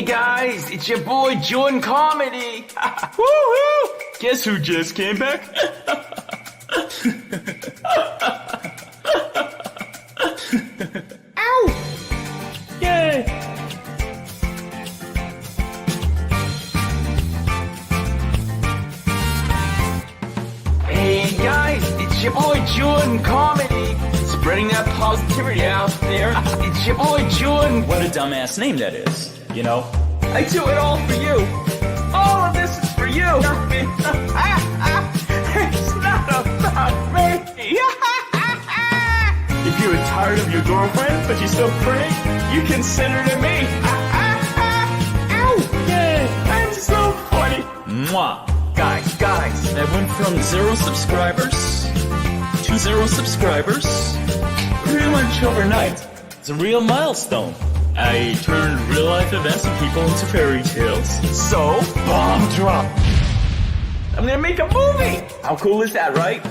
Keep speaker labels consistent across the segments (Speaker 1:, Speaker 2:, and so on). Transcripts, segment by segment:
Speaker 1: guys, it's your boy Jorrun Comedy. Woohoo! Guess who just came back? Ow! Yay! Hey guys, it's your boy Jorrun Comedy. Spreading that positivity out there. It's your boy Jorrun.
Speaker 2: What a dumbass name that is, you know?
Speaker 1: I do it all for you. All of this is for you. It's not about me. If you're tired of your girlfriend, but you still pray, you can send her to me. Ow! Yay! I'm so funny.
Speaker 2: Mwah!
Speaker 1: Guys.
Speaker 2: I went from 0 subscribers to 0 subscribers pretty much overnight. It's a real milestone. I turned real life events and people into fairy tales.
Speaker 1: So, bomb drop. I'm gonna make a movie. How cool is that, right?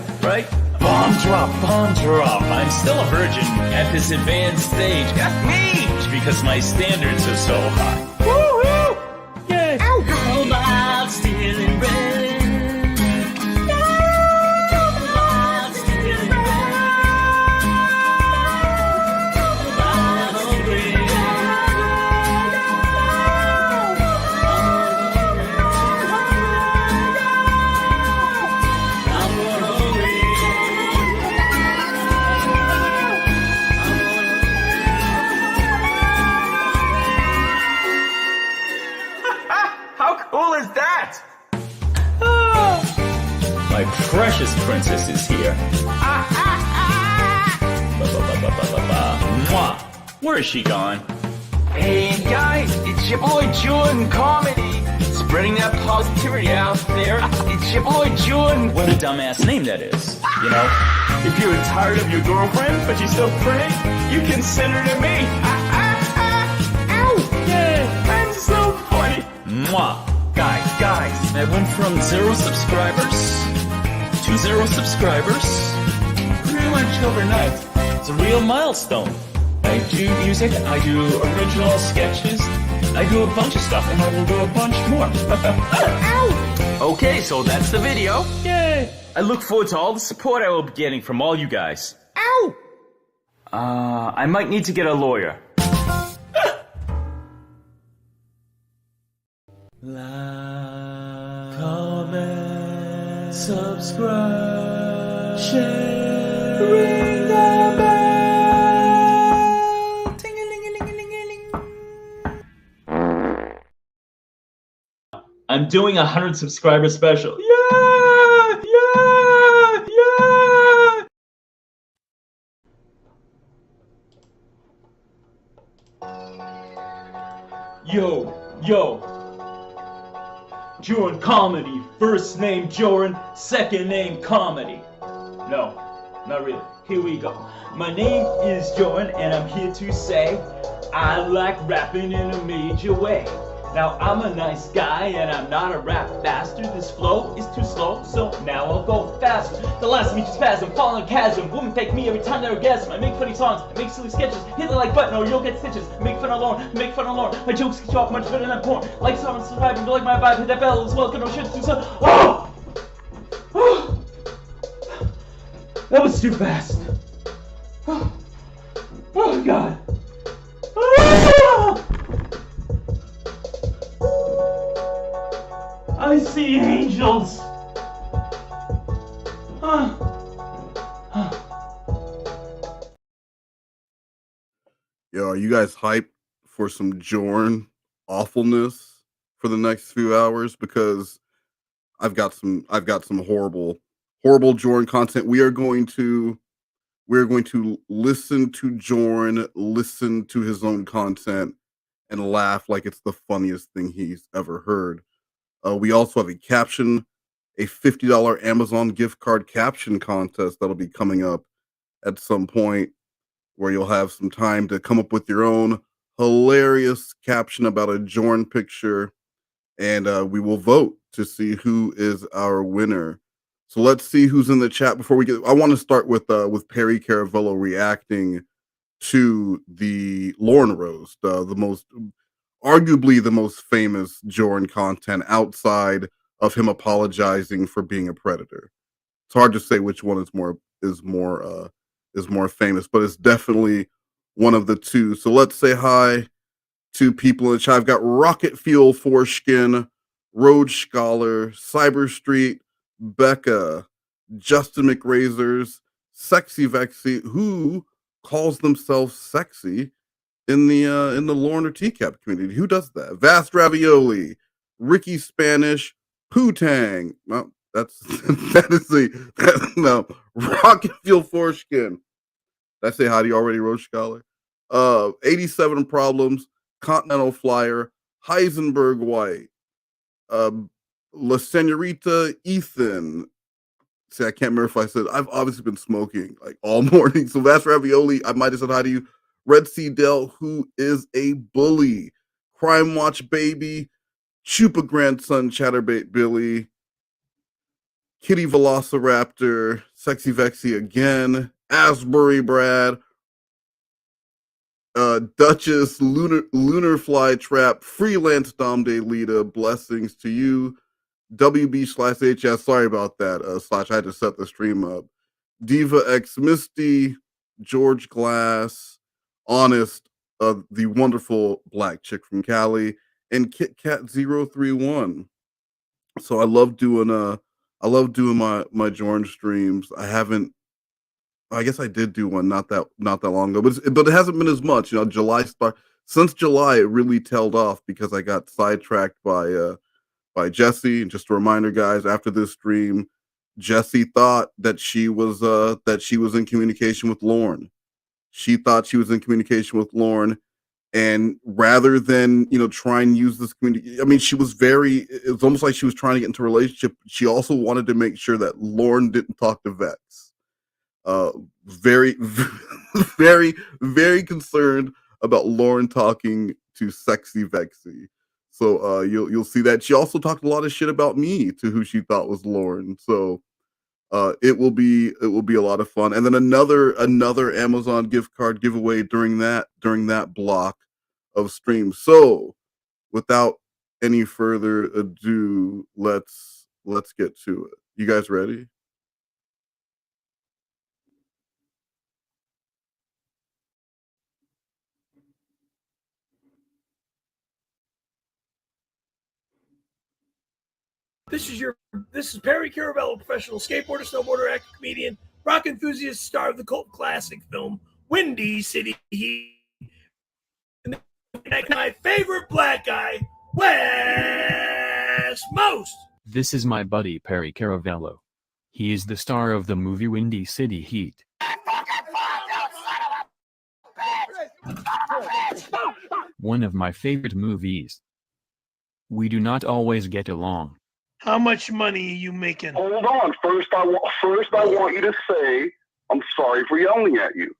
Speaker 2: Bomb drop. I'm still a virgin at this advanced stage.
Speaker 1: That's me.
Speaker 2: Because my standards are so high.
Speaker 1: Woo-hoo! Yay! Ow!
Speaker 2: Robot stealing bread.
Speaker 1: How cool is that?
Speaker 2: My precious princess is here. Mwah! Where is she gone?
Speaker 1: Hey guys, it's your boy Jorrun Comedy. Spreading that positivity out there. It's your boy Jorrun.
Speaker 2: What a dumbass name that is, you know?
Speaker 1: If you're tired of your girlfriend, but you still pray, you can send her to me. Ow! Yay! I'm so funny.
Speaker 2: Mwah!
Speaker 1: Guys.
Speaker 2: I went from 0 subscribers to 0 subscribers pretty much overnight. It's a real milestone. I do music, I do original sketches, I do a bunch of stuff, and I will do a bunch more.
Speaker 1: Ow! Okay, so that's the video.
Speaker 2: Yay!
Speaker 1: I look forward to all the support I will be getting from all you guys. Ow! I might need to get a lawyer.
Speaker 2: Like, comment, subscribe, share, ring the bell. Ting-a-ling-a-ling-a-ling-a-ling. I'm doing 100 subscriber special. Yeah! Yo. Jorrun Comedy. First name Jorrun, second name Comedy. No, not really. Here we go. My name is Jorrun, and I'm here to say I like rapping in a major way. Now I'm a nice guy, and I'm not a rap bastard. This flow is too slow, so now I'll go faster. The last of me just spasm, falling a chasm. Women fake me every time they orgasm. I make funny songs, I make silly sketches. Hit the like button or you'll get stitches. I make fun of Lauren, I make fun of Lauren. My jokes get you off much better than porn. Like someone surviving, but like my vibe, hit that bell as well. Can no shit do so. Oh! That was too fast. Oh God. I see angels.
Speaker 3: Yo, are you guys hyped for some Jorrun awfulness for the next few hours? Because I've got some horrible Jorrun content. We are going to listen to Jorrun, listen to his own content, and laugh like it's the funniest thing he's ever heard. We also have a Caption, a $50 Amazon gift card Caption contest that'll be coming up at some point, where you'll have some time to come up with your own hilarious caption about a Jorrun picture, and we will vote to see who is our winner. So let's see who's in the chat before we get. I want to start with Perry Caravello reacting to the Lauren roast, the most arguably the most famous Jorrun content outside of him apologizing for being a predator. It's hard to say which one is more famous, but it's definitely one of the two. So let's say hi to people in the chat. I've got Rocket Fuel Foreskin, Road Scholar, Cyber Street, Becca, Justin McRazors, Sexy Vexy, who calls themselves sexy in the Lorne or TCAP community. Who does that? Vast Ravioli, Ricky Spanish, Pootang. Well, that's no Rocket Fuel Foreskin. Did I say hi to you already, Road Scholar? 87 Problems, Continental Flyer, Heisenberg White, La Senorita Ethan. See, I can't remember if I said I've obviously been smoking like all morning. So Vast Ravioli, I might have said hi to you. Red Sea Dell, who is a bully. Crime Watch Baby, Chupa Grandson, Chatterbait Billy, Kitty Velociraptor, Sexy Vexy again, Asbury Brad, Duchess, Lunar Fly Trap, Freelance Dom De Lita, blessings to you. WB/HS, sorry about that, Slash, I had to set the stream up. Diva X Misty, George Glass, Honest, the wonderful black chick from Cali, and Kit Kat 031. So I love doing my Jorrun streams. I guess I did do one not that long ago, but it hasn't been as much. You know, since July it really tailed off because I got sidetracked by Jesse. And just a reminder, guys, after this stream, Jesse thought that she was in communication with Lorne. She thought she was in communication with Lorne, and rather than try and use this community, I mean, it was almost like she was trying to get into a relationship. She also wanted to make sure that Lorne didn't talk to Vex. Very, very, very concerned about Lorne talking to Sexy Vexy. So you'll see that she also talked a lot of shit about me to who she thought was Lorne. So it will be a lot of fun. And then another Amazon gift card giveaway during that block of streams. So without any further ado, let's get to it. You guys ready?
Speaker 4: This is Perry Caravello, professional skateboarder, snowboarder, actor, comedian, rock enthusiast, star of the cult classic film Windy City Heat. And my favorite black guy, West Most.
Speaker 5: This is my buddy Perry Caravello. He is the star of the movie Windy City Heat. One of my favorite movies. We do not always get along.
Speaker 4: How much money are you making?
Speaker 6: Hold on. First, I want you to say, I'm sorry for yelling at you.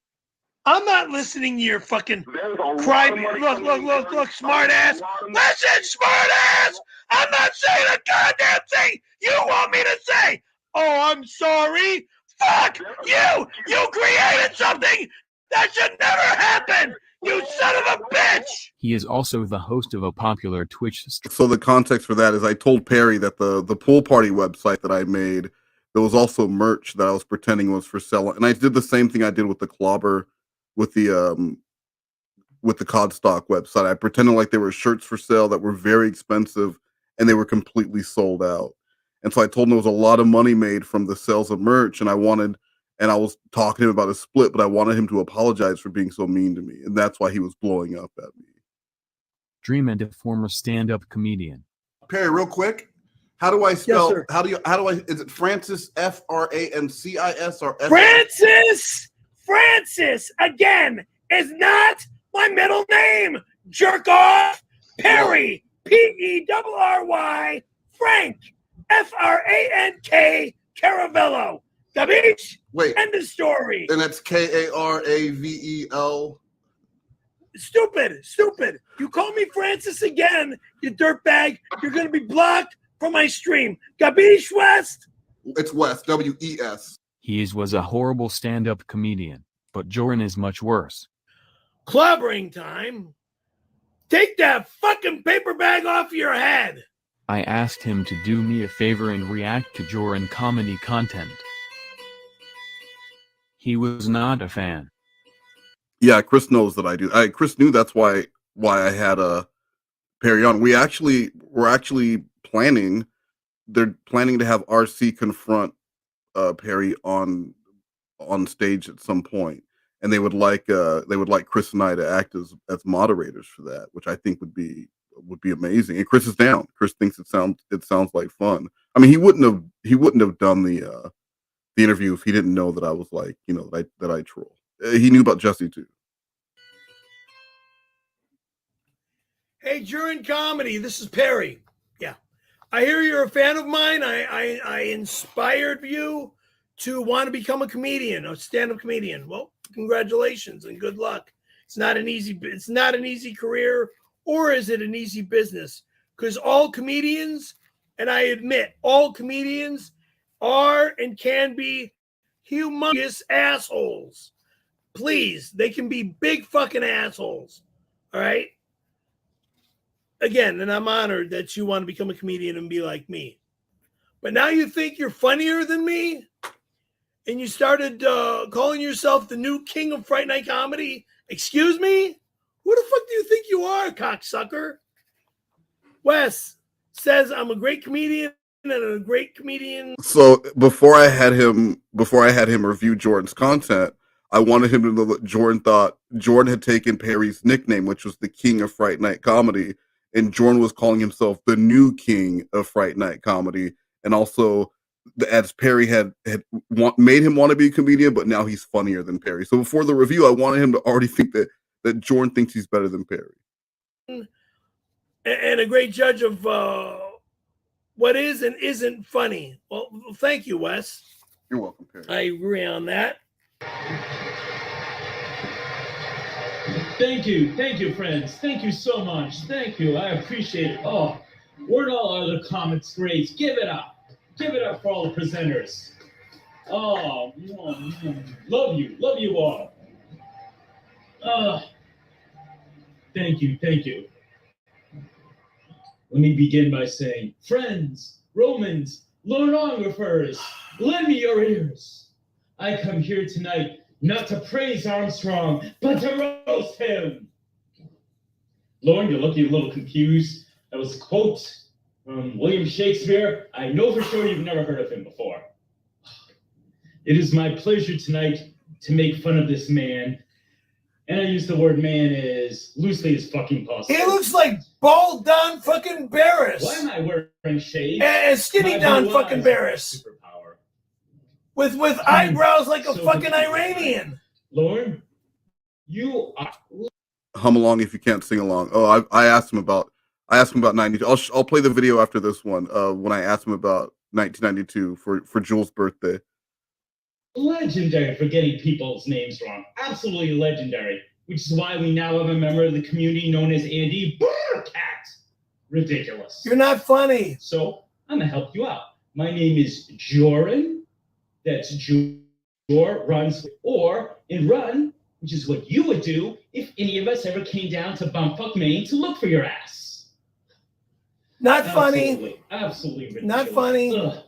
Speaker 4: I'm not listening to your fucking cry. Look, smart ass. Listen, smart ass. I'm not saying a goddamn thing you want me to say. Oh, I'm sorry. Fuck you. You created something that should never happen. You son of a bitch!
Speaker 5: He is also the host of a popular Twitch stream.
Speaker 3: So the context for that is I told Perry that the pool party website that I made, there was also merch that I was pretending was for sale. And I did the same thing I did with the Clobber, with the Codstock website. I pretended like there were shirts for sale that were very expensive and they were completely sold out. And so I told him there was a lot of money made from the sales of merch, and I was talking to him about a split, but I wanted him to apologize for being so mean to me. And that's why he was blowing up at me.
Speaker 5: Dream and a former stand-up comedian.
Speaker 3: Perry, real quick, how do I spell?
Speaker 4: Yes, sir.
Speaker 3: Is it Francis, Francis, or
Speaker 4: Francis? Francis, again, is not my middle name. Jerk off. Perry, Perry, Frank, Frank, Caravello. The beach.
Speaker 3: Wait.
Speaker 4: End of story.
Speaker 3: And that's Karavel.
Speaker 4: Stupid. You call me Francis again, you dirtbag. You're going to be blocked from my stream. Gabish West.
Speaker 3: It's West, WES.
Speaker 5: He was a horrible stand-up comedian, but Jorrun is much worse.
Speaker 4: Clobbering time. Take that fucking paper bag off your head.
Speaker 5: I asked him to do me a favor and react to Jorrun comedy content. He was not a fan.
Speaker 3: Yeah, Chris knows that I do. Chris knew that's why I had Perry on. We're actually planning. They're planning to have RC confront Perry on stage at some point, and they would like Chris and I to act as moderators for that, which I think would be amazing. And Chris is down. Chris thinks it sounds like fun. I mean, he wouldn't have done the interview if he didn't know that I was like, that I troll. He knew about Jesse too.
Speaker 4: Hey, Jorrun Comedy, this is Perry. Yeah. I hear you're a fan of mine. I inspired you to want to become a comedian, a stand-up comedian. Well, congratulations and good luck. It's not an easy career, or is it an easy business? Because all comedians, and I admit, all comedians are and can be humongous assholes. Please, they can be big fucking assholes. All right? Again, and I'm honored that you want to become a comedian and be like me. But now you think you're funnier than me? And you started calling yourself the new king of Fright Night Comedy? Excuse me? Who the fuck do you think you are, cocksucker? Wes says I'm a great comedian and a great comedian.
Speaker 3: So before I had him review Jordan's content, I wanted him to know that Jordan had taken Perry's nickname, which was the king of Fright Night Comedy, and Jordan was calling himself the new king of Fright Night Comedy, and also as Perry had made him want to be a comedian, but now he's funnier than Perry. So before the review, I wanted him to already think that Jordan thinks he's better than Perry.
Speaker 4: And a great judge of what is and isn't funny. Well, thank you, Wes.
Speaker 3: You're welcome, Perry.
Speaker 4: I agree on that.
Speaker 2: Thank you, friends. Thank you so much. Thank you. I appreciate it. Oh, weren't all other comments great? Give it up. Give it up for all the presenters. Oh, love you all. Thank you. Let me begin by saying, friends, Romans, Lornographers, lend me your ears. I come here tonight not to praise Armstrong, but to roast him. Lauren, you're looking a little confused. That was a quote from William Shakespeare. I know for sure you've never heard of him before. It is my pleasure tonight to make fun of this man. And I use the word man as loosely as fucking possible.
Speaker 4: He looks like bald Don fucking Barris.
Speaker 2: Why am I wearing shades?
Speaker 4: And skinny Don fucking Barris.
Speaker 2: Superpower.
Speaker 4: With eyebrows like a fucking Iranian.
Speaker 2: Lauren, you are...
Speaker 3: Hum along if you can't sing along. Oh, I asked him about 92. I'll play the video after this one. When I asked him about 1992 for Jules' birthday.
Speaker 2: Legendary for getting people's names wrong. Absolutely legendary. Which is why we now have a member of the community known as Andy Burkett. Ridiculous.
Speaker 4: You're not funny.
Speaker 2: So I'm gonna help you out. My name is Jorrun. That's runs or in run, which is what you would do if any of us ever came down to bumfuck Maine to look for your ass.
Speaker 4: Not funny.
Speaker 2: Absolutely ridiculous.
Speaker 4: Not funny.
Speaker 2: Ugh.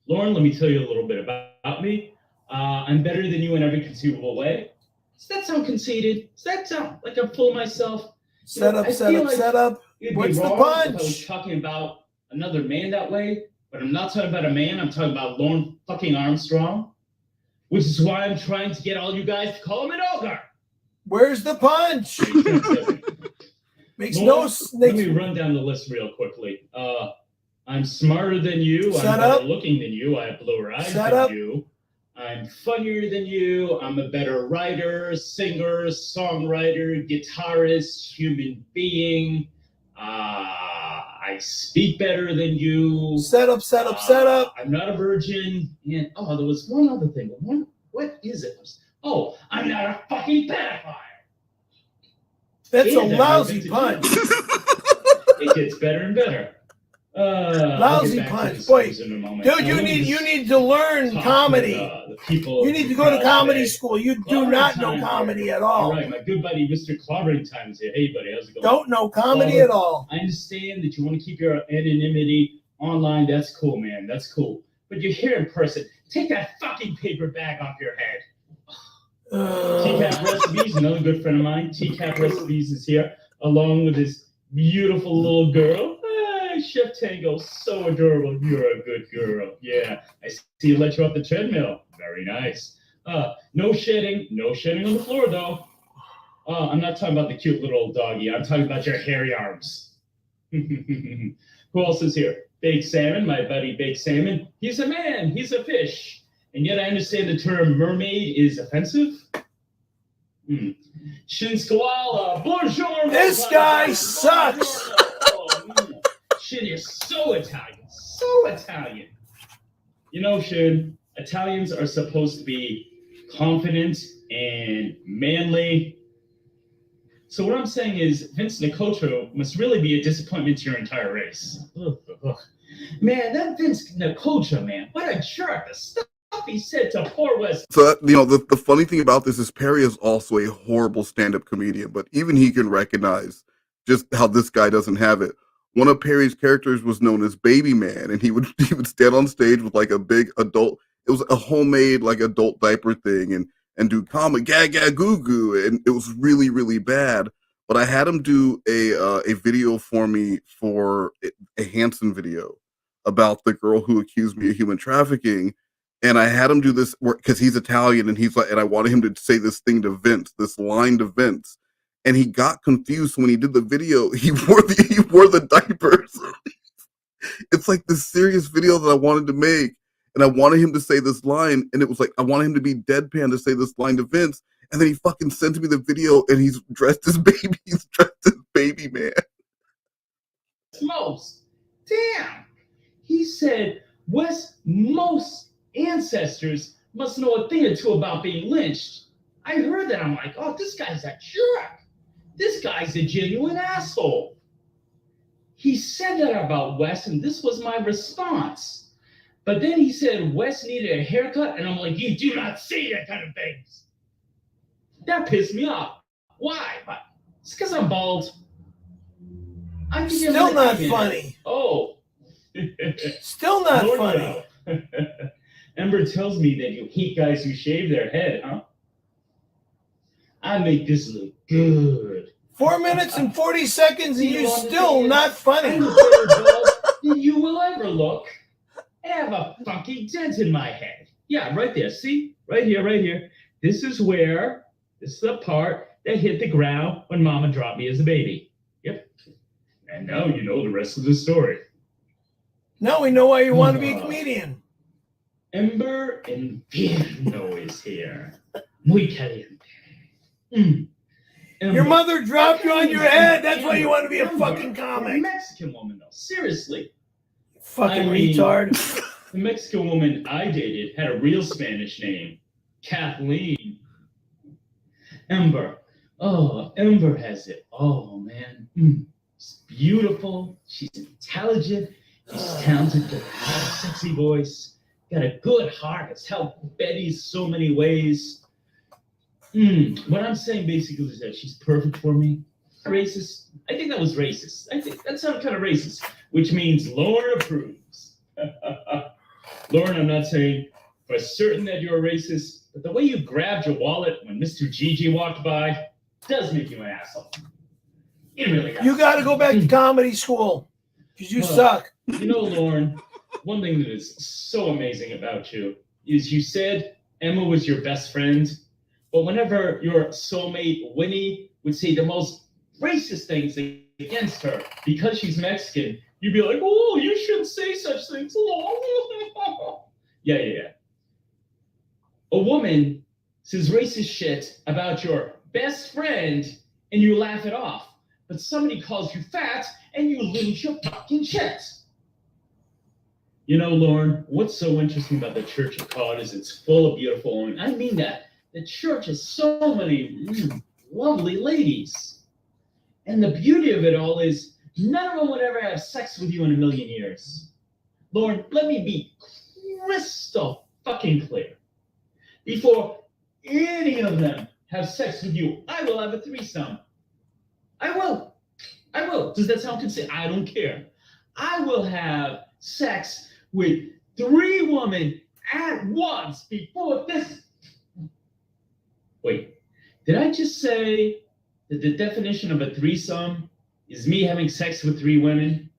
Speaker 2: Lauren, let me tell you a little bit about me. I'm better than you in every conceivable way. Does that sound conceited? Does that sound like I'm full of myself?
Speaker 4: Set up. What's the punch?
Speaker 2: If I was talking about another man that way, but I'm not talking about a man. I'm talking about Lauren fucking Armstrong, which is why I'm trying to get all you guys to call him an ogre.
Speaker 4: Where's the punch?
Speaker 2: Let me run down the list real quickly. I'm smarter than you. I'm better looking than you. I have bluer eyes than you. I'm funnier than you. I'm a better writer, singer, songwriter, guitarist, human being. I speak better than you.
Speaker 4: Set up.
Speaker 2: I'm not a virgin. And there was one other thing. What is it? Oh, I'm not a fucking pedophile.
Speaker 4: That's a lousy punch.
Speaker 2: It gets better and better.
Speaker 4: Lousy punch, boy. Dude, you need to learn comedy. You need to go to comedy school. You do not know comedy at all.
Speaker 2: All right, my good buddy, Mr. Clobbering Time's here. Hey, buddy, how's it going?
Speaker 4: Don't know comedy at all.
Speaker 2: I understand that you want to keep your anonymity online. That's cool, man. That's cool. But you're here in person. Take that fucking paper bag off your head. TCAP Recipes, another good friend of mine. TCAP Recipes is here, along with this beautiful little girl. Chef Tango, so adorable. You're a good girl. Yeah, I see you let you off the treadmill. Very nice. No shedding on the floor, though. I'm not talking about the cute little doggy. I'm talking about your hairy arms. Who else is here? Baked Salmon, my buddy Baked Salmon. He's a man. He's a fish. And yet I understand the term mermaid is offensive. Shin Squall, bonjour.
Speaker 4: This guy sucks.
Speaker 2: Shin, you're so Italian. So Italian. You know, Shin, Italians are supposed to be confident and manly. So what I'm saying is Vince Nicotro must really be a disappointment to your entire race. Man, that Vince Nicotro, man, what a jerk. The stuff he said to poor West.
Speaker 3: So, the funny thing about this is Perry is also a horrible stand-up comedian, but even he can recognize just how this guy doesn't have it. One of Perry's characters was known as Baby Man, and he would stand on stage with like a big adult, it was a homemade like adult diaper thing, and do comic gag goo goo, and it was really, really bad. But I had him do a video for me for a Hanson video about the girl who accused me of human trafficking, and I had him do this because he's Italian, and he's like, and I wanted him to say this thing to Vince, this line to Vince, and he got confused when he did the video. He wore the diapers. It's like this serious video that I wanted to make. And I wanted him to say this line, and it was like, I wanted him to be deadpan to say this line to Vince, and then he fucking sent me the video, and he's dressed as Baby Man.
Speaker 2: Most. Damn. He said West most ancestors must know a thing or two about being lynched. I heard that. I'm like, oh, this guy's a jerk. This guy's a genuine asshole. He said that about West, and this was my response. But then he said Wes needed a haircut, and I'm like, you do not say that kind of things. That pissed me off. Why? It's because I'm bald.
Speaker 4: Still not funny.
Speaker 2: Oh.
Speaker 4: Still not funny.
Speaker 2: Ember tells me that you hate guys who shave their head, huh? I make this look good.
Speaker 4: 4 minutes and 40 seconds, and you're still not funny.
Speaker 2: You will ever look. I have a funky dent in my head. Yeah, right there. See? Right here, right here. This is the part that hit the ground when Mama dropped me as a baby. Yep. And now you know the rest of the story.
Speaker 4: Now we know why you want to be a comedian.
Speaker 2: Ember Infierno is here. Muy caliente.
Speaker 4: Your mother dropped you on your head. That's why you want to be a fucking comic.
Speaker 2: Mexican woman, though. Seriously.
Speaker 4: Fucking retard.
Speaker 2: The Mexican woman I dated had a real Spanish name, Kathleen. Ember. Oh, Ember has it. Oh, man. She's beautiful. She's intelligent. She's talented. Got a sexy voice. Got a good heart. It's helped Betty's so many ways. What I'm saying basically is that she's perfect for me. Racist? I think that was racist. I think that sounded kind of racist, which means Lauren approves. Lauren, I'm not saying for certain that you're a racist, but the way you grabbed your wallet when Mr. Gigi walked by does make you an asshole. It really does.
Speaker 4: You got to go back to comedy school because you suck.
Speaker 2: You know, Lauren, one thing that is so amazing about you is you said Emma was your best friend, but whenever your soulmate Winnie would say the most racist things against her because she's Mexican, you'd be like, oh, you shouldn't say such things. Yeah. A woman says racist shit about your best friend and you laugh it off, but somebody calls you fat and you lose your fucking shit. You know, Lauren, what's so interesting about the Church of God is it's full of beautiful women. I mean that. The church has so many lovely ladies. And the beauty of it all is None of them would ever have sex with you in a million years. Lauren, let me be crystal fucking clear. Before any of them have sex with you, I will have a threesome. I will. Does that sound consistent? I don't care. I will have sex with 3 women at once before this. Wait, did I just say that the definition of a threesome is me having sex with 3 women?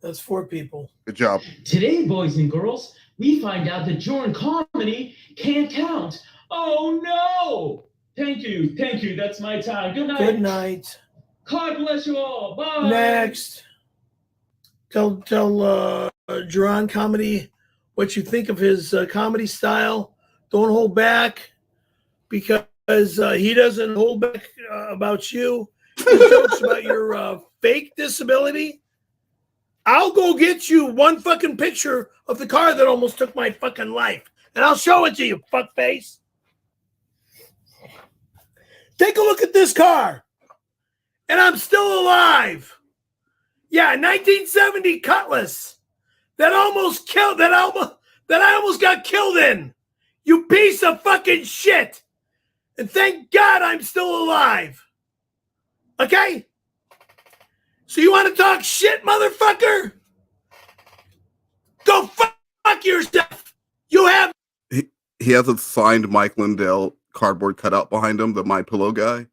Speaker 4: That's 4 people.
Speaker 3: Good job.
Speaker 2: Today, boys and girls, we find out that Jorrun comedy can't count. Oh no! Thank you. That's my time. Good night.
Speaker 4: Good night.
Speaker 2: God bless you all. Bye.
Speaker 4: Next. Tell Jorrun comedy what you think of his comedy style. Don't hold back, because he doesn't hold back about you. He jokes about your fake disability. I'll go get you one fucking picture of the car that almost took my fucking life, and I'll show it to you, fuckface. Take a look at this car, and I'm still alive. Yeah, 1970 Cutlass that almost killed, that I almost got killed in. You piece of fucking shit. And thank God I'm still alive. Okay? So you want to talk shit, motherfucker? Go fuck yourself. You have...
Speaker 3: He has a signed Mike Lindell cardboard cutout behind him, the My Pillow guy,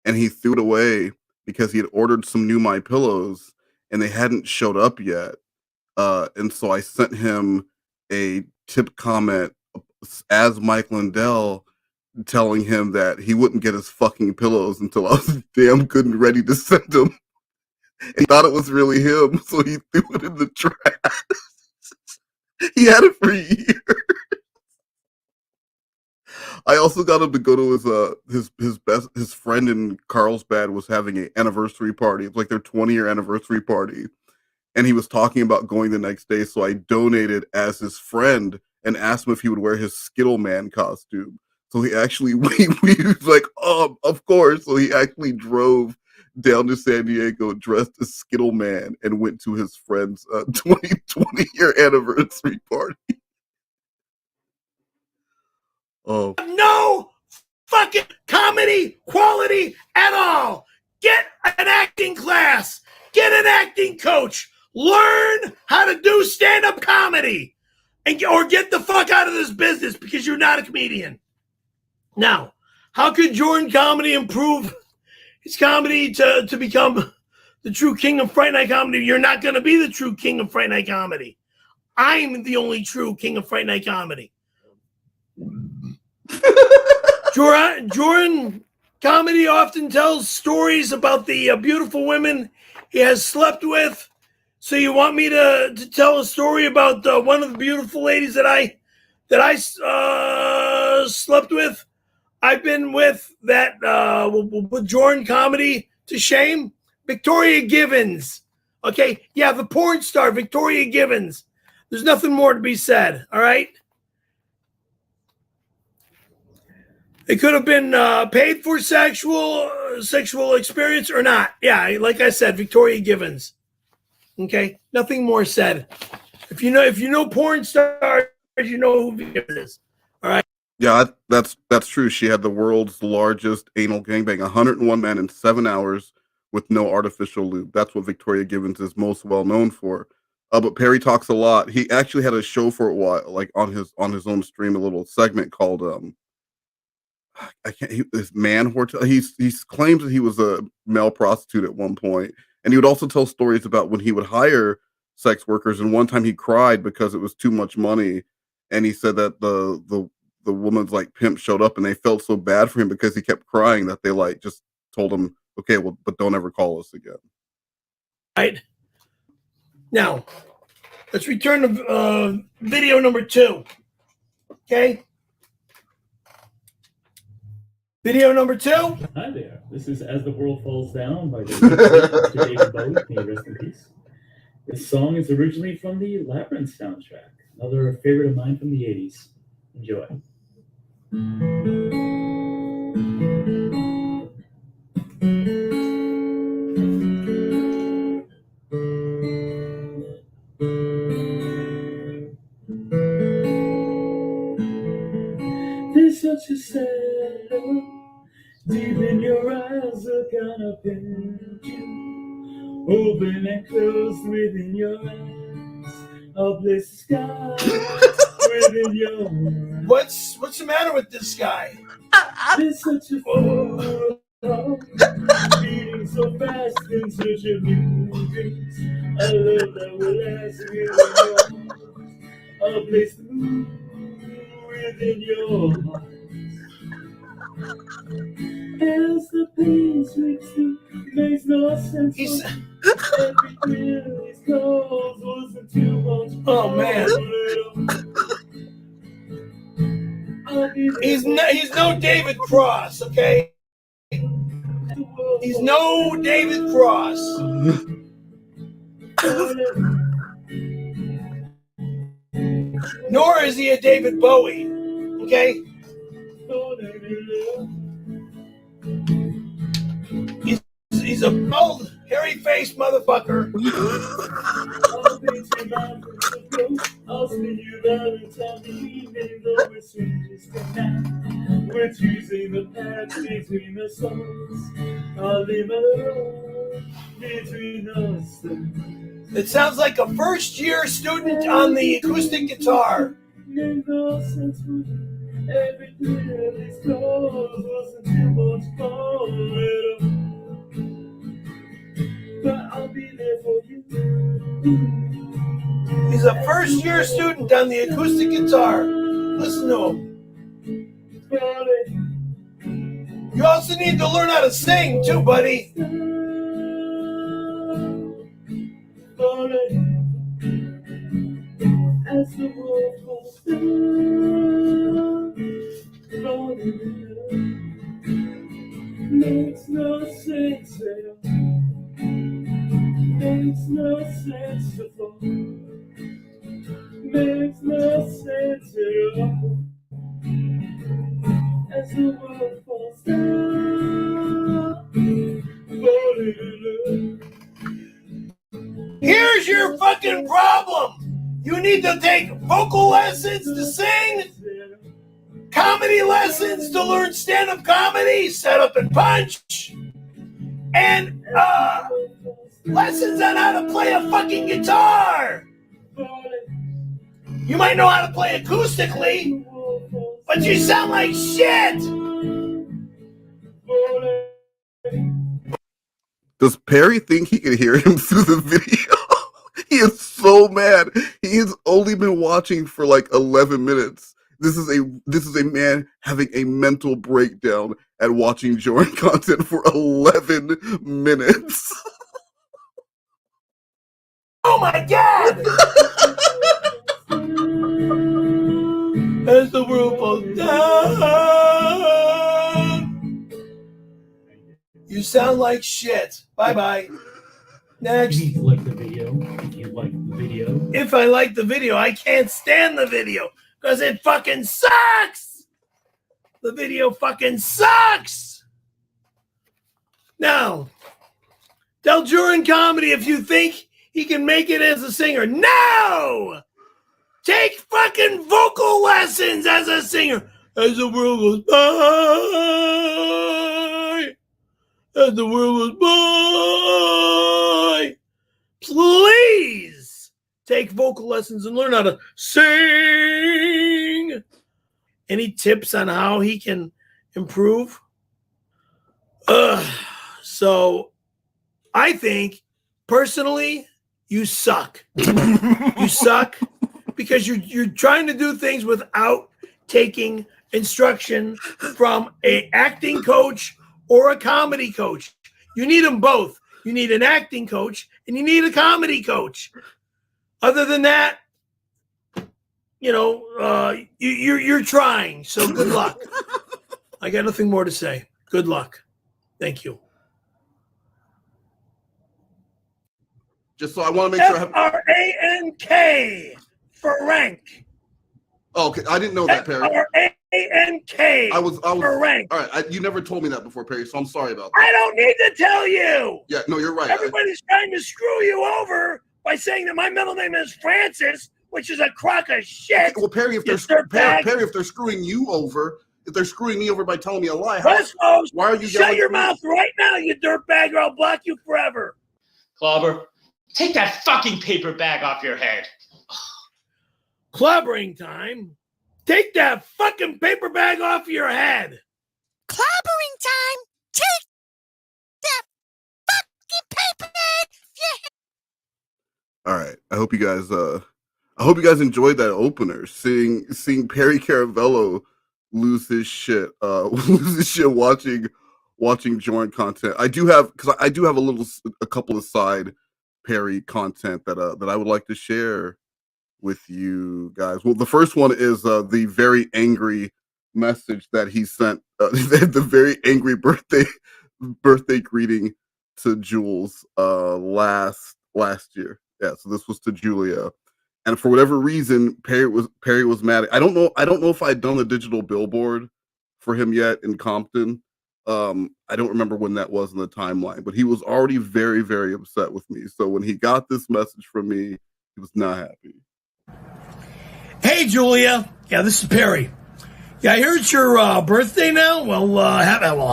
Speaker 3: and he threw it away because he had ordered some new My Pillows and they hadn't showed up yet. And so I sent him a tip comment as Mike Lindell, telling him that he wouldn't get his fucking pillows until I was damn good and ready to send them. He thought it was really him, so he threw it in the trash. He had it for a year. I also got him to go to his friend in Carlsbad was having an anniversary party. It's like their 20-year anniversary party. And he was talking about going the next day, so I donated as his friend and asked him if he would wear his Skittle Man costume. So he actually, we was like, of course. So he actually drove down to San Diego dressed as Skittle Man and went to his friend's 20-year anniversary party. Oh.
Speaker 4: No fucking comedy quality at all. Get an acting class. Get an acting coach. Learn how to do stand-up comedy. Or get the fuck out of this business because you're not a comedian. Now, how could Jorrun comedy improve his comedy to become the true king of Fright Night comedy? You're not going to be the true king of Fright Night comedy. I'm the only true king of Fright Night comedy. Jorrun comedy often tells stories about the beautiful women he has slept with. So you want me to tell a story about one of the beautiful ladies that I slept with? I've been with that with Jorrun comedy to shame. Victoria Givens. Okay, yeah, the porn star Victoria Givens. There's nothing more to be said. All right. It could have been paid for sexual experience or not. Yeah, like I said, Victoria Givens. Okay, nothing more said. If you know porn stars, you know who Givens is. All right.
Speaker 3: Yeah, that's true. She had the world's largest anal gangbang, 101 men in 7 hours with no artificial lube. That's what Victoria Givens is most well known for. But Perry talks a lot. He actually had a show for a while, like on his own stream, a little segment called this man hotel. He claims that he was a male prostitute at one point, and he would also tell stories about when he would hire sex workers. And one time he cried because it was too much money, and he said that the woman's like pimp showed up and they felt so bad for him because he kept crying that they like just told him, okay, well, but don't ever call us again.
Speaker 4: Right. Now, let's return to video number 2. Okay. Video number 2.
Speaker 2: Hi there. This is As the World Falls Down by the David Bowie. May he rest in peace. This song is originally from the Labyrinth soundtrack, another favorite of mine from the 80s. Enjoy. It's such a sad look. Deep in your eyes, a kind of pendulum. Open and closed within your eyes. A place the sky within your eyes.
Speaker 4: What's the matter with this guy?
Speaker 2: It's such a fool. Beating so fast in such a new dreams. A love that will last within your heart. A place to move within your heart. As the pace retreat makes no sense. Everything these calls wasn't too much.
Speaker 4: Oh man. He's no David Cross, okay? He's no David Cross. Nor is he a David Bowie, okay? He's a bald, hairy-faced motherfucker. I'll spin you round and tell me though we're strangers tonight. We're choosing the path between the souls. I'll leave alone between us. It sounds like a first-year student on the acoustic guitar. Everything of these calls wasn't too much fun. But I'll be there for you. He's a first-year student on the acoustic guitar. Listen to him. You also need to learn how to sing, too, buddy. As the world falls down, makes no sense at all. Makes no sense at all. Makes no sense at all. As the world falls down. Here's your fucking problem. You need to take vocal lessons to sing, comedy lessons to learn stand-up comedy, set up and punch, and lessons on how to play a fucking guitar. You might know how to play acoustically, but you sound like shit.
Speaker 3: Does Perry think he can hear him through the video? He is so mad. He has only been watching for like 11 minutes. This is a man having a mental breakdown at watching Jorrun content for 11 minutes.
Speaker 4: Oh my god! As the world falls down, you sound like shit. Bye-bye. Next.
Speaker 2: You need to like the video. If you like the video.
Speaker 4: If I like the video, I can't stand the video because it fucking sucks. The video fucking sucks. Now, tell Jorrun Comedy if you think he can make it as a singer. No! Take fucking vocal lessons as a singer. As the world goes by. As the world goes by. Please take vocal lessons and learn how to sing. Any tips on how he can improve? So I think personally, you suck. You suck because you're trying to do things without taking instruction from an acting coach or a comedy coach. You need them both. You need an acting coach and you need a comedy coach. Other than that, you know, you're trying. So good luck. I got nothing more to say. Good luck. Thank you.
Speaker 3: Just so I want to make sure I have.
Speaker 4: F-R-A-N-K for rank.
Speaker 3: Oh, okay, I didn't know that, Perry.
Speaker 4: F-R-A-N-K.
Speaker 3: I was
Speaker 4: for rank.
Speaker 3: All right, you never told me that before, Perry, so I'm sorry about that.
Speaker 4: I don't need to tell you.
Speaker 3: Yeah, no, you're right.
Speaker 4: Everybody's trying to screw you over by saying that my middle name is Francis, which is a crock of shit.
Speaker 3: Well, Perry, if they're screwing you over, they're screwing me over by telling me a lie.
Speaker 4: Why
Speaker 3: are you
Speaker 4: shut your mouth right now, you dirtbag, or I'll block you forever.
Speaker 2: Clobber, take that fucking paper bag off your head.
Speaker 4: Clobbering time. Take that fucking paper bag off your head.
Speaker 7: Clobbering time. Take that fucking paper bag off your head.
Speaker 3: All right. I hope you guys enjoyed that opener. Seeing Perry Caravello lose his shit watching Jorrun content. I do have a couple of side Perry content that I would like to share with you guys. Well, the first one is the very angry message that he sent, the very angry birthday greeting to Jules last year. Yeah, so this was to Julia. And for whatever reason, Perry was mad. I don't know if I'd done the digital billboard for him yet in Compton. I don't remember when that was in the timeline, but he was already very, very upset with me. So when he got this message from me, he was not happy.
Speaker 4: Hey, Julia. Yeah, this is Perry. Yeah, I hear it's your birthday now. Well,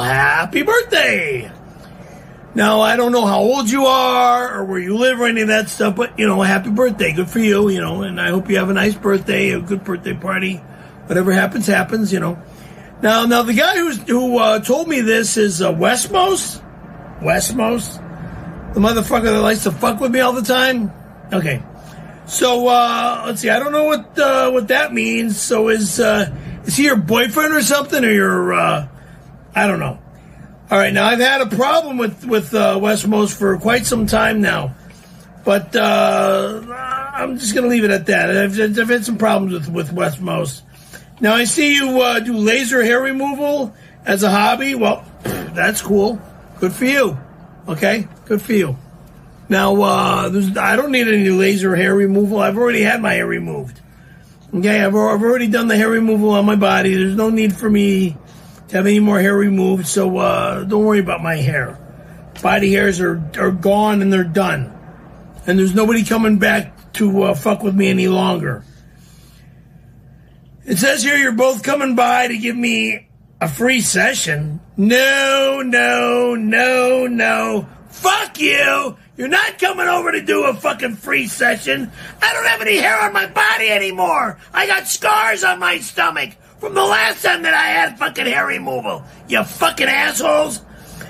Speaker 4: happy birthday. Now, I don't know how old you are or where you live or any of that stuff, but, happy birthday. Good for you, and I hope you have a nice birthday, a good birthday party. Whatever happens. Now, the guy who told me this is Westmost? Westmost? The motherfucker that likes to fuck with me all the time? Okay. So, let's see. I don't know what that means. So is he your boyfriend or something? Or your, I don't know. All right. Now, I've had a problem with Westmost for quite some time now. But, I'm just going to leave it at that. I've had some problems with Westmost. Now, I see you do laser hair removal as a hobby. Well, that's cool. Good for you. Okay? Good for you. Now, I don't need any laser hair removal. I've already had my hair removed. Okay, I've already done the hair removal on my body. There's no need for me to have any more hair removed, so don't worry about my hair. Body hairs are gone and they're done. And there's nobody coming back to fuck with me any longer. It says here you're both coming by to give me a free session. No. Fuck you! You're not coming over to do a fucking free session. I don't have any hair on my body anymore. I got scars on my stomach from the last time that I had fucking hair removal. You fucking assholes.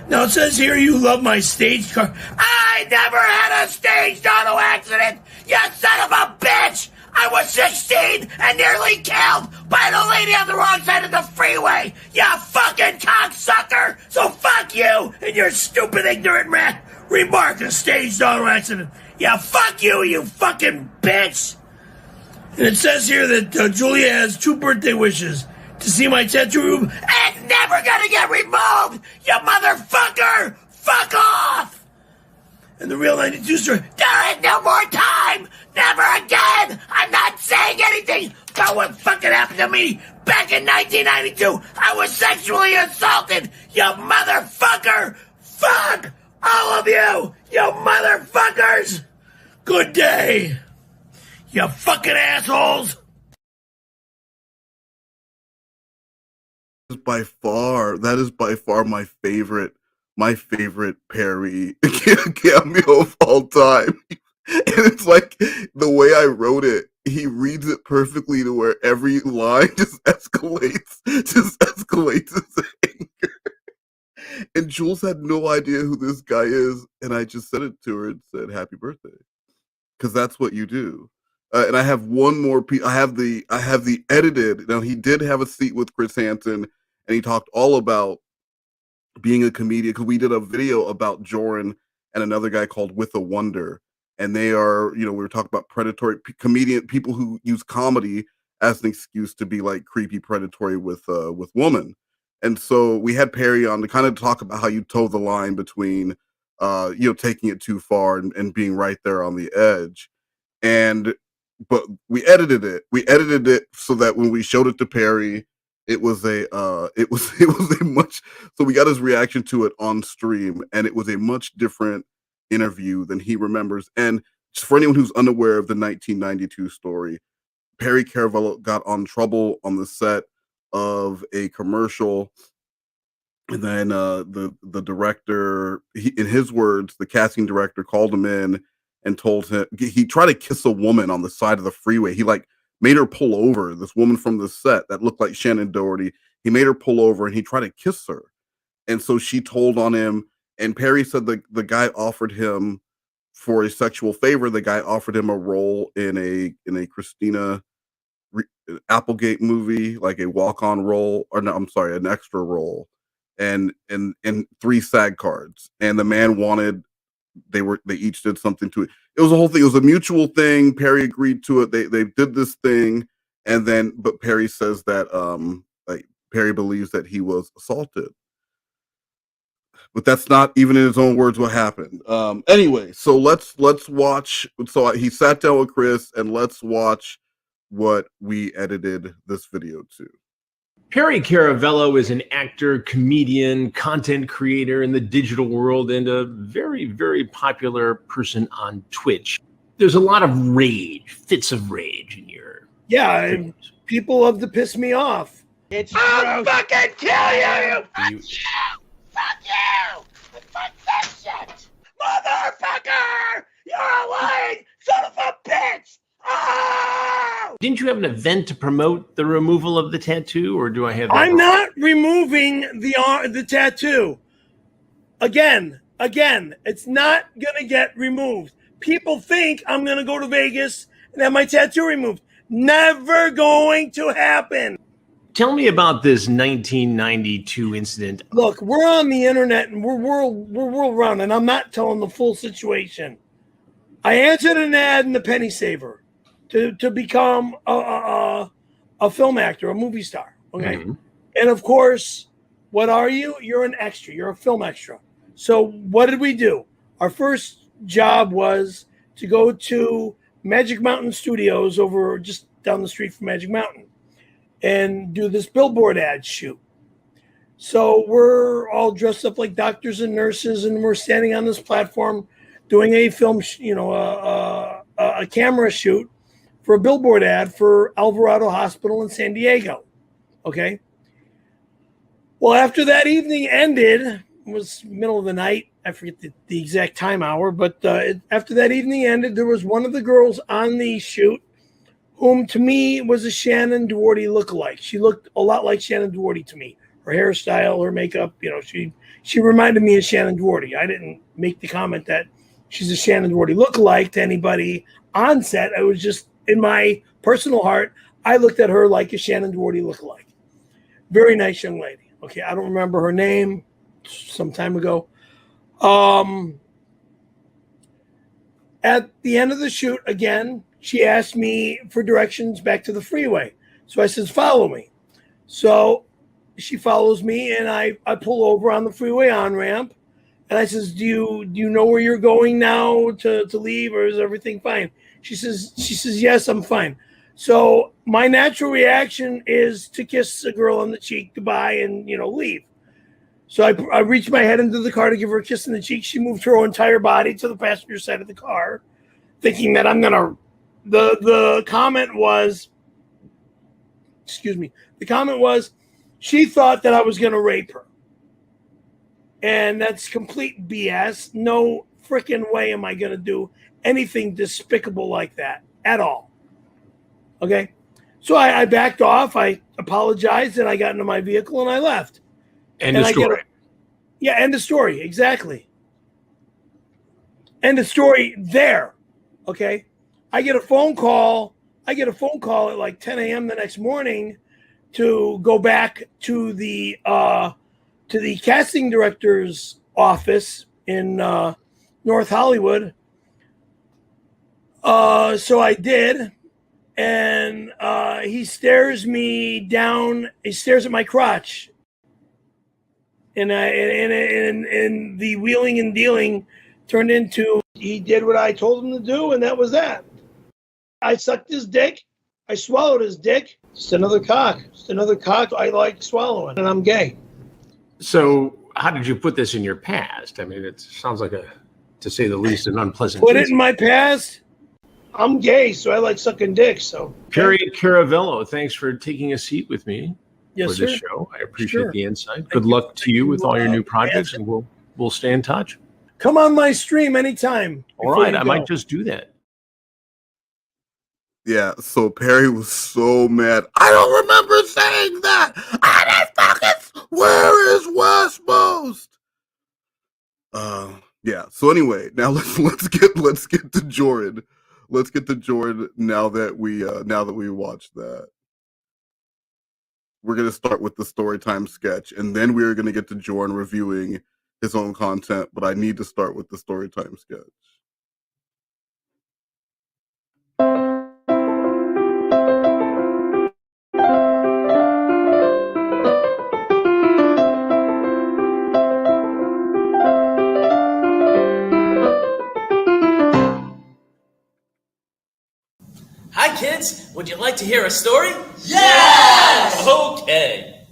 Speaker 4: Now it says here you love my staged car. I never had a staged auto accident, you son of a bitch! I was 16 and nearly killed by the lady on the wrong side of the freeway, you fucking cocksucker! So fuck you and your stupid ignorant rat. Remark a staged auto accident. Yeah, fuck you, you fucking bitch. And it says here that Julia has 2 birthday wishes. To see my tattoo room. It's never gonna get removed, you motherfucker! Fuck off! And the real 92 story. There is no more time! Never again! I'm not saying anything about what fucking happened to me back in 1992. I was sexually assaulted, you motherfucker! Fuck! All of you! You motherfuckers! Good day! You fucking assholes!
Speaker 3: That is by far my favorite Perry cameo of all time. And it's like the way I wrote it, he reads it perfectly to where every line just escalates his anger. And Jules had no idea who this guy is, and I just sent it to her and said, "Happy birthday," because that's what you do. And I have one more piece. I have the edited. Now he did have a seat with Chris Hansen, and he talked all about being a comedian because we did a video about Jorrun and another guy called With a Wonder, and they are, we were talking about predatory comedian people who use comedy as an excuse to be like creepy predatory with women. And so we had Perry on to kind of talk about how you toe the line between, taking it too far and being right there on the edge. But we edited it. We edited it so that when we showed it to Perry, it was a much. So we got his reaction to it on stream, and it was a much different interview than he remembers. And just for anyone who's unaware of the 1992 story, Perry Caravello got on trouble on the set of a commercial. And then the director, in his words, the casting director called him in and told him he tried to kiss a woman on the side of the freeway. He like made her pull over. This woman from the set that looked like Shannon Doherty. He made her pull over and he tried to kiss her. And so she told on him. And Perry said the guy offered him, for a sexual favor, the guy offered him a role in a Christina Applegate movie, like a walk-on role, or no, I'm sorry, an extra role, and 3 SAG cards. And the man wanted, they each did something to it. It was a whole thing. It was a mutual thing. Perry agreed to it. They did this thing, and then but Perry says that like Perry believes that he was assaulted. But that's not even in his own words what happened. Anyway, so let's watch. So he sat down with Chris, and let's watch what we edited this video to.
Speaker 8: Perry Caravello is an actor, comedian, content creator in the digital world, and a very, very popular person on Twitch. There's a lot of rage, fits of rage in your...
Speaker 4: Yeah, and people love to piss me off.
Speaker 1: I'll fucking kill you!
Speaker 7: Fuck you! Fuck you! Fuck that shit!
Speaker 1: Motherfucker! You're a lying son of a bitch! Oh!
Speaker 8: Didn't you have an event to promote the removal of the tattoo, or do I have that
Speaker 4: I'm
Speaker 8: wrong?
Speaker 4: not removing the tattoo. Again, it's not gonna get removed. People think I'm gonna go to Vegas and have my tattoo removed. Never going to happen.
Speaker 8: Tell me about this 1992 incident.
Speaker 4: Look, we're on the internet and we're world round, and I'm not telling the full situation. I answered an ad in the Penny Saver to become a film actor, a movie star. Okay, and of course, what are you? You're an extra. You're a film extra. So what did we do? Our first job was to go to Magic Mountain Studios over just down the street from Magic Mountain and do this billboard ad shoot. So we're all dressed up like doctors and nurses, and we're standing on this platform doing a film, a camera shoot for a billboard ad for Alvarado Hospital in San Diego. Okay. Well, after that evening ended, it was middle of the night. I forget the exact time hour, but after that evening ended, there was one of the girls on the shoot whom to me was a Shannon Doherty lookalike. She looked a lot like Shannon Doherty to me. Her hairstyle, her makeup, she reminded me of Shannon Doherty. I didn't make the comment that she's a Shannon Doherty lookalike to anybody on set. I was just, in my personal heart, I looked at her like a Shannon Doherty lookalike. Very nice young lady. Okay, I don't remember her name, some time ago. At the end of the shoot, again, she asked me for directions back to the freeway. So I says, follow me. So she follows me, and I pull over on the freeway on-ramp. And I says, do you know where you're going now to leave, or is everything fine? She says, yes, I'm fine. So my natural reaction is to kiss a girl on the cheek goodbye and, leave. So I reached my head into the car to give her a kiss on the cheek. She moved her entire body to the passenger side of the car, thinking that I'm going to... The comment was, she thought that I was going to rape her. And that's complete BS. No freaking way am I going to do anything despicable like that at all. Okay? So I backed off. I apologized, and I got into my vehicle, and I left.
Speaker 8: End of story.
Speaker 4: End of story. Exactly. End of story there. Okay? I get a phone call at like 10 a.m. the next morning to go back to the casting director's office in North Hollywood. So I did, and he stares me down. He stares at my crotch, and the wheeling and dealing turned into he did what I told him to do, and that was that. I sucked his dick. I swallowed his dick. Just another cock. I like swallowing, and I'm gay.
Speaker 8: So how did you put this in your past? I mean, it sounds like to say the least, an unpleasant.
Speaker 4: Put it in my past. I'm gay, so I like sucking dick. So
Speaker 8: Perry Caravello, thanks for taking a seat with me. for
Speaker 4: sir.
Speaker 8: this show. I appreciate
Speaker 4: Sure.
Speaker 8: the insight.
Speaker 4: Thank
Speaker 8: Good
Speaker 4: you.
Speaker 8: luck to you with all your new
Speaker 4: Thank you,
Speaker 8: projects, and we'll stay in touch.
Speaker 4: Come on my stream anytime.
Speaker 8: All
Speaker 4: before
Speaker 8: right,
Speaker 4: you
Speaker 8: I
Speaker 4: go.
Speaker 8: might just do that.
Speaker 3: Yeah, so Perry was so mad. I don't remember saying that. I didn't fucking. Where is Westmost? Yeah. So anyway, now let's get to Jorrun. Let's get to Jorrun now that we watched that. We're gonna start with the storytime sketch, and then we're gonna get to Jorrun reviewing his own content. But I need to start with the storytime sketch.
Speaker 9: Hi kids, would you like to hear a story? Yes! Okay.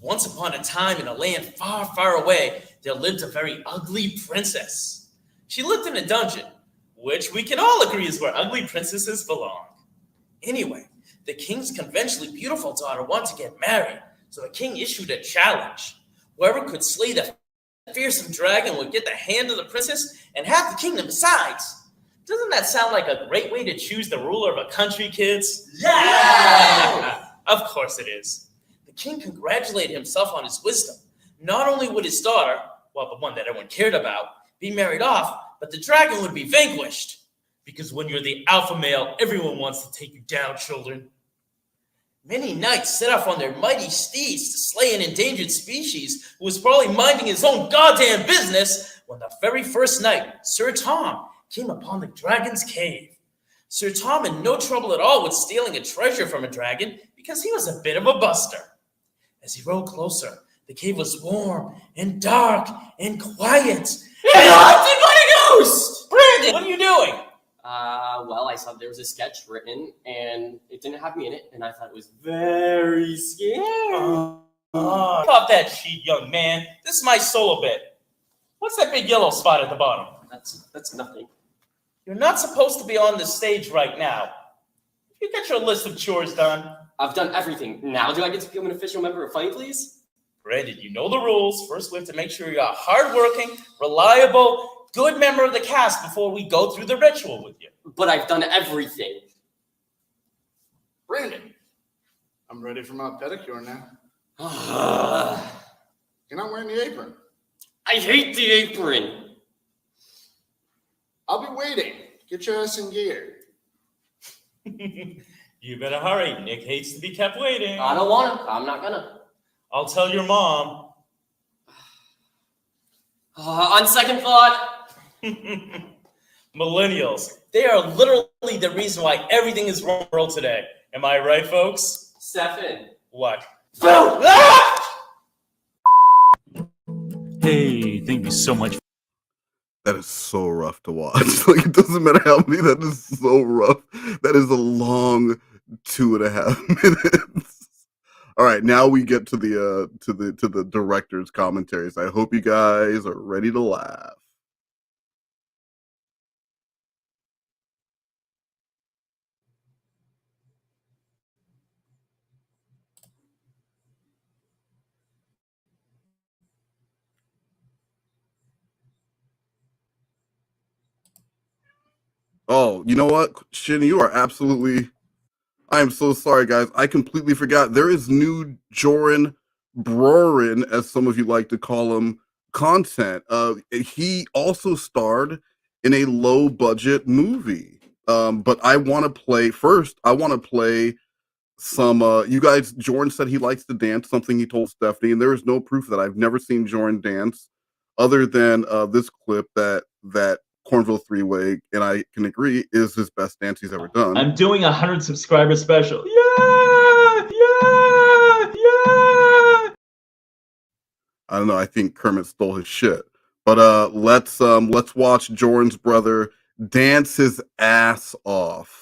Speaker 9: Once upon a time in a land far, far away, there lived a very ugly princess. She lived in a dungeon, which we can all agree is where ugly princesses belong. Anyway, the king's conventionally beautiful daughter wanted to get married, so the king issued a challenge. Whoever could slay the fearsome dragon would get the hand of the princess and half the kingdom besides. Doesn't that sound like a great way to choose the ruler of a country, kids? Yeah! Of course it is. The king congratulated himself on his wisdom. Not only would his daughter, well, the one that everyone cared about, be married off, but the dragon would be vanquished. Because when you're the alpha male, everyone wants to take you down, children. Many knights set off on their mighty steeds to slay an endangered species who was probably minding his own goddamn business when the very first night, Sir Tom came upon the dragon's cave. Sir Tom had no trouble at all with stealing a treasure from a dragon because he was a bit of a buster. As he rode closer, the cave was warm and dark and quiet. And haunted by a ghost! Brandon, what are you doing?
Speaker 10: Well, I saw there was a sketch written, and it didn't have me in it, and I thought it was very scary.
Speaker 9: Pop that sheet, young man. This is my solo bit. What's that big yellow spot at the bottom?
Speaker 10: That's nothing.
Speaker 9: You're not supposed to be on the stage right now. You get your list of chores done.
Speaker 10: I've done everything. Now do I get to become an official member of Funny Please?
Speaker 9: Brandon, you know the rules. First, we have to make sure you're a hardworking, reliable, good member of the cast before we go through the ritual with you.
Speaker 10: But I've done everything.
Speaker 11: Brandon, I'm ready for my pedicure now. You're not wearing the apron.
Speaker 10: I hate the apron.
Speaker 11: I'll be waiting. Get your ass in gear.
Speaker 9: You better hurry. Nick hates to be kept waiting.
Speaker 10: I don't want to. I'm not gonna.
Speaker 9: I'll tell your mom.
Speaker 10: On second thought.
Speaker 9: Millennials. They are literally the reason why everything is wrong in the world today. Am I right, folks?
Speaker 10: Stefan.
Speaker 9: What?
Speaker 5: Hey, thank you so much.
Speaker 3: That is so rough to watch. Like, it doesn't matter how many. That is so rough. That is a long 2.5 minutes. All right, now we get to the director's commentaries. I hope you guys are ready to laugh. Oh, you know what, Shin, you are absolutely. I am so sorry, guys. I completely forgot. There is new Jorrun, as some of you like to call him, content. He also starred in a low-budget movie. But I want to play first. I want to play some. You guys, Jorrun said he likes to dance. Something he told Stephanie, and there is no proof that I've never seen Jorrun dance, other than this clip that Cornville Three-Way, and I can agree, is his best dance he's ever done.
Speaker 2: I'm doing a 100 subscriber special. Yeah, yeah, yeah.
Speaker 3: I don't know. I think Kermit stole his shit. But let's watch Jorrun's brother dance his ass off.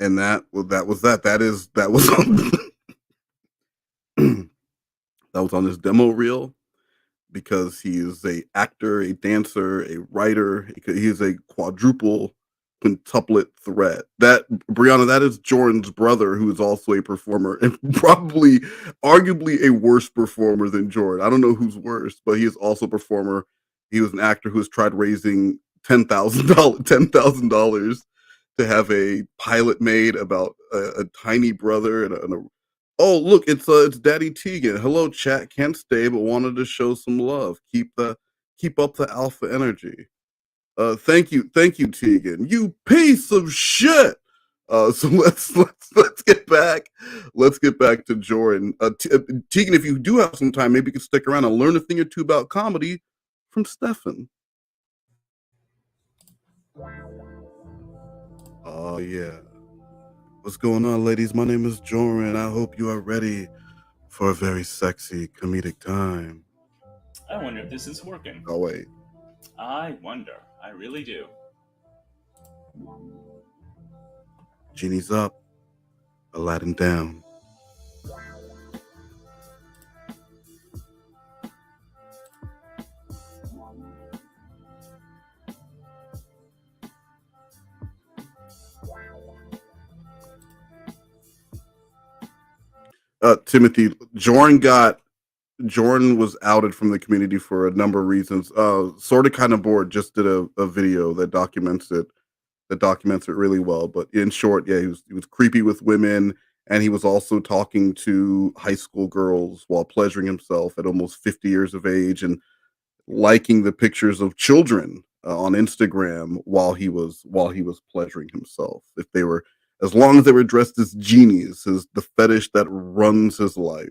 Speaker 3: And that was that. That was on, that was on his demo reel because he is a actor, a dancer, a writer. He is a quadruple, quintuplet threat. That Brianna, that is Jordan's brother, who is also a performer and probably, arguably, a worse performer than Jordan. I don't know who's worse, but he is also a performer. He was an actor who has tried raising $10,000 to have a pilot made about a tiny brother and a oh look, it's Daddy Tegan. Hello, chat. Can't stay, but wanted to show some love. Keep up the alpha energy. Thank you, Tegan. You piece of shit. So let's get back. Let's get back to Jordan. Tegan, if you do have some time, maybe you can stick around and learn a thing or two about comedy from Stefan. Oh yeah. What's going on, ladies? My name is Jorrun. I hope you are ready for a very sexy comedic time.
Speaker 2: I wonder if this is working.
Speaker 3: Oh wait.
Speaker 2: I wonder. I really do.
Speaker 3: Genie's up. Aladdin down. Timothy, Jordan was outed from the community for a number of reasons. Sort of Kind of Bored just did a video that documents it really well. But in short, yeah, he was creepy with women, and he was also talking to high school girls while pleasuring himself at almost 50 years of age and liking the pictures of children on Instagram while he was pleasuring himself. If they were, as long as they were dressed as genies, is the fetish that runs his life.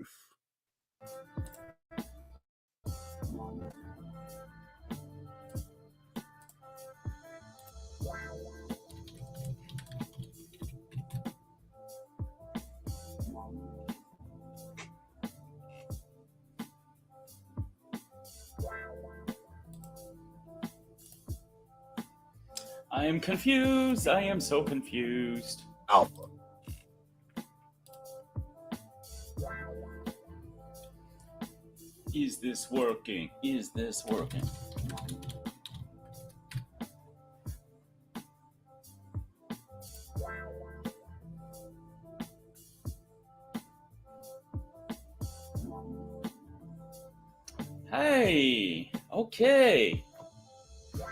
Speaker 2: I am confused. I am so confused.
Speaker 3: Alpha.
Speaker 2: Is this working? Is this working? Hey, okay.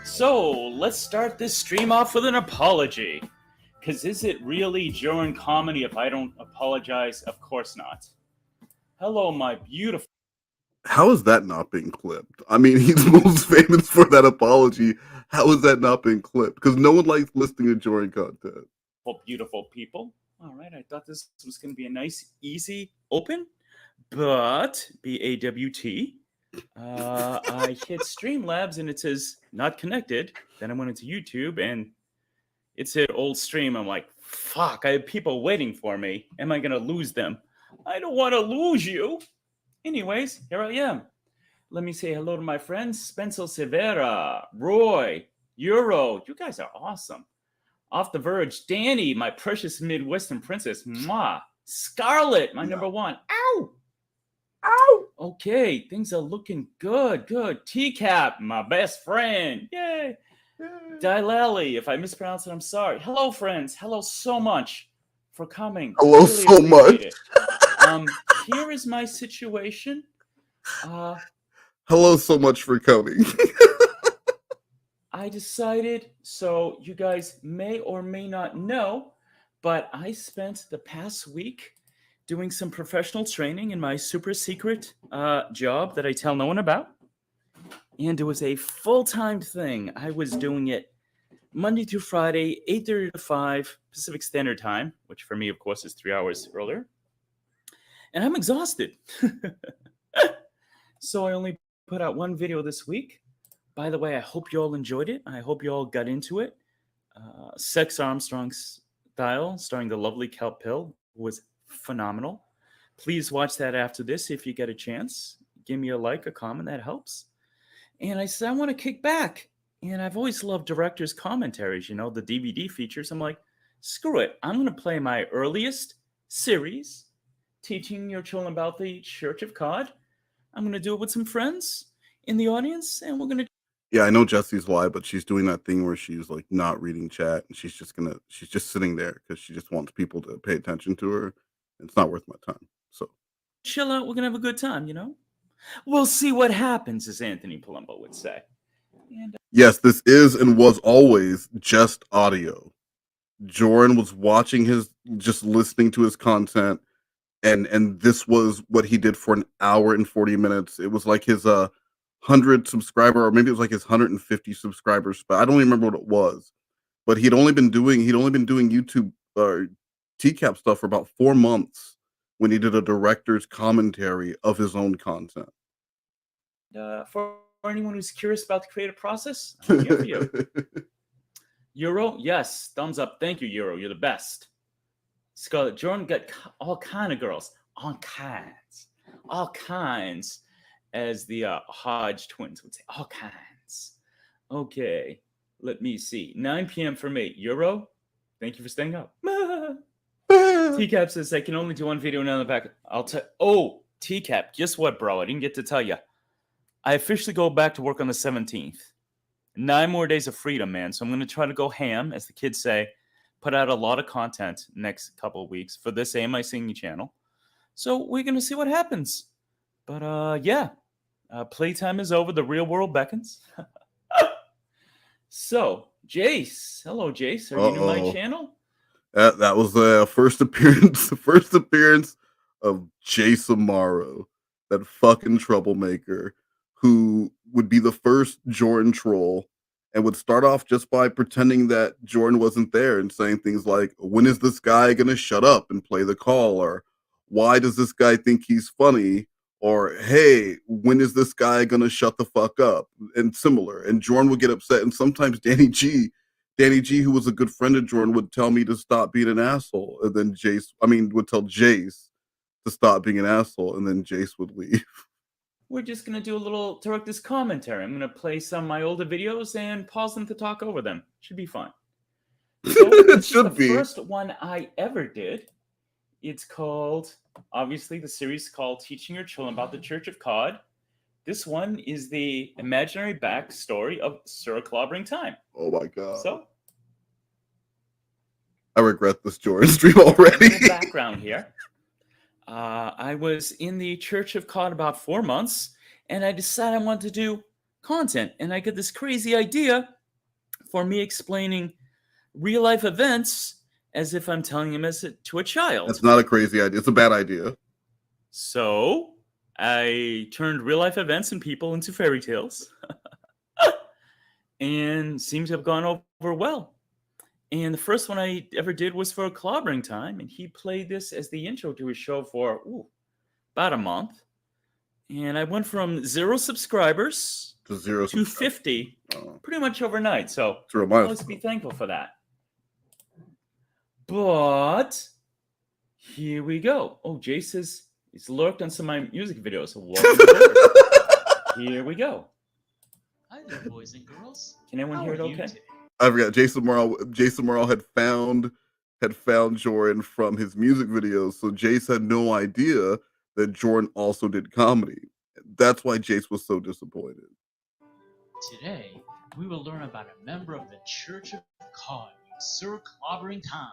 Speaker 2: So let's start this stream off with an apology. Because is it really Jorrun comedy if I don't apologize? Of course not. Hello, my beautiful.
Speaker 3: How is that not being clipped? I mean, he's most famous for that apology. How is that not being clipped? Because no one likes listening to Jorrun content.
Speaker 2: Beautiful people. All right, I thought this was going to be a nice, easy open, but BAWT. I hit Streamlabs and it says not connected. Then I went into YouTube and it said old stream. I'm like, fuck, I have people waiting for me. Am I going to lose them? I don't want to lose you. Anyways, here I am. Let me say hello to my friends. Spencer Severa, Roy, Euro. You guys are awesome. Off the Verge, Danny, my precious Midwestern princess. Mwah. Scarlett, my number one. Ow! Ow! Okay, things are looking good. TCAP, my best friend. Yay! Dilali, if I mispronounce it, I'm sorry. Hello, friends. Hello so much for coming.
Speaker 3: Hello
Speaker 2: really
Speaker 3: so much.
Speaker 2: Here is my situation.
Speaker 3: Hello so much for coming.
Speaker 2: I decided, so you guys may or may not know, but I spent the past week doing some professional training in my super secret job that I tell no one about. And it was a full-time thing. I was doing it Monday through Friday, 8:30 to 5 Pacific Standard Time, which for me, of course, is 3 hours earlier. And I'm exhausted. So I only put out one video this week. By the way, I hope you all enjoyed it. I hope you all got into it. Sex Armstrong style, starring the lovely Cal Pill, was phenomenal. Please watch that after this if you get a chance. Give me a like, a comment, that helps. And I said, I want to kick back. And I've always loved directors' commentaries, the DVD features. I'm like, screw it. I'm going to play my earliest series, teaching your children about the Church of God. I'm going to do it with some friends in the audience, and we're going to.
Speaker 3: Yeah, I know Jesse's live, but she's doing that thing where she's like not reading chat, and she's just sitting there because she just wants people to pay attention to her. It's not worth my time. So
Speaker 2: chill out. We're going to have a good time, you know? We'll see what happens, as Anthony Palumbo would say. And,
Speaker 3: yes, this is and was always just audio. Jorrun was just listening to his content, and this was what he did for an hour and 40 minutes. It was like his 100 subscriber, or maybe it was like his 150 subscribers, but I don't even remember what it was. But he'd only been doing YouTube TCAP stuff for about 4 months when he did a director's commentary of his own content.
Speaker 2: For anyone who's curious about the creative process, I'm here for you. Euro, yes, thumbs up. Thank you, Euro. You're the best. Scarlett, Jorrun got all kind of girls, all kinds, as the Hodge twins would say, all kinds. Okay, let me see. 9 p.m. for me. Euro, thank you for staying up. TCAP says I can only do one video now in the back. Oh, TCAP, guess what, bro? I didn't get to tell you. I officially go back to work on the 17th. 9 more days of freedom, man. So I'm going to try to go ham, as the kids say, put out a lot of content next couple of weeks for this AMI Singing channel. So we're going to see what happens. But yeah, playtime is over. The real world beckons. So, Jace. Hello, Jace. Are you new to my channel?
Speaker 3: That was the first appearance of Jace Amaro, that fucking troublemaker, who would be the first Jorrun troll and would start off just by pretending that Jorrun wasn't there and saying things like, when is this guy going to shut up and play the call? Or why does this guy think he's funny? Or, hey, when is this guy going to shut the fuck up? And similar. And Jorrun would get upset. And sometimes Danny G, who was a good friend of Jorrun, would tell me to stop being an asshole. And then would tell Jace to stop being an asshole. And then Jace would leave.
Speaker 2: We're just going to do a little director's commentary. I'm going to play some of my older videos and pause them to talk over them. Should be fun. So
Speaker 3: It should be.
Speaker 2: The first one I ever did. It's called, obviously, the series called Teaching Your Children About the Church of God. This one is the imaginary backstory of Sir Clobbering Time.
Speaker 3: Oh my God.
Speaker 2: So,
Speaker 3: I regret this Jorrun stream already.
Speaker 2: Background here. I was in the Church of God about 4 months, and I decided I wanted to do content. And I got this crazy idea for me explaining real-life events as if I'm telling them to a child.
Speaker 3: That's not a crazy idea. It's a bad idea.
Speaker 2: So I turned real-life events and people into fairy tales. And seems to have gone over well. And the first one I ever did was for Clobbering Time, and he played this as the intro to his show for about a month. And I went from 0 subscribers to 50 pretty much overnight. So let's be thankful for that. But here we go. Oh, Jay says he's lurked on some of my music videos. So here we go.
Speaker 12: Hi there, boys and girls.
Speaker 2: Can anyone hear it okay?
Speaker 3: I forgot. Jason Morrell had found Jorrun from his music videos, so Jace had no idea that Jorrun also did comedy. That's why Jace was so disappointed.
Speaker 12: Today, we will learn about a member of the Church of God named Sir Clobbering Time.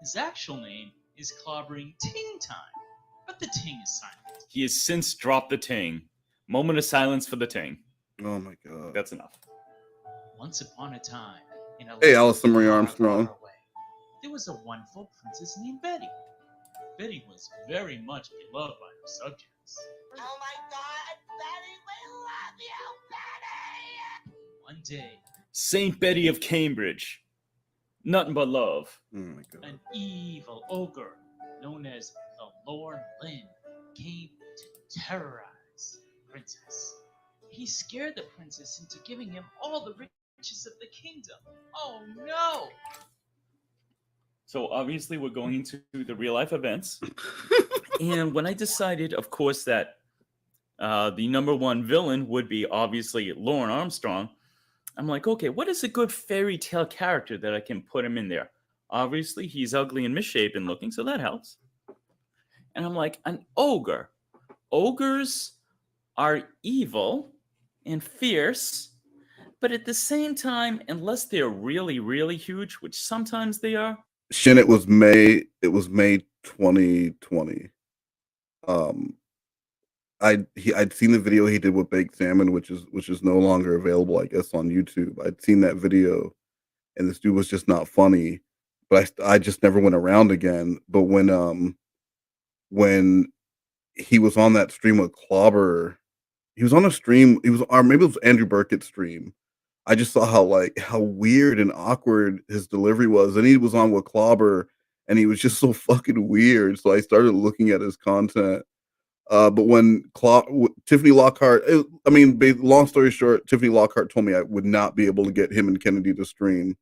Speaker 12: His actual name is Clobbering Ting Time, but the ting is silent.
Speaker 2: He has since dropped the ting. Moment of silence for the ting.
Speaker 3: Oh my God.
Speaker 2: That's enough.
Speaker 12: Once upon a time, in a
Speaker 3: Hey, Allison Marie Armstrong.
Speaker 12: far away, there was a wonderful princess named Betty. Betty was very much beloved by her subjects.
Speaker 7: Oh my God, Betty, we love you, Betty!
Speaker 12: One day,
Speaker 2: Saint Betty of Cambridge. Nothing but love.
Speaker 3: Oh my God.
Speaker 12: an evil ogre known as the Lord Lynn came to terrorize the princess. He scared the princess into giving him all the riches of the kingdom. Oh no!
Speaker 2: So obviously we're going into the real life events. And when I decided, of course, that the number one villain would be obviously Lauren Armstrong, I'm like, okay, what is a good fairy tale character that I can put him in there?
Speaker 13: Obviously, he's ugly and misshapen looking, so that helps. And I'm like, an ogre. Ogres are evil and fierce, but at the same time, unless they're really, really huge, which sometimes they are.
Speaker 3: Shin, it was May 2020. I'd seen the video he did with baked salmon, which is no longer available, I guess, on YouTube. I'd seen that video, and this dude was just not funny. But I just never went around again. But when he was on that stream with Clobber, he was on a stream. Or maybe it was Andrew Burkett's stream. I just saw how weird and awkward his delivery was, and he was on with Clobber, and he was just so fucking weird. So I started looking at his content. But when Tiffany Lockhart, long story short, Tiffany Lockhart told me I would not be able to get him and Kennedy to stream.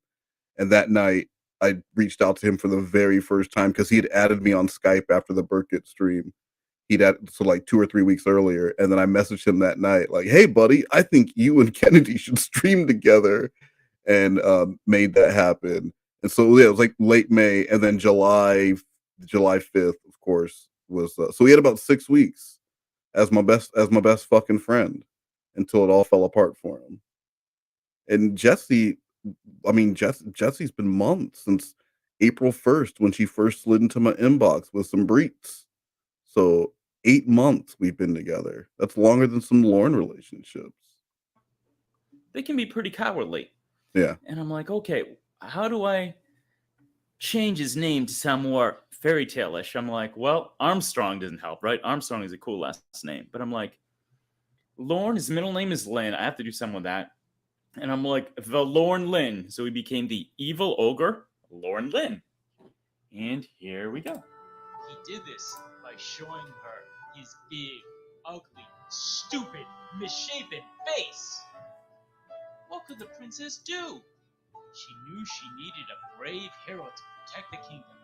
Speaker 3: And that night, I reached out to him for the very first time because he had added me on Skype after the Burkett stream. So like 2 or 3 weeks earlier. And then I messaged him that night, like, hey, buddy, I think you and Kennedy should stream together, and made that happen. And so, yeah, it was like late May. And then July 5th, of course, was so we had about 6 weeks as my best fucking friend until it all fell apart for him. And Jesse's been months, since April 1st when she first slid into my inbox with some breets. So 8 months we've been together. That's longer than some Lauren relationships.
Speaker 13: They can be pretty cowardly.
Speaker 3: Yeah.
Speaker 13: And I'm like, okay, how do I change his name to sound more fairy tale-ish? I'm like, well, Armstrong doesn't help, right? Armstrong is a cool last name. But I'm like, Lorne, his middle name is Lynn. I have to do something with that. And I'm like, the Lorne Lynn. So he became the evil ogre, Lorne Lynn. And here we go.
Speaker 12: He did this by showing her his big, ugly, stupid, misshapen face. What could the princess do? She knew she needed a brave hero to protect the kingdom.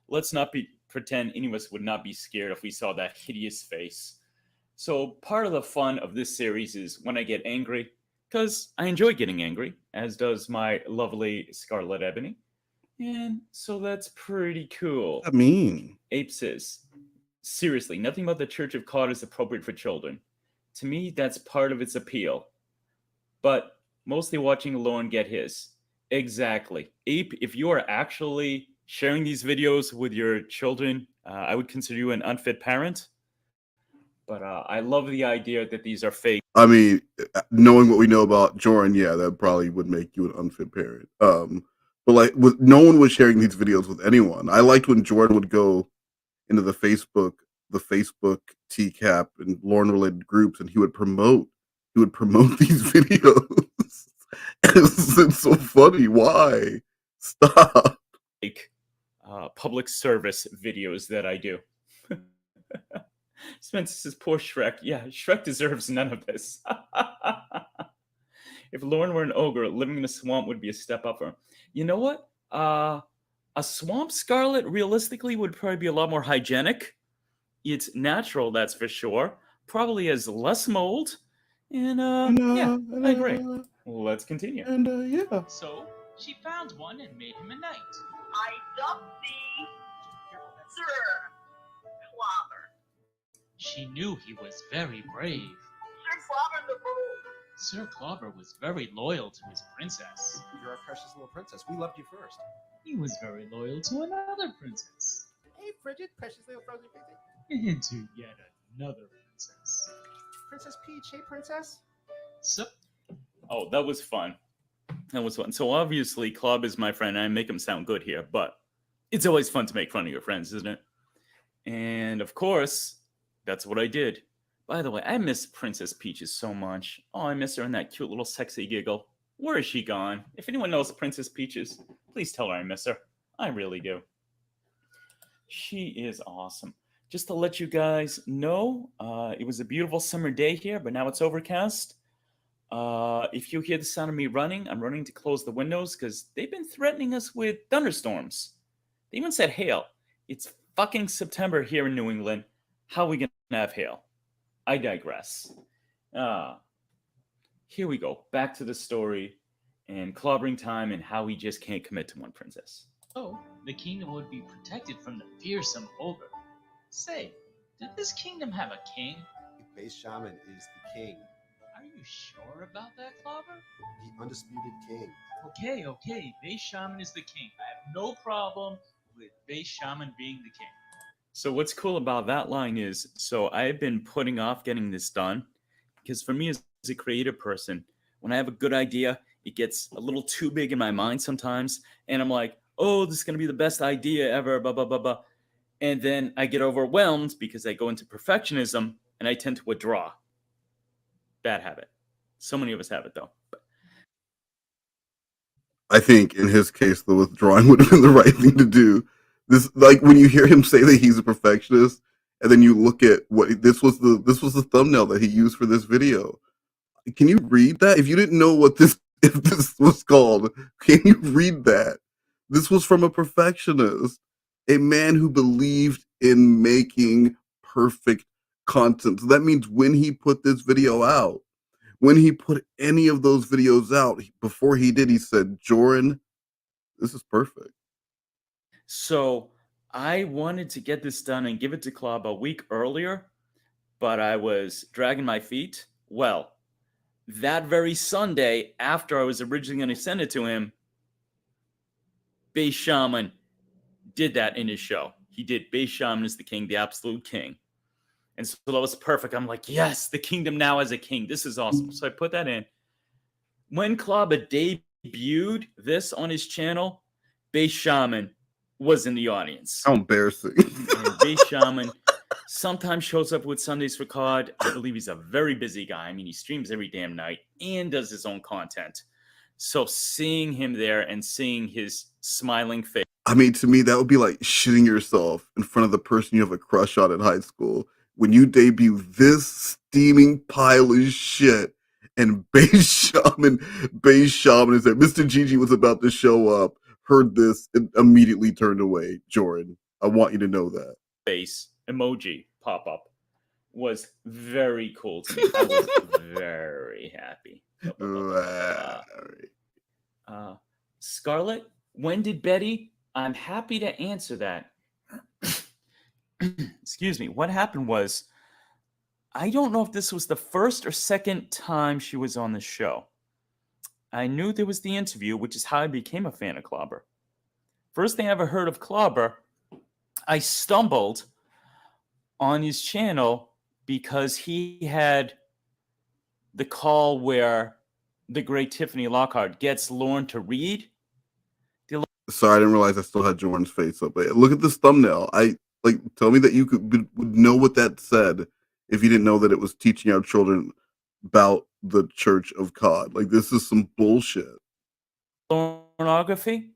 Speaker 13: Let's not pretend any of us would not be scared if we saw that hideous face. So part of the fun of this series is when I get angry, because I enjoy getting angry, as does my lovely Scarlet Ebony. And so that's pretty cool.
Speaker 3: What does that mean?
Speaker 13: Ape says, seriously, nothing about the Church of Cod is appropriate for children. To me, that's part of its appeal. But mostly watching Lauren get his. Exactly. Ape, if you are actually sharing these videos with your children, I would consider you an unfit parent. But I love the idea that these are fake.
Speaker 3: I mean, knowing what we know about Jorrun, yeah, that probably would make you an unfit parent. But no one was sharing these videos with anyone. I liked when Jorrun would go into the Facebook TCAP and Lauren related groups, and he would promote these videos. It's so funny. Why? Stop.
Speaker 13: Like public service videos that I do. Spencer says, poor Shrek. Yeah, Shrek deserves none of this. If Lauren were an ogre, living in a swamp would be a step up for him. You know what? A swamp Scarlet, realistically, would probably be a lot more hygienic. It's natural, that's for sure. Probably has less mold. And yeah, I agree. Let's continue.
Speaker 3: And yeah.
Speaker 12: So she found one and made him a knight.
Speaker 7: I love thee, Sir Clobber.
Speaker 12: She knew he was very brave.
Speaker 7: Sir Clobber the Bull.
Speaker 12: Sir Clobber was very loyal to his princess.
Speaker 14: You're our precious little princess. We loved you first.
Speaker 12: He was very loyal to another princess.
Speaker 14: Hey, Frigid, precious little frozen princess.
Speaker 12: And to yet another princess.
Speaker 14: Princess Peach, hey, princess.
Speaker 12: So,
Speaker 13: oh, that was fun. That was fun. So obviously, Club is my friend. I make him sound good here, but it's always fun to make fun of your friends, isn't it? And of course, that's what I did. By the way, I miss Princess Peaches so much. Oh, I miss her and that cute little sexy giggle. Where is she gone? If anyone knows Princess Peaches, please tell her I miss her. I really do. She is awesome. Just to let you guys know, it was a beautiful summer day here, but now it's overcast. If you hear the sound of me running, I'm running to close the windows because they've been threatening us with thunderstorms. They even said hail. It's fucking September here in New England. How are we going to have hail? I digress. Here we go. Back to the story and clobbering time and how we just can't commit to one princess.
Speaker 12: So, the kingdom would be protected from the fearsome ogre. Say, did this kingdom have a king?
Speaker 14: The base shaman is the king,
Speaker 12: Are you sure about that, Clobber?
Speaker 14: the undisputed king.
Speaker 12: Okay, base shaman is the king. I have no problem with base shaman being the king.
Speaker 13: So what's cool about that line is, so I've been putting off getting this done because for me as a creative person, when I have a good idea, it gets a little too big in my mind sometimes, and I'm like, oh, this is going to be the best idea ever, blah, blah, blah, blah. And then I get overwhelmed because I go into perfectionism and I tend to withdraw. Bad habit. So many of us have it though.
Speaker 3: I think in his case, the withdrawing would have been the right thing to do. This, like, when you hear him say that he's a perfectionist, and then you look at what this was the thumbnail that he used for this video. Can you read that? If you didn't know what this if this was called, can you read that? This was from a perfectionist, a man who believed in making perfect content. So that means when he put this video out, when he put any of those videos out, before he did, he said, Jorrun, this is perfect.
Speaker 13: So I wanted to get this done and give it to Club a week earlier, but I was dragging my feet. Well, that very Sunday, after I was originally going to send it to him, Base Shaman did that in his show. He did Base Shaman is the king, the absolute king. And so that was perfect. I'm like, yes, the kingdom now has a king. This is awesome. So I put that in. When Klaba debuted this on his channel, Base Shaman was in the audience.
Speaker 3: How embarrassing.
Speaker 13: And Base Shaman sometimes shows up with Sundays for COD. I believe he's a very busy guy. I mean, he streams every damn night and does his own content. So seeing him there and seeing his smiling face.
Speaker 3: I mean, to me, that would be like shitting yourself in front of the person you have a crush on in high school. When you debut this steaming pile of shit and Base Shaman is there. Mr. Gigi was about to show up, heard this, and immediately turned away. Jorrun, I want you to know that.
Speaker 13: Face emoji pop up was very cool to me. I was very happy. Scarlett, when did Betty? I'm happy to answer that. Excuse me. What happened was, I don't know if this was the first or second time she was on the show. I knew there was the interview, which is how I became a fan of Clobber. First thing I ever heard of Clobber, I stumbled on his channel because he had the call where the great Tiffany Lockhart gets Lauren to read.
Speaker 3: Sorry, I didn't realize I still had Jorrun's face up. But look at this thumbnail. Tell me that you would know what that said if you didn't know that it was teaching our children about the Church of COD. Like, this is some bullshit.
Speaker 13: Pornography.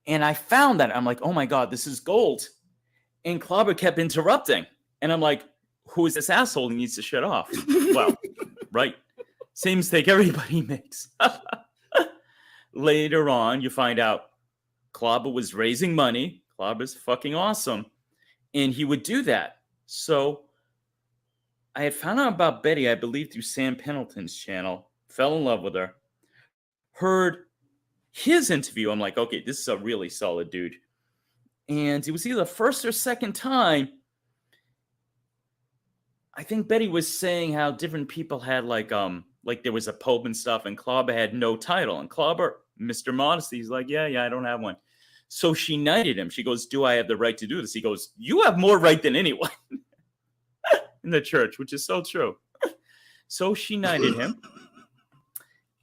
Speaker 13: And I found that. I'm like, oh my God, this is gold. And Clobber kept interrupting. And I'm like, who is this asshole? He needs to shut off. Well, right. Same mistake everybody makes. Later on, you find out Clobber was raising money. Clobber's fucking awesome. And he would do that. So I had found out about Betty, I believe, through Sam Pendleton's channel. Fell in love with her. Heard his interview. I'm like, okay, this is a really solid dude. And it was either the first or second time. I think Betty was saying how different people had like there was a pope and stuff, and Clobber had no title. And Clobber, Mr. Modesty, he's like, yeah, I don't have one. So she knighted him. She goes, do I have the right to do this? He goes, you have more right than anyone in the church, which is so true. So she knighted him.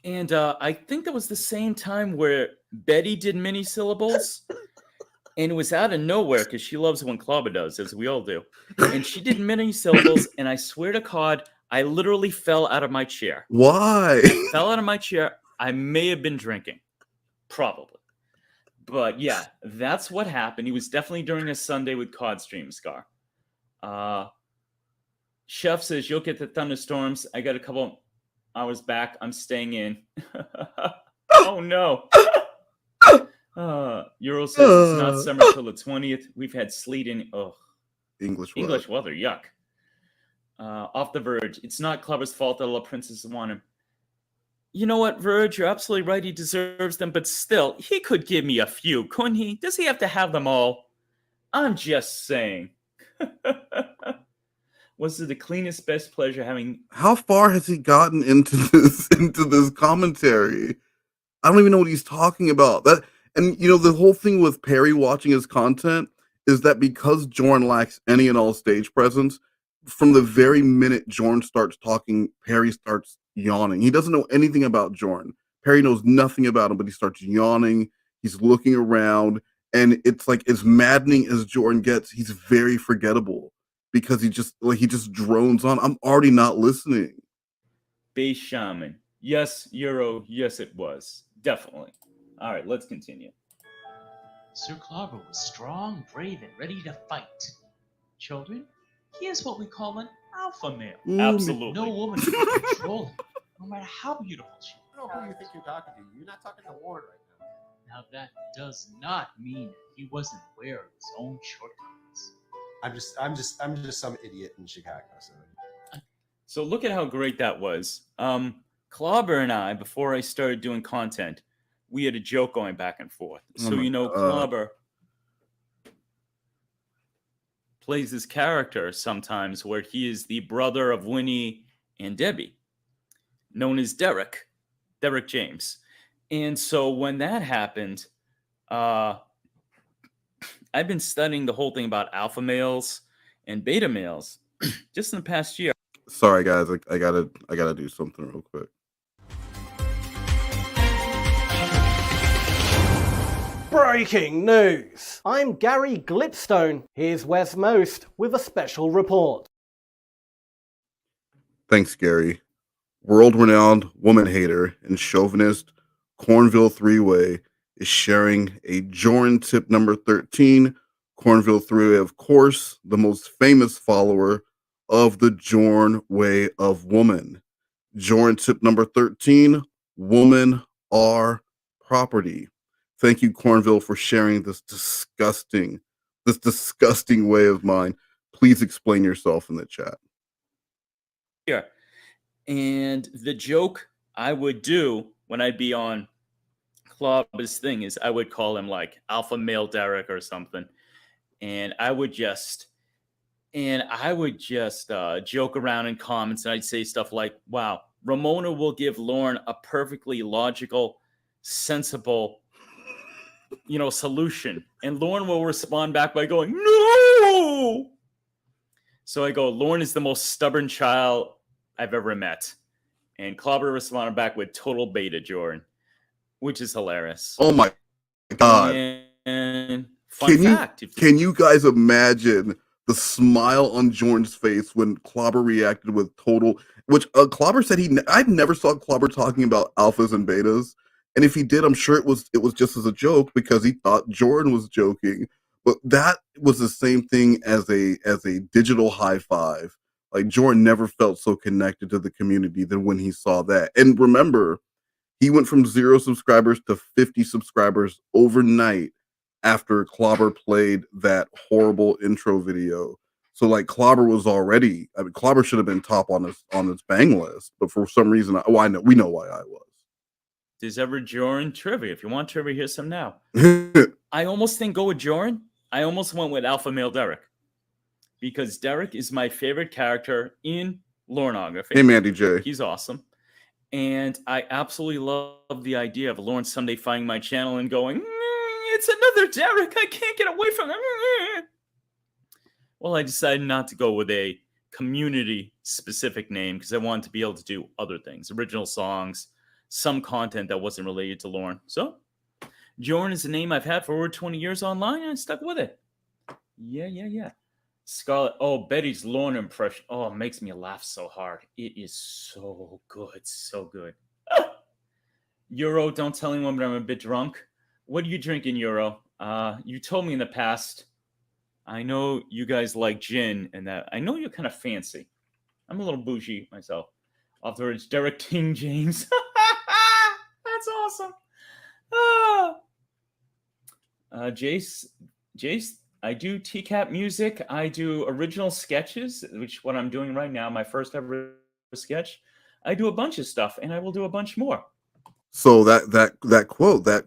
Speaker 13: And I think that was the same time where Betty did mini syllables. And it was out of nowhere because she loves when Clobber does, as we all do. And she did mini syllables. And I swear to God, I literally fell out of my chair.
Speaker 3: Why?
Speaker 13: I fell out of my chair. I may have been drinking. Probably. But yeah, that's what happened. He was definitely during a Sunday with COD stream, Scar. Chef says, you'll get the thunderstorms. I got a couple hours back. I'm staying in. Oh, no. Euro says it's not summer till the 20th. We've had sleet in
Speaker 3: English
Speaker 13: weather. Yuck. Off the verge. It's not Clobber's fault that all the princesses want him. You know what, Verge? You're absolutely right. He deserves them, but still, he could give me a few, couldn't he? Does he have to have them all? I'm just saying. Was it the cleanest, best pleasure having?
Speaker 3: How far has he gotten into this commentary? I don't even know what he's talking about. That and the whole thing with Perry watching his content is that because Jorrun lacks any and all stage presence, from the very minute Jorrun starts talking, Perry starts yawning. He doesn't know anything about Jorrun. Perry knows nothing about him, but he starts yawning. He's looking around, and it's like as maddening as Jorrun gets, he's very forgettable because he just drones on. I'm already not listening.
Speaker 13: Base Shaman. Yes, Euro. Yes, it was. Definitely. All right, let's continue.
Speaker 12: Sir Clobber was strong, brave, and ready to fight. Children, he is what we call an alpha male.
Speaker 3: Ooh,
Speaker 13: Absolutely.
Speaker 12: No woman can control him, no matter how beautiful she is.
Speaker 14: I don't know who you think you're talking to. You're not talking to Warren right now.
Speaker 12: Now that does not mean he wasn't aware of his own shortcomings.
Speaker 14: I'm just some idiot in Chicago.
Speaker 13: So look at how great that was. Clobber and I, before I started doing content, we had a joke going back and forth. So Clobber plays this character sometimes where he is the brother of Winnie and Debbie, known as Derek James. And so when that happened, I've been studying the whole thing about alpha males and beta males just in the past year.
Speaker 3: Sorry, guys. I gotta do something real quick.
Speaker 15: Breaking news! I'm Gary Glipstone. Here's Wes Most with a special report.
Speaker 3: Thanks, Gary. World-renowned woman hater and chauvinist Cornville Three-Way is sharing a Jorrun tip number 13. Cornville Three-Way, of course, the most famous follower of the Jorrun way of woman. Jorrun tip number 13, women are property. Thank you, Cornville, for sharing this disgusting way of mine. Please explain yourself in the chat.
Speaker 13: Here. And the joke I would do when I'd be on Clobber's thing is I would call him like Alpha Male Derek or something. And I would just joke around in comments, and I'd say stuff like, wow, Ramona will give Lauren a perfectly logical, sensible, solution. And Lauren will respond back by going, no! So I go, Lauren is the most stubborn child I've ever met. And Clobber responded back with total beta, Jorrun, which is hilarious.
Speaker 3: Oh my God.
Speaker 13: And fun fact.
Speaker 3: Can you guys imagine the smile on Jorrun's face when Clobber reacted with total, which Clobber said I never saw Clobber talking about alphas and betas. And if he did, I'm sure it was just as a joke because he thought Jorrun was joking. But that was the same thing as a digital high five. Like Jorrun never felt so connected to the community than when he saw that. And remember, he went from 0 subscribers to 50 subscribers overnight after Clobber played that horrible intro video. So like Clobber was already, Clobber should have been top on his bang list, but for some reason, we know why I was.
Speaker 13: There's ever Jorrun trivia. If you want trivia, here's some now. I almost didn't go with Jorrun. I almost went with Alpha Male Derek. Because Derek is my favorite character in Lornography.
Speaker 3: Hey, Mandy J.
Speaker 13: He's awesome. And I absolutely love the idea of Lauren someday finding my channel and going, it's another Derek. I can't get away from him. Well, I decided not to go with a community-specific name because I wanted to be able to do other things, original songs, some content that wasn't related to Lauren. So, Jorrun is a name I've had for over 20 years online, and I stuck with it. Yeah. Scarlett, Betty's Lauren impression. Oh, it makes me laugh so hard. It is so good, so good. Euro, don't tell anyone, but I'm a bit drunk. What are you drinking, Euro? You told me in the past. I know you guys like gin, and that. I know you're kind of fancy. I'm a little bougie myself. Afterwards, Derek King James. That's awesome. Jace, I do TCAP music. I do original sketches, which what I'm doing right now, my first ever sketch. I do a bunch of stuff, and I will do a bunch more.
Speaker 3: So that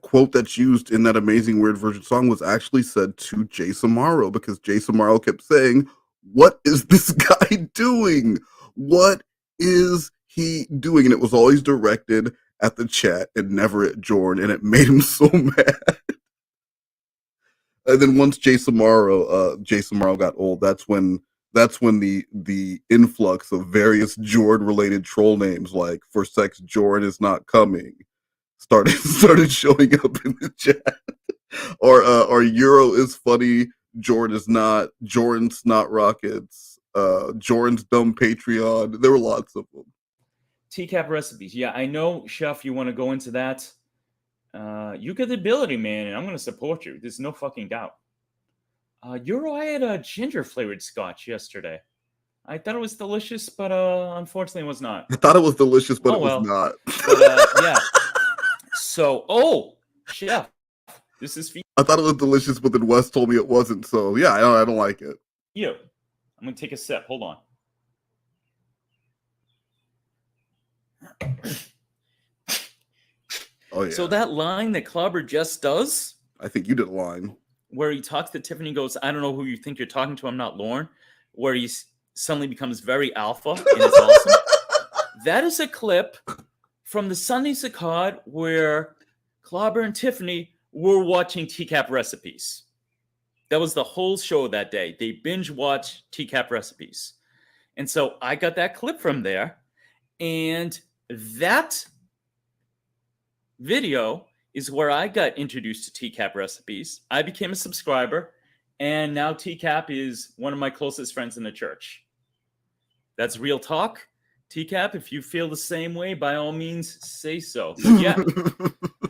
Speaker 3: quote that's used in that Amazing Weird Version song was actually said to Jason Morrow, because Jason Morrow kept saying, "What is this guy doing? What is he doing?" And it was always directed at the chat and never at Jorrun, and it made him so mad. And then once Jason Morrow got old, that's when the influx of various Jorrun related troll names like "For Sex Jorrun is Not Coming" started showing up in the chat. Or Euro is funny, Jorrun is not, Jorrun Snot Rockets, Jorrun's dumb Patreon. There were lots of them.
Speaker 13: TCAP recipes. Yeah, I know, Chef, you want to go into that. You got the ability, man, and I'm going to support you. There's no fucking doubt. Euro, I had a ginger flavored scotch yesterday. I thought it was delicious, but unfortunately it was not.
Speaker 3: I thought it was delicious, but it was not.
Speaker 13: But, yeah. So, Chef, this is for
Speaker 3: I thought it was delicious, but then Wes told me it wasn't. So yeah, I don't like it.
Speaker 13: you. I'm going to take a sip. Hold on.
Speaker 3: Oh yeah.
Speaker 13: So that line that Clobber just does,
Speaker 3: I think you did a line
Speaker 13: where he talks to Tiffany and goes, "I don't know who you think you're talking to. I'm not Lauren," where he suddenly becomes very alpha and it's awesome. That is a clip from the Sunday Saccade where Clobber and Tiffany were watching TCAP recipes. That was the whole show that day. They binge watched TCAP recipes. And so I got that clip from there. And that video is where I got introduced to TCAP recipes. I became a subscriber, and now TCAP is one of my closest friends in the church. That's real talk. TCAP, if you feel the same way, by all means, say so. But yeah.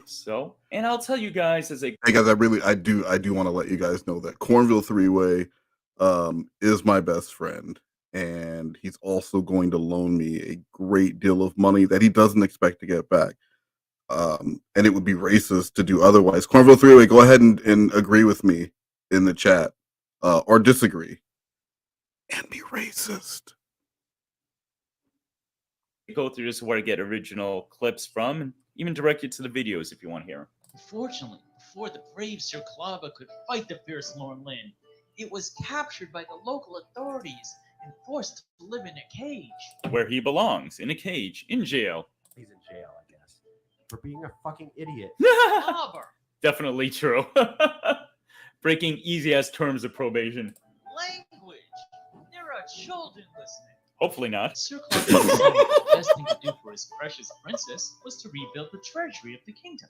Speaker 13: So, and I'll tell you guys as a...
Speaker 3: Hey guys, I do want to let you guys know that Cornville Three-Way is my best friend, and he's also going to loan me a great deal of money that he doesn't expect to get back. And it would be racist to do otherwise. Cornville Three-Way, go ahead and agree with me in the chat, or disagree, and be racist.
Speaker 13: Go through this where I get original clips from, and even direct you to the videos if you want to hear them.
Speaker 12: Unfortunately, before the brave Sir Clobber could fight the fierce Lauren Lynn, it was captured by the local authorities and forced to live in a cage.
Speaker 13: Where he belongs, in a cage, in jail.
Speaker 14: He's in jail, I guess, for being a fucking idiot.
Speaker 12: Clobber!
Speaker 13: Definitely true. Breaking easy-ass terms of probation.
Speaker 12: Language! There are children listening.
Speaker 13: Hopefully not.
Speaker 12: Sir Clobber decided the best thing to do for his precious princess was to rebuild the treasury of the kingdom.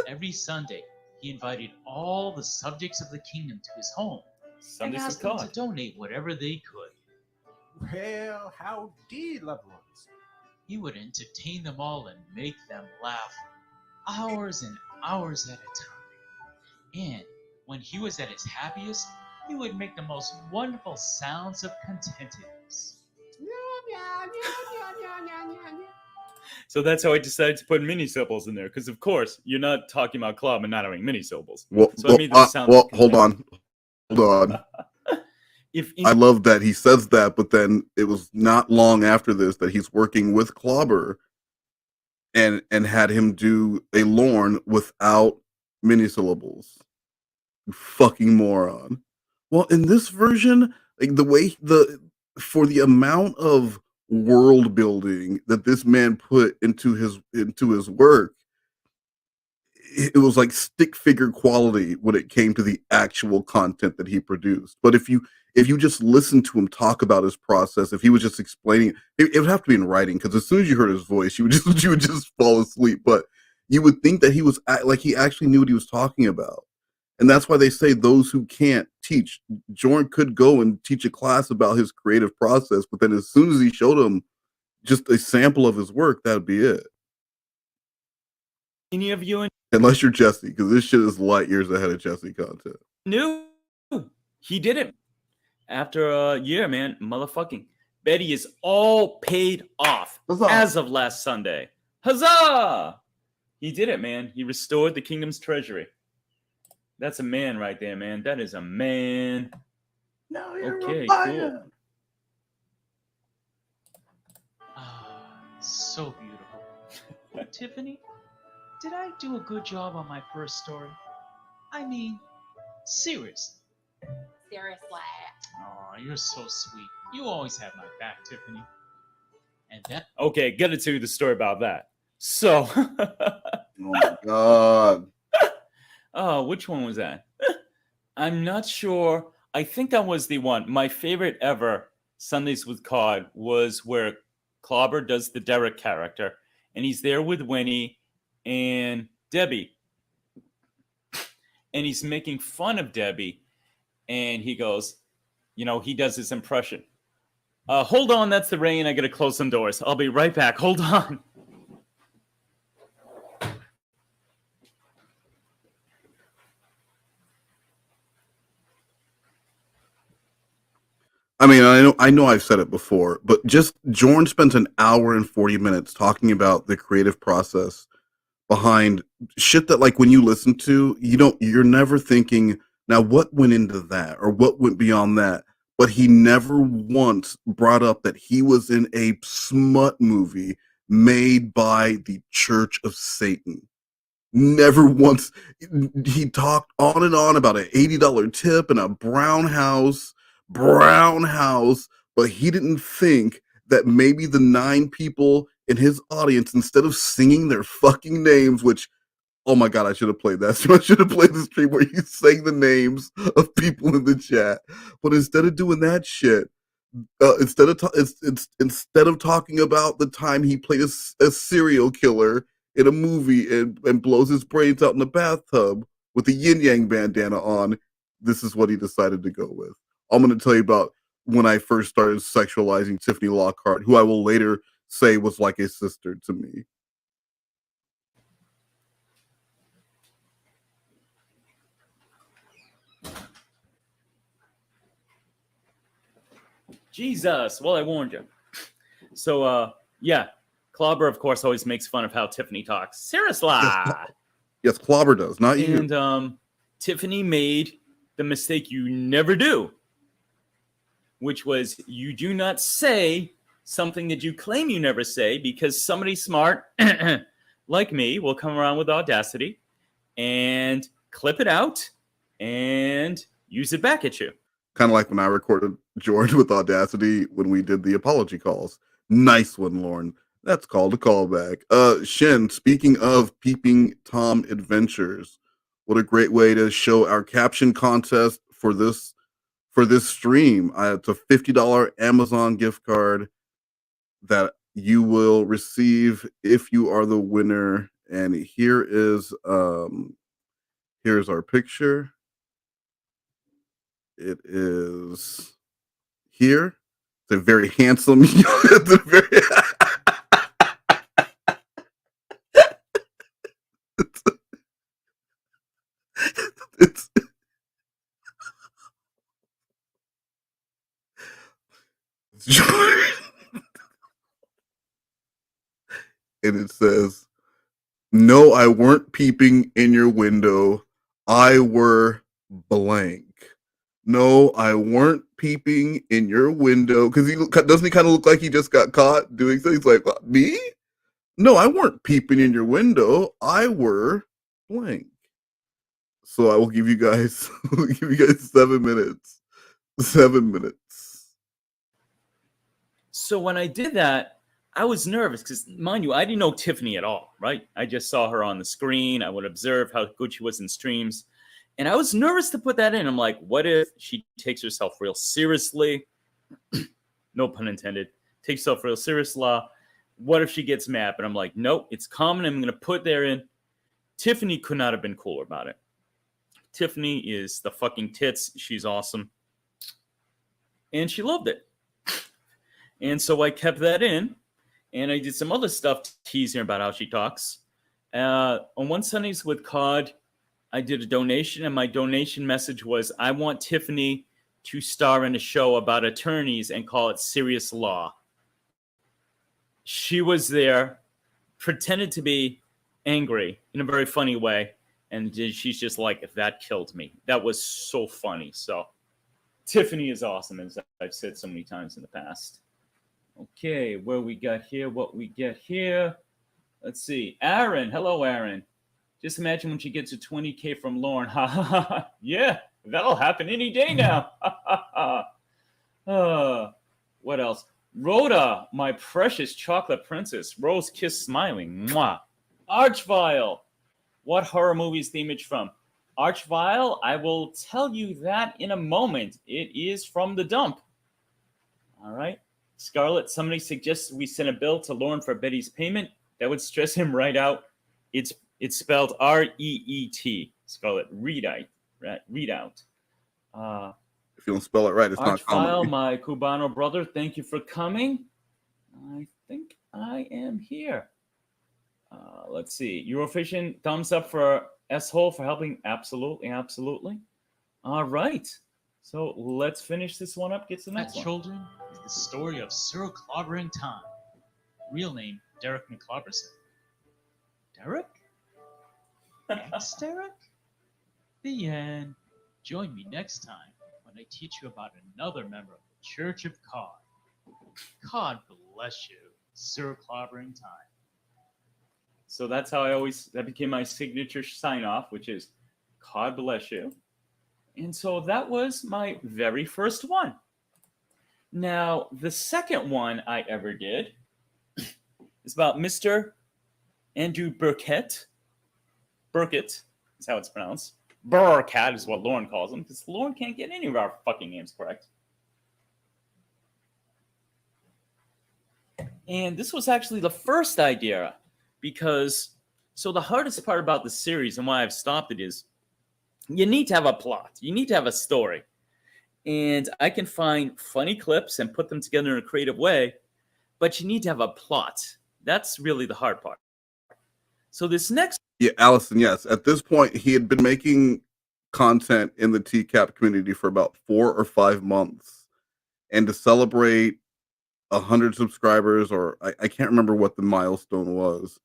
Speaker 12: Every Sunday, he invited all the subjects of the kingdom to his home and asked them to donate whatever they could.
Speaker 14: Well, howdy, loved ones.
Speaker 12: He would entertain them all and make them laugh, hours and hours at a time. And when he was at his happiest, he would make the most wonderful sounds of contentedness.
Speaker 13: So that's how I decided to put mini syllables in there, because of course you're not talking about club and not having mini syllables. So I made those sounds.
Speaker 3: Well, hold on. I love that he says that, but then it was not long after this that he's working with Clobber and had him do a Lorne without mini syllables. You fucking moron. Well, in this version, like for the amount of world building that this man put into his work, it was like stick figure quality when it came to the actual content that he produced. But if you just listen to him talk about his process, if he was just explaining, it would have to be in writing, because as soon as you heard his voice, you would just fall asleep. But you would think that he was like he actually knew what he was talking about. And that's why they say those who can't teach. Jorrun could go and teach a class about his creative process, but then as soon as he showed him just a sample of his work, that'd be it.
Speaker 13: Any of you
Speaker 3: Unless you're Jesse, because this shit is light years ahead of Jesse content.
Speaker 13: knew he did it after a year, man. Motherfucking Betty is all paid off as of last Sunday. Huzzah! He did it, man. He restored the kingdom's treasury. That's a man right there, man. That is a man.
Speaker 11: Now you're
Speaker 13: okay,
Speaker 11: a lion.
Speaker 13: cool.
Speaker 12: so beautiful. Tiffany, did I do a good job on my first story? I mean, seriously.
Speaker 7: Seriously.
Speaker 12: Oh, you're so sweet. You always have my back, Tiffany. And that.
Speaker 13: Okay, get into the story about that. So,
Speaker 3: Oh my god.
Speaker 13: oh, which one was that? I'm not sure. I think that was the one. My favorite ever, Sundays with Cod, was where Clobber does the Derek character, and he's there with Winnie and Debbie. And he's making fun of Debbie, and he goes, he does his impression. Hold on, that's the rain. I gotta close some doors. I'll be right back. Hold on.
Speaker 3: I mean, I know I've said it before, but just Jorrun spent an hour and 40 minutes talking about the creative process behind shit that, like, when you listen to, you're never thinking, now what went into that or what went beyond that. But he never once brought up that he was in a smut movie made by the Church of Satan. Never once. He talked on and on about an $80 tip and a brown house, but he didn't think that maybe the 9 people in his audience, instead of singing their fucking names, which, oh my god, I should have played that. So I should have played the stream where you sang the names of people in the chat. But instead of doing that shit, instead of talking about the time he played a serial killer in a movie and blows his brains out in the bathtub with a yin yang bandana on, this is what he decided to go with. I'm going to tell you about when I first started sexualizing Tiffany Lockhart, who I will later say was like a sister to me.
Speaker 13: Jesus. Well, I warned you. So, yeah. Clobber, of course, always makes fun of how Tiffany talks. Seriously.
Speaker 3: Yes, Clobber does, not you.
Speaker 13: And Tiffany made the mistake you never do, which was you do not say something that you claim you never say, because somebody smart like me will come around with Audacity and clip it out and use it back at you.
Speaker 3: Kind of like when I recorded George with Audacity when we did the apology calls. Nice one, Lauren. That's called a callback. Shin, speaking of Peeping Tom Adventures, what a great way to show our caption contest for this stream. It's a $50 Amazon gift card that you will receive if you are the winner. And here's our picture. It is here. It's a very handsome. It's a very. it's and it says, "No, I weren't peeping in your window. I were blank. No, I weren't peeping in your window." Because doesn't he kind of look like he just got caught doing things like, what, me? No, I weren't peeping in your window. I were blank. So I will give you guys 7 minutes. 7 minutes.
Speaker 13: So when I did that, I was nervous because, mind you, I didn't know Tiffany at all, right? I just saw her on the screen. I would observe how good she was in streams. And I was nervous to put that in. I'm like, what if she takes herself real seriously? No pun intended. Takes herself real seriously. What if she gets mad? But I'm like, nope, it's common. I'm going to put there in. Tiffany could not have been cooler about it. Tiffany is the fucking tits. She's awesome. And she loved it. And so I kept that in. And I did some other stuff teasing her about how she talks. On one Sundays with COD, I did a donation. And my donation message was, I want Tiffany to star in a show about attorneys and call it Serious Law. She was there, pretended to be angry in a very funny way. And she's just like, that killed me. That was so funny. So Tiffany is awesome, as I've said so many times in the past. Okay, where we got here, what we get here. Let's see. Aaron. Hello, Aaron. Just imagine when she gets to 20K from Lauren. Ha ha ha. Yeah, that'll happen any day now. Ha ha ha. What else? Rhoda, my precious chocolate princess. Rose kiss smiling. Mwah. Archvile. What horror movie is the image from? Archvile, I will tell you that in a moment. It is from The Dump. All right. Scarlett, somebody suggests we send a bill to Lauren for Betty's payment. That would stress him right out. It's spelled R-E-E-T. Scarlett, read out.
Speaker 3: If you don't spell it right, it's not
Speaker 13: Archvile,
Speaker 3: comedy.
Speaker 13: my Cubano brother, thank you for coming. I think I am here. Let's see. Eurovision, thumbs up for S-Hole for helping. Absolutely, absolutely. All right. So let's finish this one up. Get to the next one.
Speaker 12: Children is the story of Cyril Clobbering Time. Real name, Derek McClobberson. Derek? Ex-Derek? The end. Join me next time when I teach you about another member of the Church of Cod. God bless you, Cyril Clobbering Time.
Speaker 13: So that's how that became my signature sign off, which is God bless you. And so that was my very first one. Now, the second one I ever did is about Mr. Andrew Burkett. Burkett is how it's pronounced. Burkett is what Lauren calls him, because Lauren can't get any of our fucking names correct. And this was actually the first idea, because the hardest part about the series and why I've stopped it is you need to have a plot. You need to have a story. And I can find funny clips and put them together in a creative way, but you need to have a plot. That's really the hard part. So this next...
Speaker 3: Yeah, Allison, yes. At this point, he had been making content in the TCAP community for about 4 or 5 months. And to celebrate 100 subscribers, or I can't remember what the milestone was,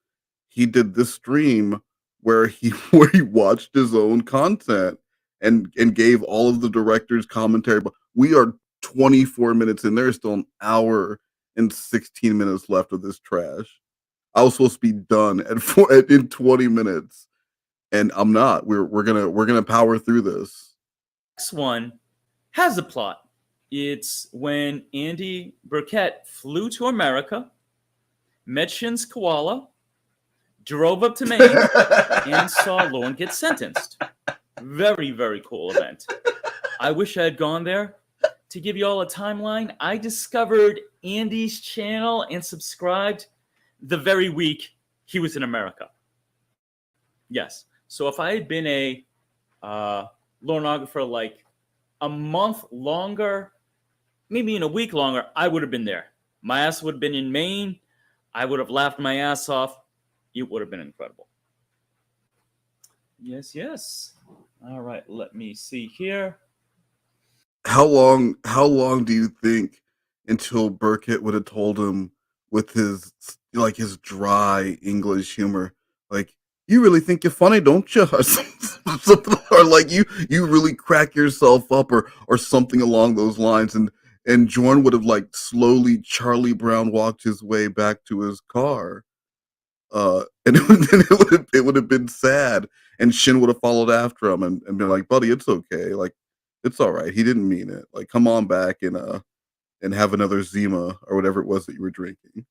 Speaker 3: he did this stream where he watched his own content and gave all of the directors commentary. But we are 24 minutes in. There's still an hour and 16 minutes left of this trash. I was supposed to be done in 20 minutes, and I'm not. We're gonna power through this.
Speaker 13: Next one has a plot. It's when Andy Burkett flew to America, met Shin's koala, drove up to Maine, and saw Lauren get sentenced. Very, very cool event. I wish I had gone there. To give you all a timeline, I discovered Andy's channel and subscribed the very week he was in America. Yes. So if I had been a Laurenographer like a month longer, maybe in a week longer, I would have been there. My ass would have been in Maine. I would have laughed my ass off. It would have been incredible. Yes, yes. All right, let me see here.
Speaker 3: How long do you think until Burkett would have told him with his dry English humor, like, you really think you're funny, don't you? Or like you really crack yourself up or something along those lines, and Jorrun would have like slowly Charlie Brown walked his way back to his car. And it would have been sad, and Shin would have followed after him and been like, buddy, it's okay, like, it's all right, he didn't mean it, like, come on back and have another Zima or whatever it was that you were drinking.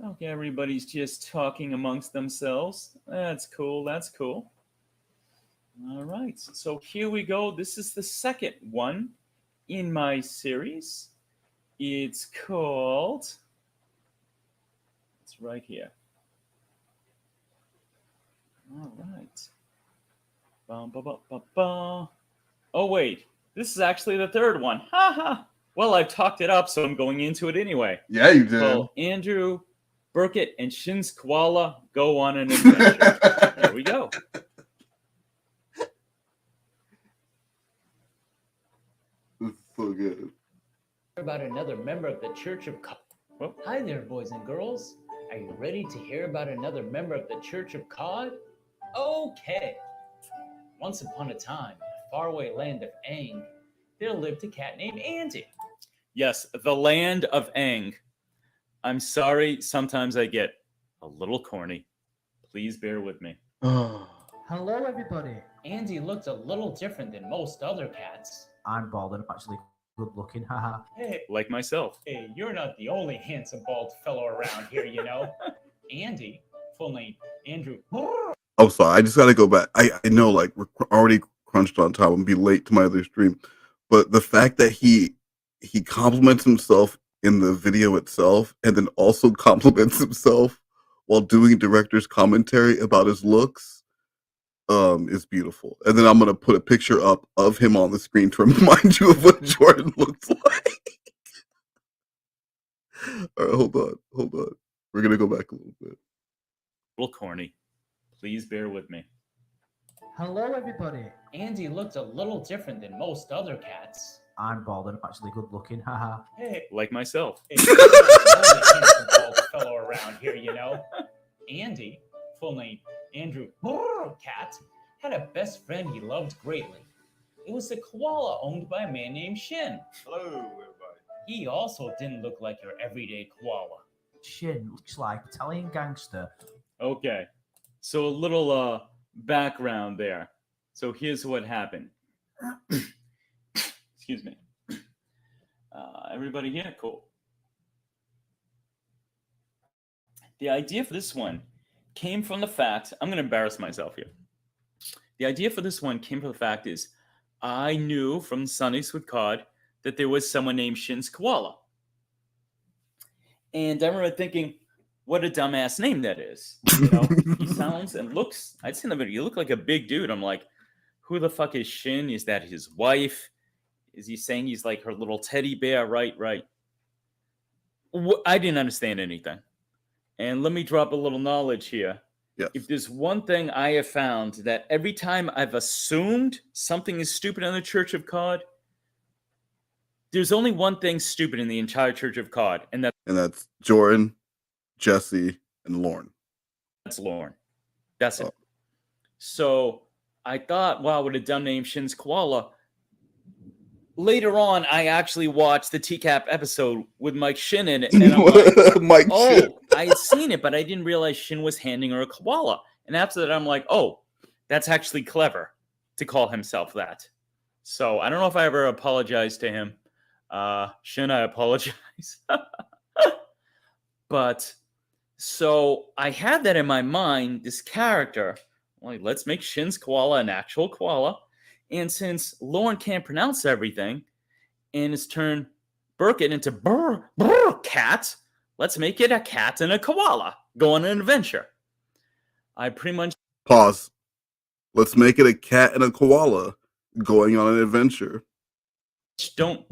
Speaker 13: Okay, everybody's just talking amongst themselves. That's cool, that's cool. All right, so here we go. This is the second one in my series. It's called... right here. All right. Oh, wait. This is actually the third one. Ha ha. Well, I've talked it up, so I'm going into it anyway.
Speaker 3: Yeah, you did.
Speaker 13: So Andrew, Burkett, and Shin's koala go on an adventure. There we go.
Speaker 3: This is so good.
Speaker 16: About another member of the Church of Cod. Well, hi there, boys and girls. Are you ready to hear about another member of the Church of Cod? Okay. Once upon a time, in the faraway land of Aang, there lived a cat named Andy.
Speaker 13: Yes, the land of Aang. I'm sorry, sometimes I get a little corny. Please bear with me.
Speaker 16: Hello, everybody. Andy looked a little different than most other cats.
Speaker 14: I'm bald and actually good looking, haha.
Speaker 16: Hey,
Speaker 13: Like myself.
Speaker 16: hey, you're not the only handsome bald fellow around here, you know. Andy, full name Andrew.
Speaker 3: Oh, sorry. I just got to go back. I know, like, we're already crunched on time and be late to my other stream, but the fact that he compliments himself in the video itself and then also compliments himself while doing director's commentary about his looks is beautiful. And then I'm gonna put a picture up of him on the screen to remind you of what Jordan looks like. All right, hold on. We're gonna go back a little bit.
Speaker 13: A little corny. Please bear with me.
Speaker 16: Hello, everybody. Andy looked a little different than most other cats.
Speaker 14: I'm bald and actually good looking, haha.
Speaker 16: Hey,
Speaker 13: Like myself.
Speaker 16: hey, you're not the only handsome bald fellow around here, you know. Andy, full name Andrew Cat, had a best friend he loved greatly. It was a koala owned by a man named Shin.
Speaker 11: Hello, everybody.
Speaker 16: He also didn't look like your everyday koala.
Speaker 14: Shin looks like Italian gangster.
Speaker 13: Okay. So a little background there. So here's what happened. Excuse me. Everybody here? Cool. The idea for this one came from the fact, I'm going to embarrass myself here. The idea for this one came from the fact is, I knew from Sundays with Cod that there was someone named Shin's Koala. And I remember thinking, what a dumbass name that is. You know, he sounds and looks, I'd seen the video, you look like a big dude. I'm like, who the fuck is Shin? Is that his wife? Is he saying he's like her little teddy bear? Right. I didn't understand anything. And let me drop a little knowledge here.
Speaker 3: Yes.
Speaker 13: If there's one thing I have found, that every time I've assumed something is stupid in the Church of Cod, there's only one thing stupid in the entire Church of Cod, and
Speaker 3: that's Jorrun, Jesse, and Lorne.
Speaker 13: That's Lorne. That's it. So I thought, wow, with a dumb name, Shin's Koala. Later on, I actually watched the TCAP episode with Mike Shin in it, and I'm like,
Speaker 3: Shin.
Speaker 13: I had seen it, but I didn't realize Shin was handing her a koala. And after that, I'm like, oh, that's actually clever to call himself that. So I don't know if I ever apologized to him. Shin, I apologize. But so I had that in my mind, this character, like, let's make Shin's koala an actual koala. And since Lorne can't pronounce everything and has turned Burkett into cat, let's make it a cat and a koala go on an adventure. I pretty much...
Speaker 3: Pause. Let's make it a cat and a koala going on an adventure.
Speaker 13: Don't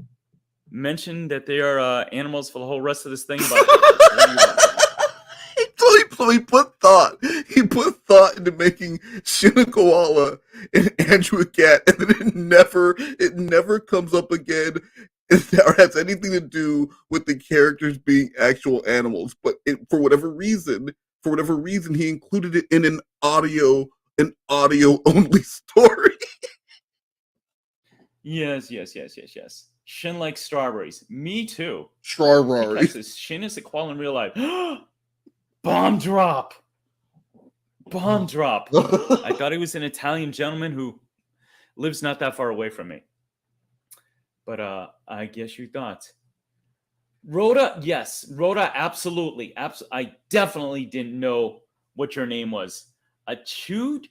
Speaker 13: mention that they are animals for the whole rest of this thing, but...
Speaker 3: He put thought into making Shin a koala and Andrew a cat, and then it never comes up again or has anything to do with the characters being actual animals. But for whatever reason, he included it in an audio only story.
Speaker 13: Yes. Shin likes strawberries. Me too.
Speaker 3: Strawberries.
Speaker 13: Shin is a koala in real life. Bomb drop. I thought he was an Italian gentleman who lives not that far away from me. But I guess you thought. Rhoda, yes. Rhoda, absolutely. I definitely didn't know what your name was. A chewed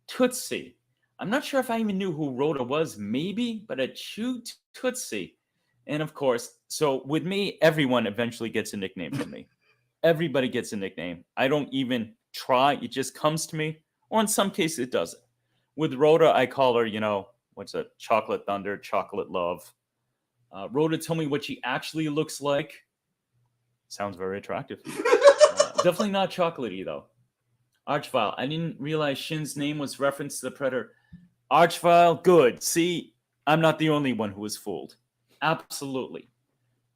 Speaker 13: Tootsie. I'm not sure if I even knew who Rhoda was, maybe, but a chewed Tootsie. And of course, so with me, everyone eventually gets a nickname from me. Everybody gets a nickname. I don't even try. It just comes to me. Or in some cases, it doesn't. With Rhoda, I call her, what's it? Chocolate Thunder, Chocolate Love. Rhoda, tell me what she actually looks like. Sounds very attractive. Definitely not chocolatey, though. Archvile. I didn't realize Shin's name was referenced to the Predator. Archvile, good. See, I'm not the only one who was fooled. Absolutely.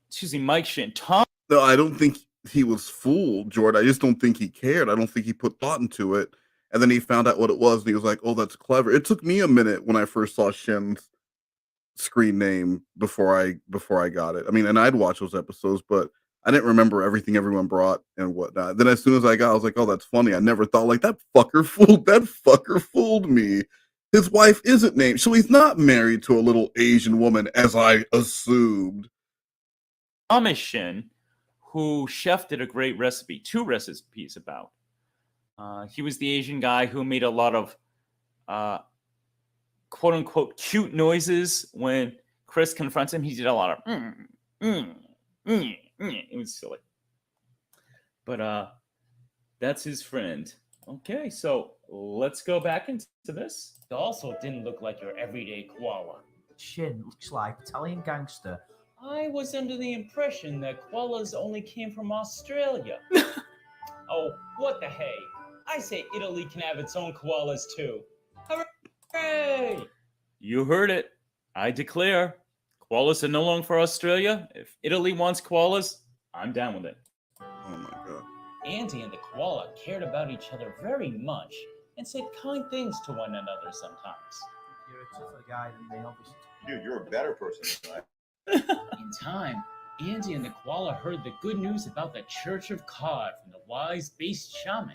Speaker 13: Excuse me, Mike Shin. Tom.
Speaker 3: No, I don't think he was fooled, Jordan. I just don't think he cared. I don't think he put thought into it. And then he found out what it was, and he was like, oh, that's clever. It took me a minute when I first saw Shin's screen name before I got it. I mean, and I'd watch those episodes, but I didn't remember everything everyone brought and whatnot. Then as soon as I got, I was like, oh, that's funny. I never thought like that fucker fooled me. His wife isn't named, so he's not married to a little Asian woman, as I assumed.
Speaker 13: Amishin, who Chef did a great recipe, 2 recipes about. He was the Asian guy who made a lot of quote unquote cute noises when Chris confronts him. He did a lot of it was silly. But that's his friend. Okay, so let's go back into this.
Speaker 16: It also didn't look like your everyday koala.
Speaker 14: Shin looks like Italian gangster.
Speaker 16: I was under the impression that koalas only came from Australia. Oh, what the hey? I say Italy can have its own koalas too. Hooray!
Speaker 13: You heard it. I declare, koalas are no longer for Australia. If Italy wants koalas, I'm down with it.
Speaker 3: Oh my god.
Speaker 16: Andy and the koala cared about each other very much and said kind things to one another sometimes.
Speaker 14: You're a tougher guy than me, obviously.
Speaker 17: Dude, you're a better person than I.
Speaker 16: In time, Andy and the koala heard the good news about the Church of Cod from the wise-based shaman.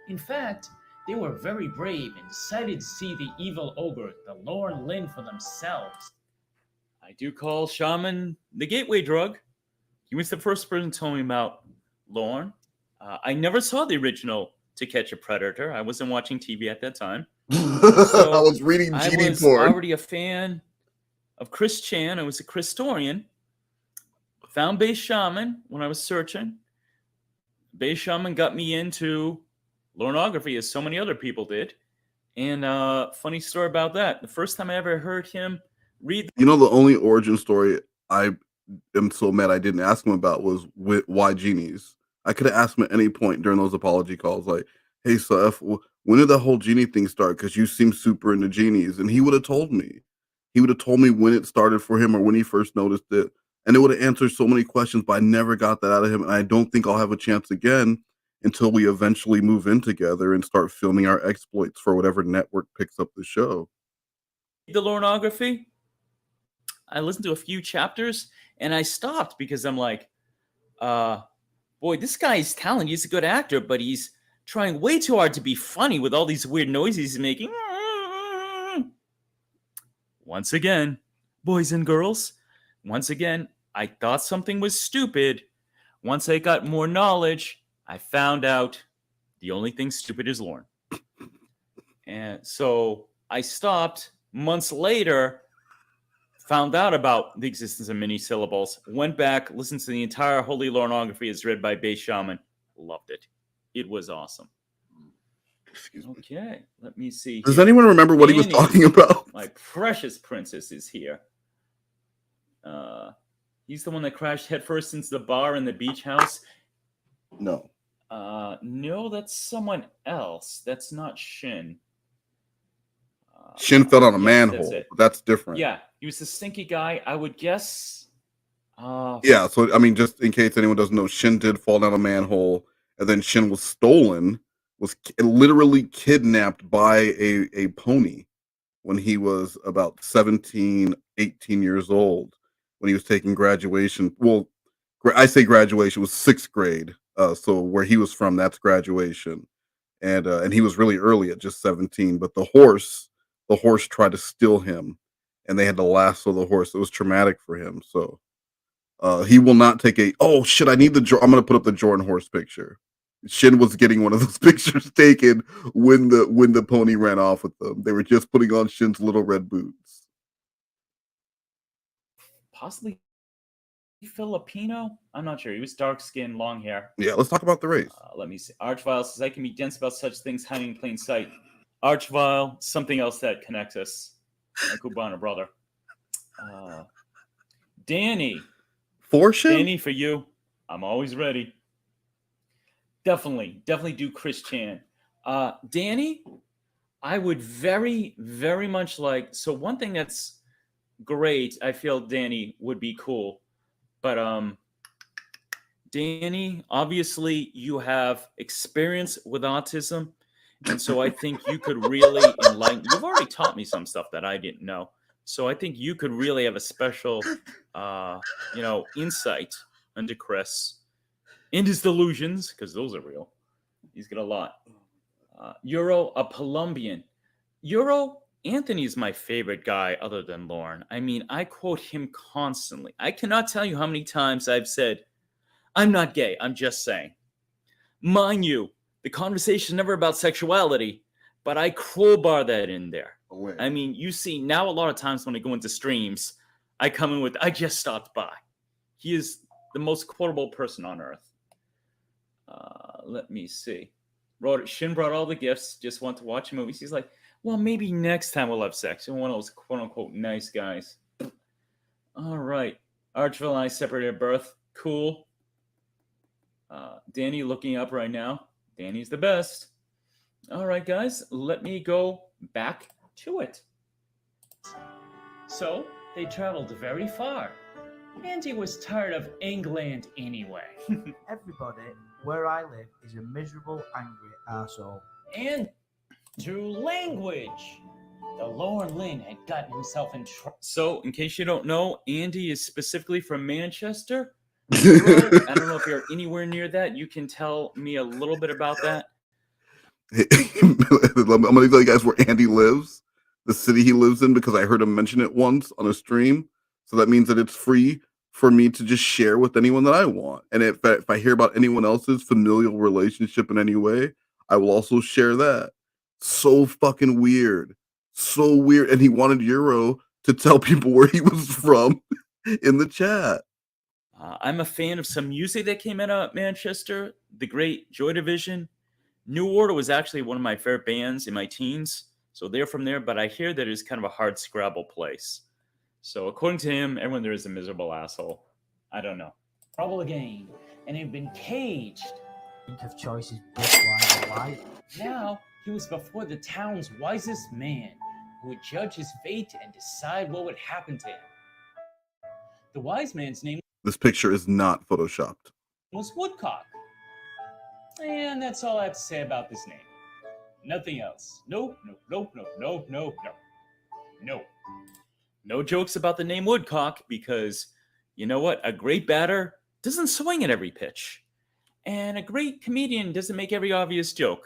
Speaker 16: In fact, they were very brave and decided to see the evil ogre, the Lorne Lynn, for themselves.
Speaker 13: I do call Shaman the gateway drug. He was the first person to tell me about Lorne. I never saw the original To Catch a Predator. I wasn't watching TV at that time. So
Speaker 3: I was reading GD
Speaker 13: I was
Speaker 3: porn.
Speaker 13: already a fan of Chris Chan. I was a Christorian. Found Base Shaman when I was searching. Base Shaman got me into Lornography, as so many other people did. And funny story about that. The first time I ever heard him read...
Speaker 3: You know, the only origin story I am so mad I didn't ask him about was why genies. I could have asked him at any point during those apology calls, like, hey, Seth, when did the whole genie thing start? Because you seem super into genies. And he would have told me. He would have told me when it started for him or when he first noticed it. And it would have answered so many questions, but I never got that out of him. And I don't think I'll have a chance again until we eventually move in together and start filming our exploits for whatever network picks up the show.
Speaker 13: The Lornography, I listened to a few chapters and I stopped because I'm like, boy, this guy's talented. He's a good actor, but he's trying way too hard to be funny with all these weird noises he's making. Once again, boys and girls, once again, I thought something was stupid. Once I got more knowledge, I found out the only thing stupid is Lorne. And so I stopped. Months later, found out about the existence of mini syllables, went back, listened to the entire Holy Lornography as read by Base Shaman. Loved it. It was awesome. Okay, let me see.
Speaker 3: Does anyone remember what he was talking about?
Speaker 13: My precious princess is here. He's the one that crashed headfirst into the bar in the beach house.
Speaker 3: No.
Speaker 13: No, that's someone else. That's not Shin.
Speaker 3: Shin fell down a
Speaker 13: Yes,
Speaker 3: manhole.
Speaker 13: that's it.
Speaker 3: But that's different.
Speaker 13: Yeah, he was the stinky guy. I would guess.
Speaker 3: Yeah, so I mean, just in case anyone doesn't know, Shin did fall down a manhole, and then Shin was stolen, was literally kidnapped by a pony when he was about 17, 18 years old, when he was taking graduation. Well, I say graduation was 6th grade. So where he was from, that's graduation. And he was really early at just 17, but the horse tried to steal him, and they had to lasso the horse. It was traumatic for him. So he will not take oh shit, I need I'm gonna put up the Jorrun horse picture. Shin was getting one of those pictures taken when the pony ran off with them. They were just putting on Shin's little red boots.
Speaker 13: Possibly Filipino? I'm not sure. He was dark skinned, long hair.
Speaker 3: Yeah, let's talk about the race.
Speaker 13: Let me see. Archvile says, I can be dense about such things hiding in plain sight. Archvile, something else that connects us. My Cubana brother. Danny.
Speaker 3: For Shin?
Speaker 13: Danny, for you. I'm always ready. Definitely do Chris Chan. Danny, I would very, very much like... So one thing that's great, I feel Danny would be cool. But Danny, obviously you have experience with autism, and so I think you could really enlighten. You've already taught me some stuff that I didn't know. So I think you could really have a special, insight into Chris and his delusions, because those are real. He's got a lot. Euro, a Colombian. Euro, Anthony's my favorite guy other than Lauren. I mean, I quote him constantly. I cannot tell you how many times I've said, I'm not gay, I'm just saying. Mind you, the conversation is never about sexuality, but I crowbar that in there. I mean, you see now a lot of times when I go into streams, I come in with, I just stopped by. He is the most quotable person on earth. Let me see. Shin brought all the gifts, just want to watch movies. He's like, well, maybe next time we'll have sex. You're one of those quote-unquote nice guys. All right. Archville and I separated at birth. Cool. Danny looking up right now. Danny's the best. All right, guys. Let me go back to it.
Speaker 16: So they traveled very far. Andy was tired of England anyway.
Speaker 18: Everybody where I live is a miserable, angry arsehole.
Speaker 16: And through language, the Lauren Lynn had gotten himself in trouble.
Speaker 13: So, in case you don't know, Andy is specifically from Manchester. I don't know if you're anywhere near that. You can tell me a little bit about that.
Speaker 3: I'm going to tell you guys where Andy lives, the city he lives in, because I heard him mention it once on a stream. So that means that it's free for me to just share with anyone that I want. And if I hear about anyone else's familial relationship in any way, I will also share that. So fucking weird. So weird. And he wanted Euro to tell people where he was from in the chat.
Speaker 13: I'm a fan of some music that came out of Manchester, the great Joy Division. New Order was actually one of my favorite bands in my teens. So they're from there, but I hear that it's kind of a hard scrabble place. So according to him, everyone there is a miserable asshole. I don't know.
Speaker 16: Trouble again, and had been caged.
Speaker 18: Think of choices, book, wine, and life.
Speaker 16: Now he was before the town's wisest man, who would judge his fate and decide what would happen to him. The wise man's name
Speaker 3: This picture is not photoshopped.
Speaker 16: was Woodcock. And that's all I have to say about this name. Nothing else. Nope.
Speaker 13: No jokes about the name Woodcock, because you know what? A great batter doesn't swing at every pitch. And a great comedian doesn't make every obvious joke.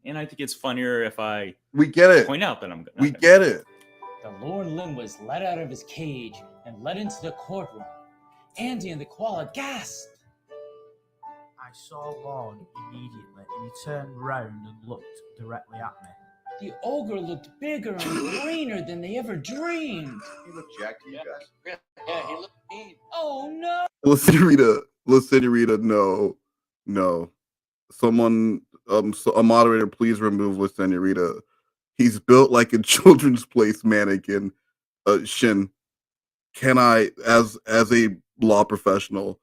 Speaker 13: And I think it's funnier if I point out that I'm good.
Speaker 3: We get it.
Speaker 16: The Lauren Lynn was let out of his cage and led into the courtroom. Andy and the koala gasped.
Speaker 18: I saw Lorne immediately, and he turned round and looked directly at me.
Speaker 16: The ogre looked bigger and greener than they ever dreamed.
Speaker 17: He looked jacked to you guys.
Speaker 10: Yeah, he looked mean.
Speaker 16: Oh no!
Speaker 3: La Senorita, no. Someone, a moderator, please remove La Senorita. He's built like a children's place mannequin. Shin, can I, as a law professional,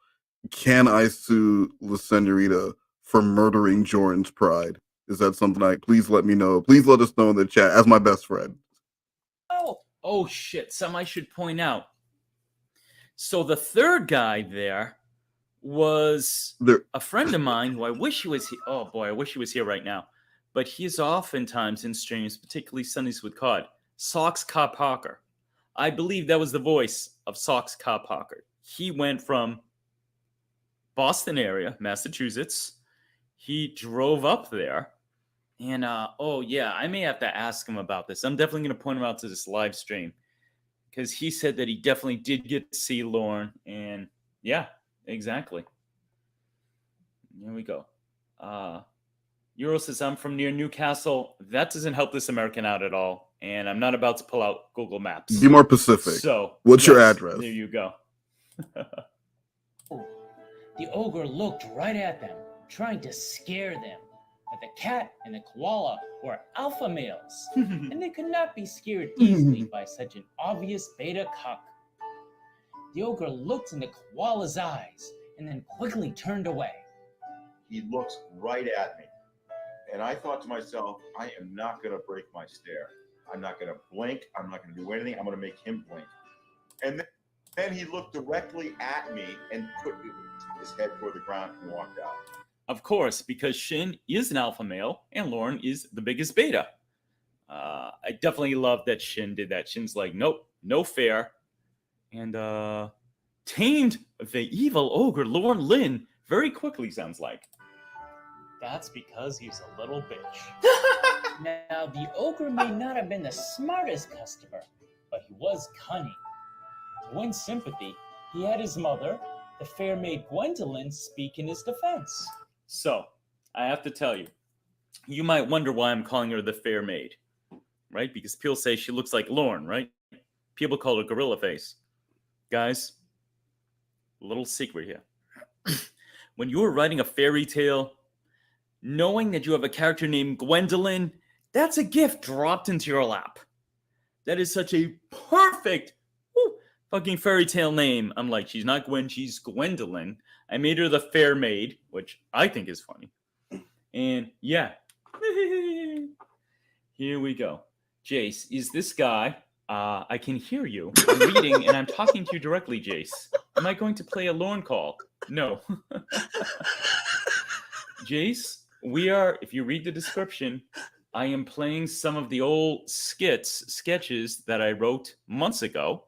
Speaker 3: can I sue La Senorita for murdering Jorrun's pride? Is that something please let me know. Please let us know in the chat as my best friend.
Speaker 13: Oh shit, something I should point out. So the third guy there was a friend of mine who I wish he was here. Oh boy, I wish he was here right now. But he's oftentimes in streams, particularly Sundays with COD. Sox Cop Hawker. I believe that was the voice of Sox Cop Hawker. He went from Boston area, Massachusetts. He drove up there. And, I may have to ask him about this. I'm definitely going to point him out to this live stream. Because he said that he definitely did get to see Lauren. And, yeah, exactly. Here we go. Euro says, I'm from near Newcastle. That doesn't help this American out at all. And I'm not about to pull out Google Maps.
Speaker 3: Be more specific.
Speaker 13: So,
Speaker 3: what's your address?
Speaker 13: There you go.
Speaker 16: The ogre looked right at them, trying to scare them. But the cat and the koala were alpha males, and they could not be scared easily by such an obvious beta cuck. The ogre looked in the koala's eyes and then quickly turned away.
Speaker 17: He looks right at me. And I thought to myself, I am not going to break my stare. I'm not going to blink. I'm not going to do anything. I'm going to make him blink. And then he looked directly at me and put his head toward the ground and walked out.
Speaker 13: Of course, because Shin is an alpha male and Lauren is the biggest beta. I definitely love that Shin did that. Shin's like, nope, no fair, and tamed the evil ogre Lord Lynn very quickly, sounds like.
Speaker 16: That's because he's a little bitch. Now, the ogre may not have been the smartest customer, but he was cunning. To win sympathy, he had his mother, the fair maid Gwendolyn, speak in his defense.
Speaker 13: So, I have to tell you, you might wonder why I'm calling her the fair maid, right? Because people say she looks like Lorne, right? People call her Gorilla Face. Guys, a little secret here. When you are writing a fairy tale, knowing that you have a character named Gwendolyn, that's a gift dropped into your lap. That is such a perfect fucking fairy tale name. I'm like, she's not Gwen, she's Gwendolyn. I made her the fair maid, which I think is funny. And yeah. Here we go. Jace, is this guy? I can hear you. I'm reading and I'm talking to you directly, Jace. Am I going to play a Lorne call? No. Jace, we are, if you read the description, I am playing some of the old sketches that I wrote months ago,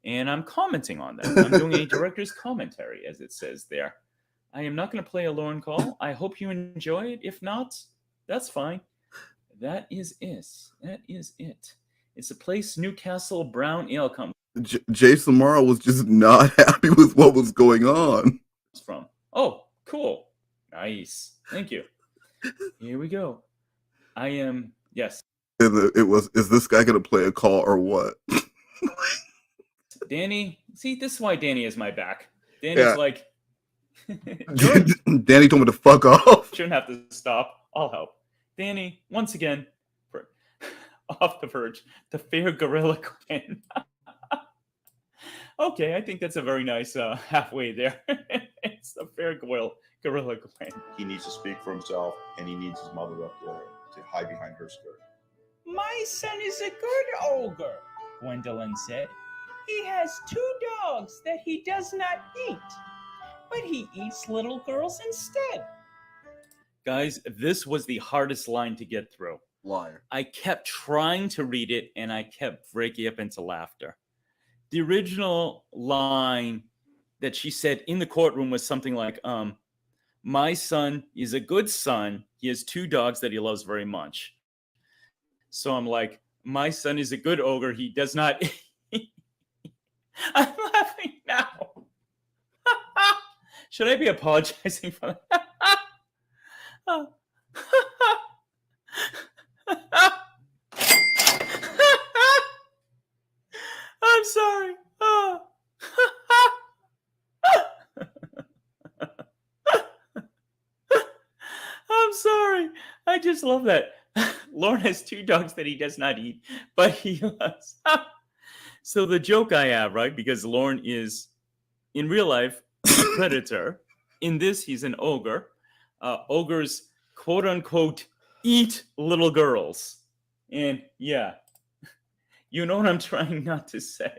Speaker 13: and I'm commenting on them. I'm doing a director's commentary, as it says there. I am not going to play a Lorne call. I hope you enjoy it. If not, that's fine. That is it. That is it. It's a place Newcastle Brown Ale comes
Speaker 3: Jason Morrow was just not happy with what was going on.
Speaker 13: from. Oh, cool. Nice. Thank you. Here we go. I am, yes.
Speaker 3: It was, is this guy going to play a call or what?
Speaker 13: Danny, see, this is why Danny has my back. Danny's like,
Speaker 3: Danny told me to fuck off.
Speaker 13: Shouldn't have to stop. I'll help. Danny, once again, off the verge, the fair Gorilla Gwen. Okay, I think that's a very nice halfway there. It's the fair Gorilla Gwen.
Speaker 17: He needs to speak for himself, and he needs his mother up there to hide behind her skirt.
Speaker 16: My son is a good ogre, Gwendolyn said. He has 2 dogs that he does not eat, but he eats little girls instead.
Speaker 13: Guys, this was the hardest line to get through.
Speaker 3: Liar.
Speaker 13: I kept trying to read it, and I kept breaking up into laughter. The original line that she said in the courtroom was something like, my son is a good son. He has 2 dogs that he loves very much. So I'm like, my son is a good ogre. He does not... I'm laughing now. Should I be apologizing for that? I'm sorry. I'm sorry. I just love that. Lorne has 2 dogs that he does not eat, but he loves. So the joke I have, right, because Lorne is, in real life, a predator. In this, he's an ogre. Ogres, quote-unquote, eat little girls. And, yeah, you know what I'm trying not to say.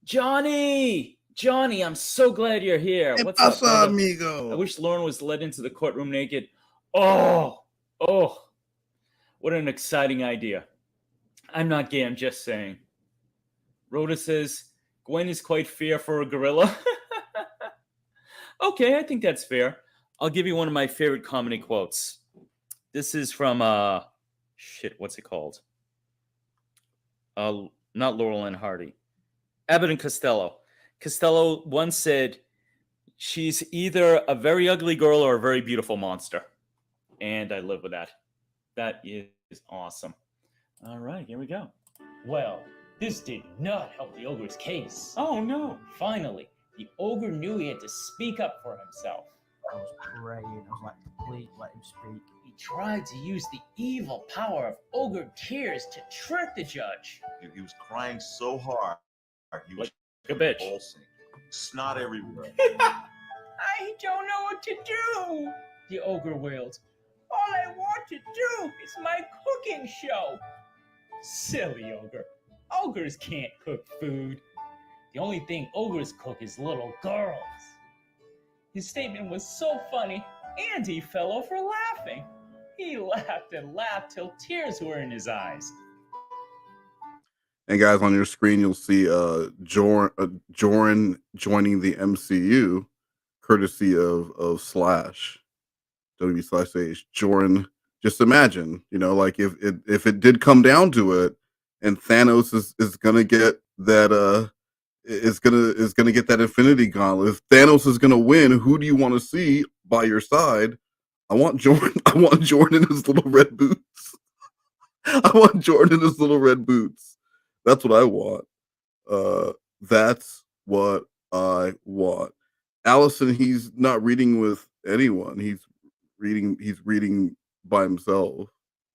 Speaker 13: Johnny! Johnny, I'm so glad you're here.
Speaker 3: Hey,
Speaker 13: What's up, brother?
Speaker 3: amigo?
Speaker 13: I wish Lorne was led into the courtroom naked. Oh, what an exciting idea. I'm not gay, I'm just saying. Rhoda says, Gwen is quite fair for a gorilla. Okay, I think that's fair. I'll give you one of my favorite comedy quotes. This is from, what's it called? Not Laurel and Hardy. Abbott and Costello. Costello once said, she's either a very ugly girl or a very beautiful monster. And I live with that. That is awesome. All right, here we go.
Speaker 16: Well, this did not help the ogre's case.
Speaker 13: Oh, no.
Speaker 16: Finally, the ogre knew he had to speak up for himself.
Speaker 18: I was praying. I was like, please let him speak.
Speaker 16: He tried to use the evil power of ogre tears to trick the judge.
Speaker 17: He was crying so hard. He was
Speaker 13: like a bitch.
Speaker 17: Convulsing. Snot everywhere.
Speaker 16: I don't know what to do, the ogre wailed. All I want to do is my cooking show. Silly ogre. Ogres can't cook food. The only thing ogres cook is little girls. His statement was so funny, Andy fell over laughing. He laughed and laughed till tears were in his eyes.
Speaker 3: And guys, on your screen, you'll see Jorrun joining the MCU, courtesy of Slash, WB/H. Jorrun. Just imagine, like if it did come down to it, and Thanos is gonna get that is gonna get that Infinity Gauntlet. If Thanos is gonna win, who do you want to see by your side? I want Jorrun. I want Jorrun in his little red boots. I want Jorrun in his little red boots. That's what I want. That's what I want. Allison, he's not reading with anyone. He's reading by himself,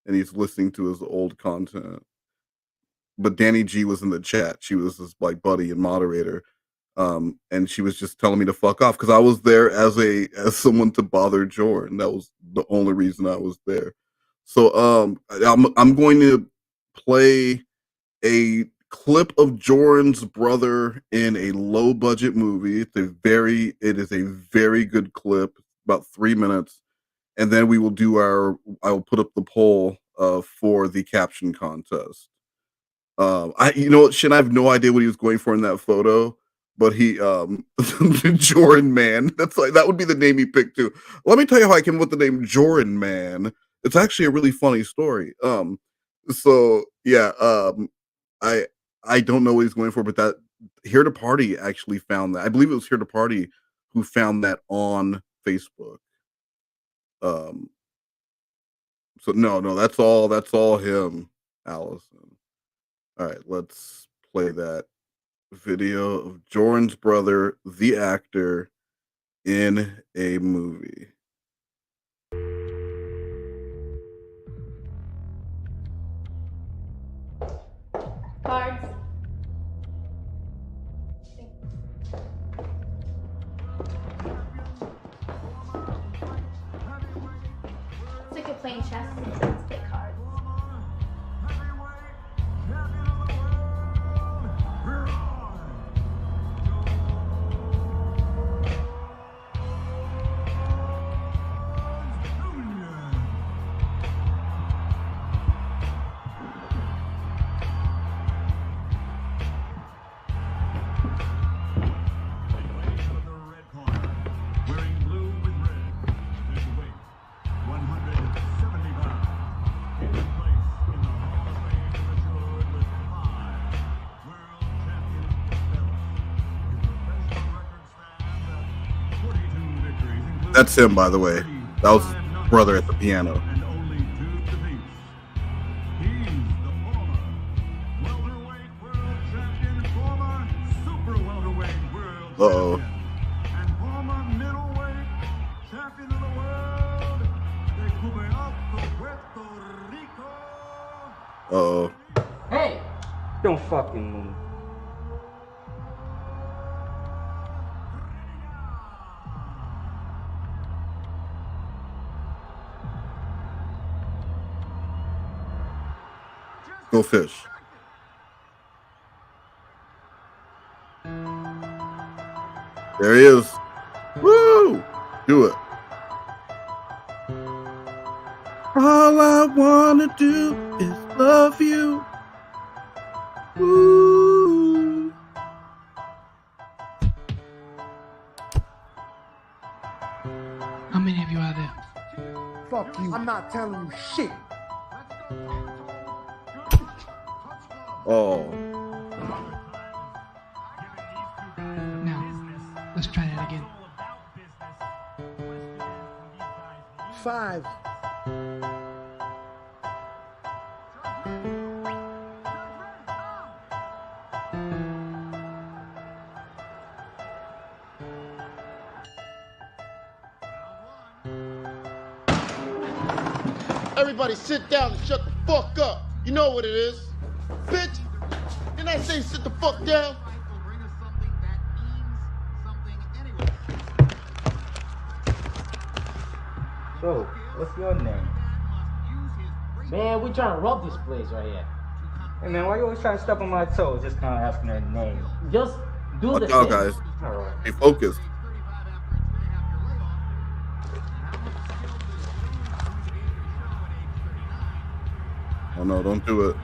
Speaker 3: and he's listening to his old content. But Danny G was in the chat. She was his like buddy and moderator. And she was just telling me to fuck off because I was there as someone to bother Jorrun. That was the only reason I was there. So I'm going to play a clip of Jorrun's brother in a low budget movie. It is a very good clip, about 3 minutes, and then we will do I will put up the poll for the caption contest. I have no idea what he was going for in that photo, but he Jorrun Man. That would be the name he picked too. Let me tell you how I came up with the name Jorrun Man. It's actually a really funny story. So yeah, I don't know what he's going for, but that Here to Party actually found that. I believe it was Here to Party who found that on Facebook. So no, that's all him, Allison. All right, let's play that video of Jorrun's brother, the actor, in a movie.
Speaker 19: Cards. It's like you're playing chess. Let's play cards.
Speaker 3: That's him, by the way. That was his brother at the piano. Uh-oh. Uh-oh.
Speaker 20: Hey! Don't fucking move.
Speaker 3: Go fish. There he is. Woo! Do it. All I wanna do is love you. Woo!
Speaker 21: How many of you are there?
Speaker 22: Fuck you. I'm not telling you shit.
Speaker 3: Oh.
Speaker 21: Now, let's try that again.
Speaker 22: 5. Everybody sit down and shut the fuck up. You know what it is. Bitch! Didn't I say sit the fuck down?
Speaker 20: So, what's your name? Man, we trying to rub this place right here. Hey man, why you always trying to step on my toes? Just kind of asking her name. Just do the
Speaker 3: Watch out,
Speaker 20: thing.
Speaker 3: guys.
Speaker 20: All right.
Speaker 3: Be focused. Oh no, don't do it.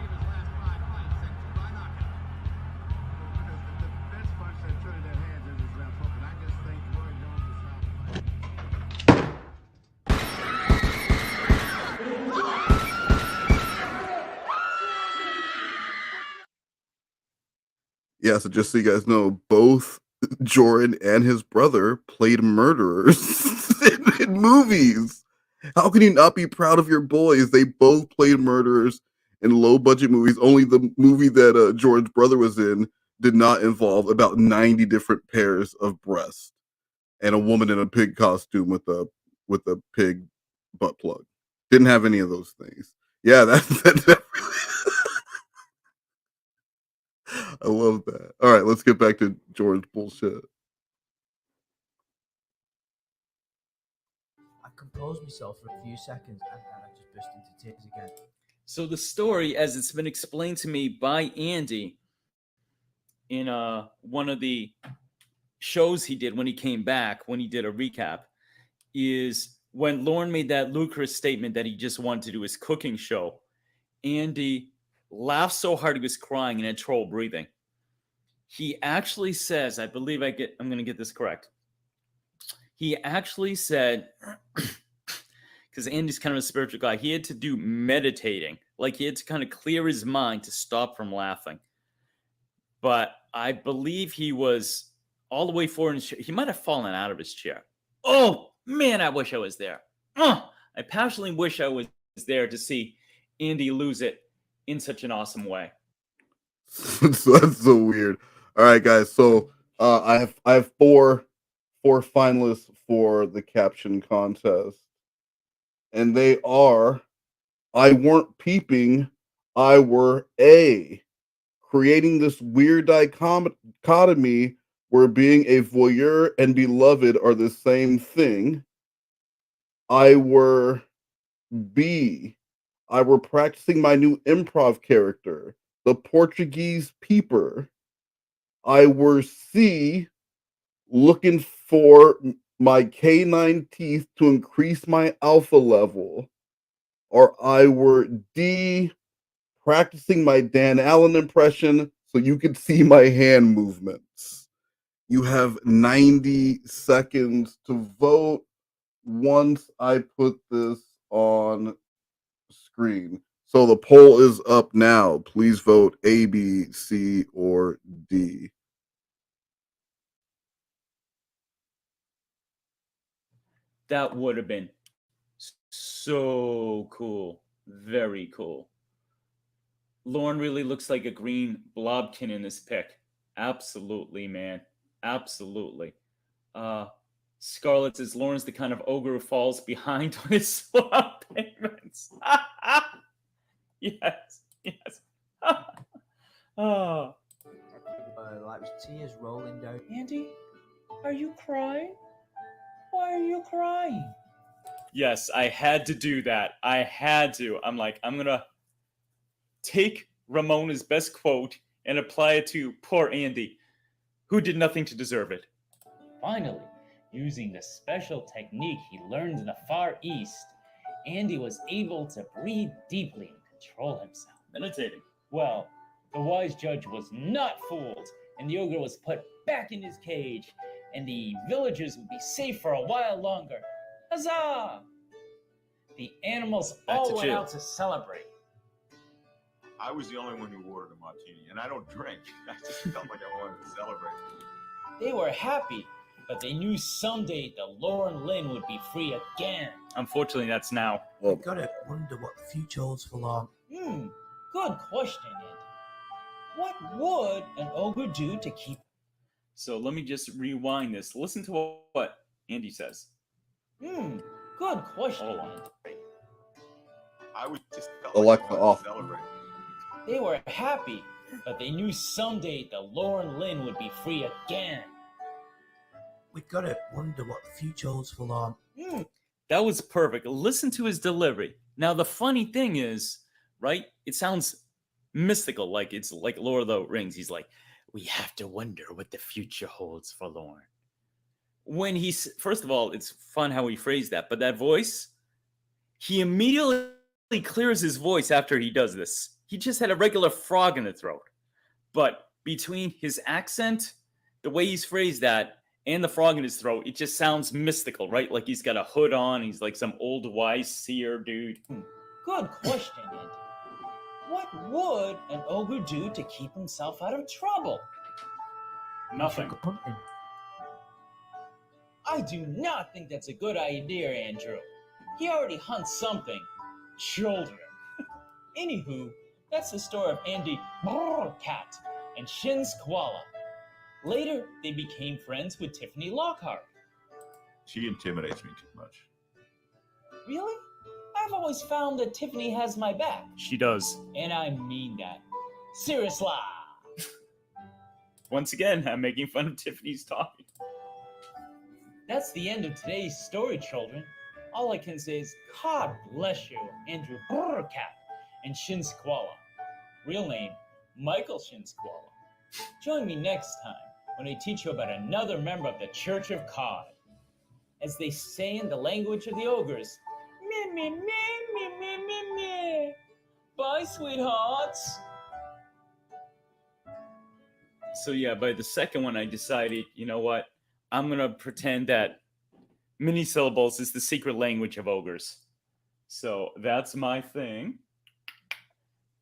Speaker 3: Yeah, so just so you guys know, both Jorrun and his brother played murderers in movies. How can you not be proud of your boys? They both played murderers in low budget movies. Only the movie that Jorrun's brother was in did not involve about 90 different pairs of breasts and a woman in a pig costume with a pig butt plug. Didn't have any of those things. Yeah, that I love that. All right, let's get back to Jorrun's bullshit.
Speaker 18: I composed myself for a few seconds and then I just burst into tears again.
Speaker 13: So the story, as it's been explained to me by Andy in one of the shows he did when he came back, when he did a recap, is when Lauren made that ludicrous statement that he just wanted to do his cooking show, Andy laughed so hard he was crying and had trouble breathing. He actually says, I believe I'm going to get this correct. He actually said, because Andy's kind of a spiritual guy, he had to do meditating. Like he had to kind of clear his mind to stop from laughing. But I believe he was all the way forward in his chair. He might have fallen out of his chair. Oh, man, I wish I was there. I passionately wish I was there to see Andy lose it in such an awesome way.
Speaker 3: So that's so weird. All right, guys. So I have four finalists for the caption contest, and they are: I weren't peeping, I were A. Creating this weird dichotomy where being a voyeur and beloved are the same thing. I were B. I were practicing my new improv character, the Portuguese peeper. I were C. Looking for my canine teeth to increase my alpha level. Or I were D. Practicing my Dan Allen impression so you could see my hand movements. You have 90 seconds to vote once I put this on screen. So the poll is up now. Please vote A, B, C, or D.
Speaker 13: That would have been so cool. Very cool. Lauren really looks like a green blobkin in this pic. Absolutely, man. Absolutely. Scarlett says Lauren's the kind of ogre who falls behind on his swap payments. Yes. Oh.
Speaker 18: Like with tears rolling down.
Speaker 16: Andy, are you crying? Why are you crying?
Speaker 13: Yes, I had to do that. I had to. I'm going to take Ramona's best quote and apply it to poor Andy, who did nothing to deserve it.
Speaker 16: Finally, using the special technique he learned in the Far East, Andy was able to breathe deeply and control himself.
Speaker 13: Meditating.
Speaker 16: Well, the wise judge was not fooled, and the ogre was put back in his cage, and the villagers would be safe for a while longer. Huzzah! The animals all went out to celebrate.
Speaker 17: I was the only one who ordered a martini, and I don't drink. I just felt like I wanted to celebrate.
Speaker 16: They were happy, but they knew someday the Lauren Lynn would be free again.
Speaker 13: Unfortunately, that's now.
Speaker 18: You gotta wonder what the future holds for Lauren.
Speaker 16: Good question, Andy. What would an ogre do to keep...
Speaker 13: So let me just rewind this. Listen to what Andy says.
Speaker 16: Good question, Andy.
Speaker 17: I was just felt
Speaker 3: Alexa
Speaker 17: like I wanted
Speaker 3: off.
Speaker 17: to celebrate.
Speaker 16: They were happy, but they knew someday the Lauren Lynn would be free again.
Speaker 18: We gotta wonder what the future holds for Lauren.
Speaker 13: That was perfect. Listen to his delivery. Now, the funny thing is, right, it sounds mystical, like it's like Lord of the Rings. He's like, we have to wonder what the future holds for Lauren. When he's, first of all, it's fun how he phrased that, but that voice, he immediately clears his voice after he does this. He just had a regular frog in the throat. But between his accent, the way he's phrased that, and the frog in his throat, it just sounds mystical, right? Like he's got a hood on. He's like some old wise seer dude.
Speaker 16: Good question, Andy. What would an ogre do to keep himself out of trouble? Nothing.
Speaker 18: Go hunting.
Speaker 12: I do not think that's a good idea, Andrew. He already hunts something. Children. Anywho, that's the story of Andy Burkett and Shin's koala. Later, they became friends with Tiffany Lockhart.
Speaker 17: She intimidates me too much.
Speaker 12: Really? I've always found that Tiffany has my back.
Speaker 13: She does.
Speaker 12: And I mean that. Seriously.
Speaker 13: Once again, I'm making fun of Tiffany's talking.
Speaker 12: That's the end of today's story, children. All I can say is, God bless you, Andrew Burkett and Shin's koala. Real name, Michael Shin's koala. Join me next time when I teach you about another member of the Church of Cod. As they say in the language of the ogres, meh, meh, meh, meh, meh, meh, meh. Bye, sweethearts.
Speaker 13: So yeah, by the second one, I decided, you know what? I'm going to pretend that mini syllables is the secret language of ogres. So that's my thing.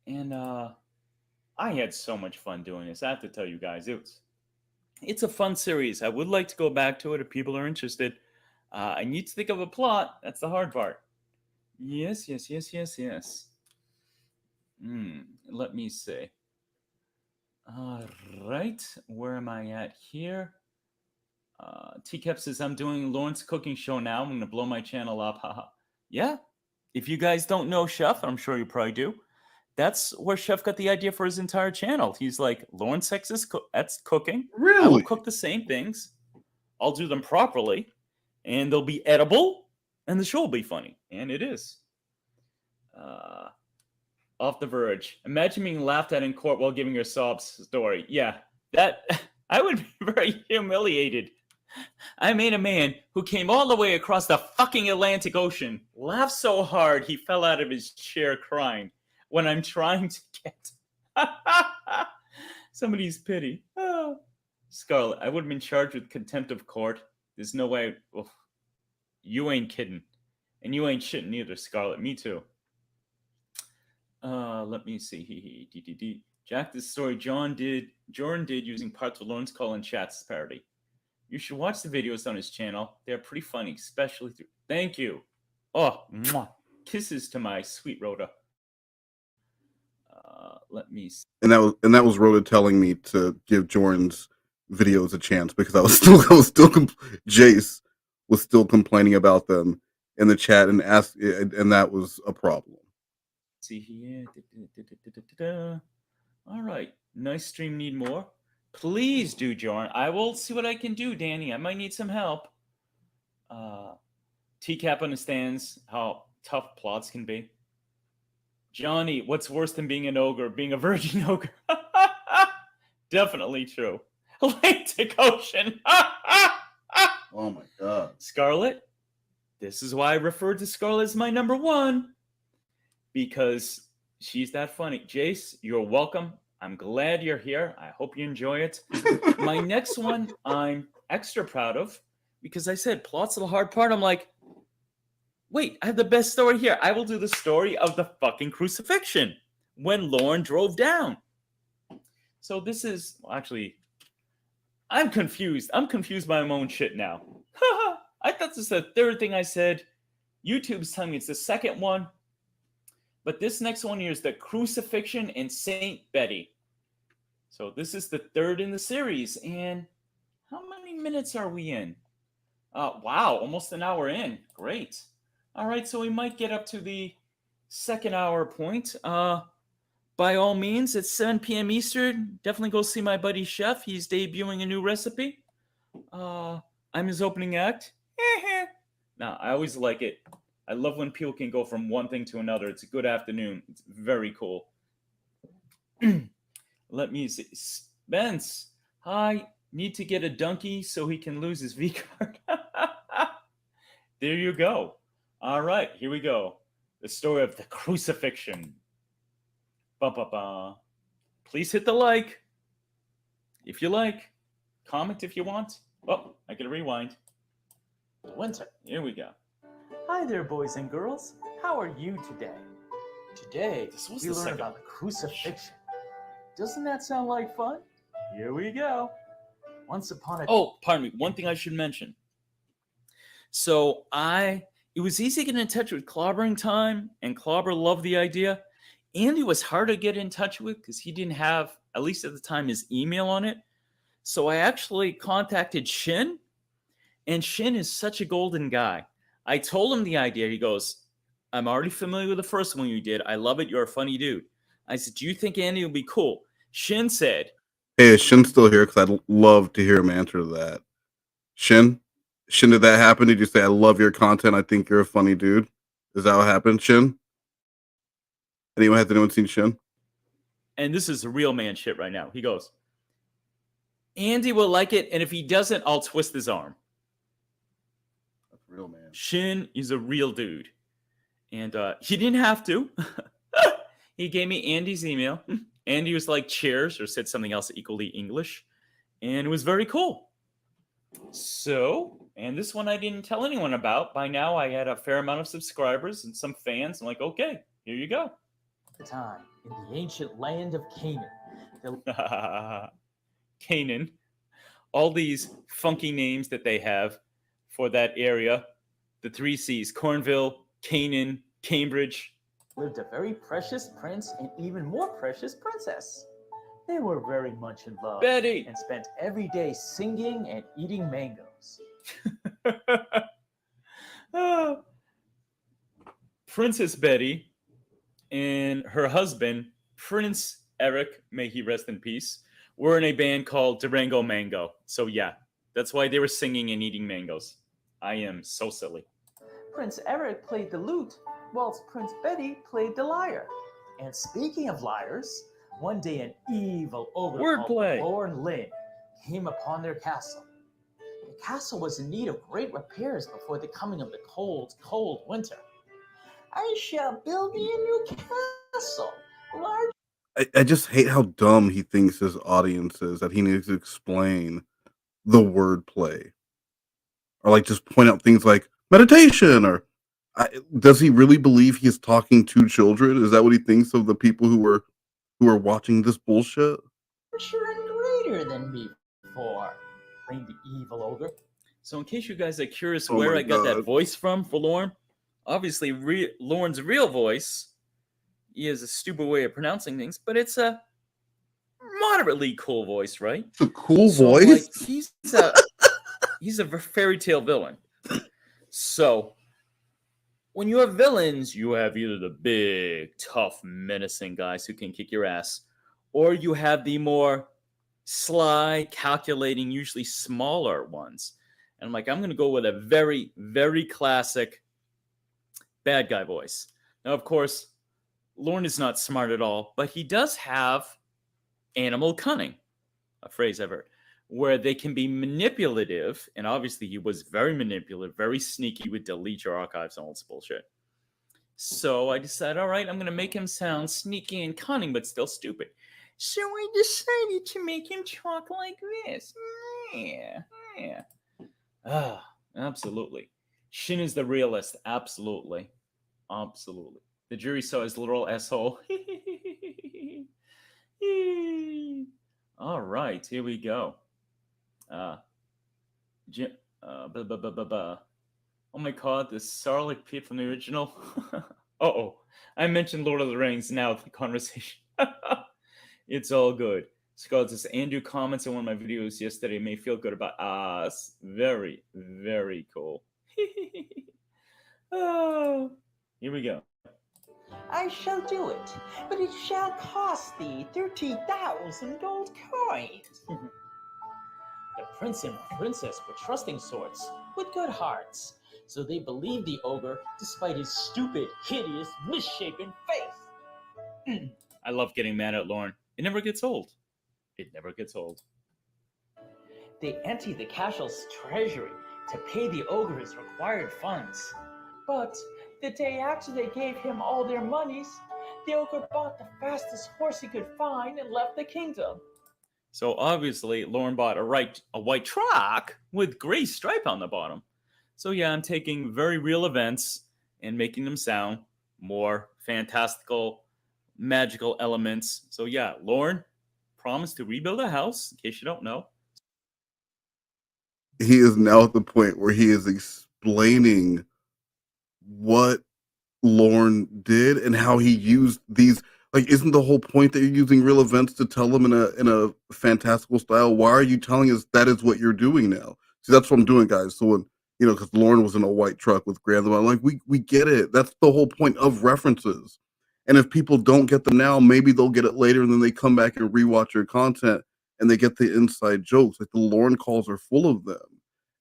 Speaker 13: And I had so much fun doing this. I have to tell you guys, it's a fun series. I would like to go back to it if people are interested. I need to think of a plot. That's the hard part. Yes. Let me see. All right, where am I at here? TCAP says, I'm doing Lawrence cooking show now. I'm going to blow my channel up. Haha. Yeah, if you guys don't know Chef, I'm sure you probably do. That's where Chef got the idea for his entire channel. He's like, Lawrence that's cooking.
Speaker 3: Really?
Speaker 13: I will cook the same things. I'll do them properly, and they'll be edible, and the show will be funny. And it is. Off the verge. Imagine being laughed at in court while giving your sob story. Yeah, that I would be very humiliated. I made a man who came all the way across the fucking Atlantic Ocean laugh so hard he fell out of his chair crying when I'm trying to get somebody's pity. Oh. Scarlett, I would have been charged with contempt of court. There's no way. Well, you ain't kidding. And you ain't shitting either, Scarlett. Me too. Let me see. Jack, this story Jorrun did using parts of Lawrence call and chats parody. You should watch the videos on his channel. They're pretty funny, especially through. Thank you. Oh, mwah. Kisses to my sweet Rhoda. Let me see.
Speaker 3: And that was Rhoda telling me to give Jorrun's videos a chance because Jace was still complaining about them in the chat and that was a problem.
Speaker 13: See here. All right. Nice stream. Need more? Please do, Jorrun. I will see what I can do, Danny. I might need some help. TCAP understands how tough plots can be. Johnny, what's worse than being an ogre? Being a virgin ogre. Definitely true. Atlantic Ocean.
Speaker 3: Oh my god.
Speaker 13: Scarlett, this is why I referred to Scarlett as my number one. Because she's that funny. Jace, you're welcome. I'm glad you're here. I hope you enjoy it. My next one, I'm extra proud of because I said plot's the hard part. I'm like, wait, I have the best story here. I will do the story of the fucking crucifixion when Lauren drove down. So this is actually, I'm confused. I'm confused by my own shit now. I thought this was the third thing I said. YouTube's telling me it's the second one. But this next one here is the crucifixion and Saint Betty. So this is the third in the series. And how many minutes are we in? Wow, almost an hour in. Great. All right, so we might get up to the second hour point. By all means, it's 7 p.m. Eastern. Definitely go see my buddy Chef. He's debuting a new recipe. I'm his opening act. Now, I always like it. I love when people can go from one thing to another. It's a good afternoon. It's very cool. Let me see. Spence, hi. Need to get a donkey so he can lose his V card. There you go. All right, here we go. The story of the crucifixion. Ba-ba-ba. Please hit the like if you like. Comment if you want. Oh, I gotta rewind. Winter. Here we go.
Speaker 2: Hi there, boys and girls. How are you today? Today, we learn about the crucifixion. Doesn't that sound like fun? Here we go.
Speaker 9: Once upon a
Speaker 13: Oh, pardon me. One thing I should mention. So it was easy to get in touch with Clobbering Time, and Clobber loved the idea. Andy was hard to get in touch with because he didn't have, at least at the time, his email on it. So I actually contacted Shin, and Shin is such a golden guy. I told him the idea. He goes, I'm already familiar with the first one you did. I love it. You're a funny dude. I said, do you think Andy will be cool? Shin said,
Speaker 3: Hey, is Shin still here? Because I'd love to hear him answer that. Shin, did that happen? Did you say I love your content? I think you're a funny dude. Is that what happened, Shin? Has anyone seen Shin?
Speaker 13: and this is real man shit right now. He goes, Andy will like it, and if he doesn't, I'll twist his arm.
Speaker 3: That's real, man.
Speaker 13: Shin is a real dude. And he didn't have to. He gave me Andy's email. Andy was like, cheers, or said something else equally English. And it was very cool. So, and this one I didn't tell anyone about. By now, I had a fair amount of subscribers and some fans. I'm like, okay, here you go.
Speaker 9: time in the ancient land of Canaan.
Speaker 13: Canaan. All these funky names that they have for that area. The 3 C's, Cornville, Canaan, Cambridge.
Speaker 9: Lived a very precious prince and even more precious princess. They were very much in love.
Speaker 13: Betty!
Speaker 9: And spent every day singing and eating mangoes.
Speaker 13: Princess Betty and her husband, Prince Eric, may he rest in peace, were in a band called Durango Mango. So yeah, that's why they were singing and eating mangoes. I am so silly.
Speaker 9: Prince Eric played the lute, whilst Prince Betty played the lyre. And speaking of lyres, one day an evil ogre
Speaker 13: Wordplay.
Speaker 9: called Lorne Lynn came upon their castle. The castle was in need of great repairs before the coming of the cold, cold winter. I shall build me a new castle, large.
Speaker 3: I just hate how dumb he thinks his audience is, that he needs to explain the wordplay. Or like just point out things like meditation, or does he really believe he's talking to children? Is that what he thinks of the people who are watching this bullshit?
Speaker 9: Larger and greater than before, reigned the evil ogre.
Speaker 13: So in case you guys are curious
Speaker 3: Oh
Speaker 13: where
Speaker 3: my
Speaker 13: I got that
Speaker 3: God.
Speaker 13: voice from for Lorne, obviously Lorne's real voice, he has a stupid way of pronouncing things, but it's a moderately cool voice, right?
Speaker 3: It's a cool
Speaker 13: So,
Speaker 3: voice.
Speaker 13: like, he's a fairy tale villain. So when you have villains, you have either the big, tough, menacing guys who can kick your ass, or you have the more sly, calculating, usually smaller ones. And I'm like, I'm going to go with a very, very classic bad guy voice. Now, of course, Lorne is not smart at all, but he does have animal cunning, a phrase I've heard, where they can be manipulative. And obviously, he was very manipulative, very sneaky, would delete your archives and all this bullshit. So I decided, all right, I'm going to make him sound sneaky and cunning, but still stupid. So I decided to make him talk like this. Yeah. Ah, absolutely. Shin is the realist. Absolutely. The jury saw his literal asshole. All right, here we go. Oh my god, this Sarlacc pit from the original. I mentioned Lord of the Rings now in the conversation. It's all good. Scott says, Andrew comments on one of my videos yesterday. May feel good about us. Very, very cool. Here we go.
Speaker 9: I shall do it, but it shall cost thee 30,000 gold coins. The prince and princess were trusting sorts with good hearts, so they believed the ogre despite his stupid, hideous, misshapen face.
Speaker 13: I love getting mad at Lorne. It never gets old. It never gets old.
Speaker 9: They emptied the castle's treasury to pay the ogre his required funds. But the day after they gave him all their monies, the ogre bought the fastest horse he could find and left the kingdom.
Speaker 13: So obviously, Lorne bought a white truck with gray stripe on the bottom. So yeah, I'm taking very real events and making them sound more fantastical, magical elements. So yeah, Lorne promised to rebuild a house, in case you don't know.
Speaker 3: he is now at the point where he is explaining what Lorne did and how he used these. Like, isn't the whole point that you're using real events to tell them in a fantastical style? Why are you telling us that is what you're doing now? See, that's what I'm doing, guys. So when because Lorne was in a white truck with grandma, I'm like, we get it. That's the whole point of references. And if people don't get them now, maybe they'll get it later, and then they come back and rewatch your content and they get the inside jokes. Like the Lorne calls are full of them.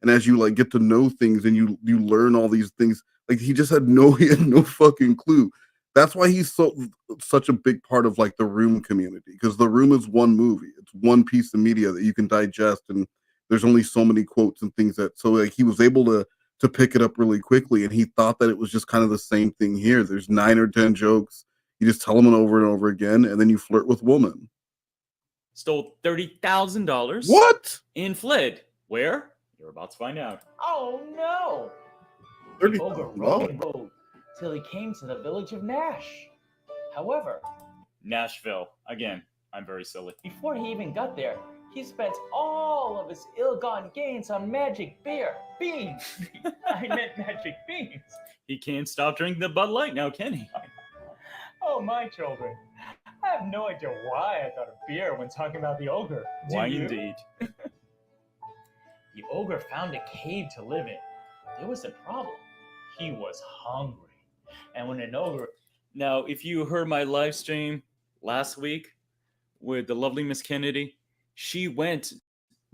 Speaker 3: And as you like get to know things and you learn all these things, like he had no fucking clue. That's why he's such a big part of like the Room community, because the Room is one movie. It's one piece of media that you can digest, and there's only so many quotes and things that so like he was able to pick it up really quickly, and he thought that it was just kind of the same thing here. There's 9 or 10 jokes. You just tell them over and over again, and then you flirt with women.
Speaker 13: Stole $30,000.
Speaker 3: What?
Speaker 13: And fled. Where? You're about to find out.
Speaker 12: Oh no! The ogre rode and rode till he came to the village of Nash. However,
Speaker 13: Nashville. Again, I'm very silly.
Speaker 12: before he even got there, he spent all of his ill-gotten gains on magic beans. I meant magic beans.
Speaker 13: He can't stop drinking the Bud Light now, can he?
Speaker 12: Oh, my children. I have no idea why I thought of beer when talking about the ogre. Do
Speaker 13: Why
Speaker 12: you?
Speaker 13: indeed?
Speaker 12: The ogre found a cave to live in. There was a problem. He was hungry. And when an ogre...
Speaker 13: Now, if you heard my live stream last week with the lovely Miss Kennedy, she went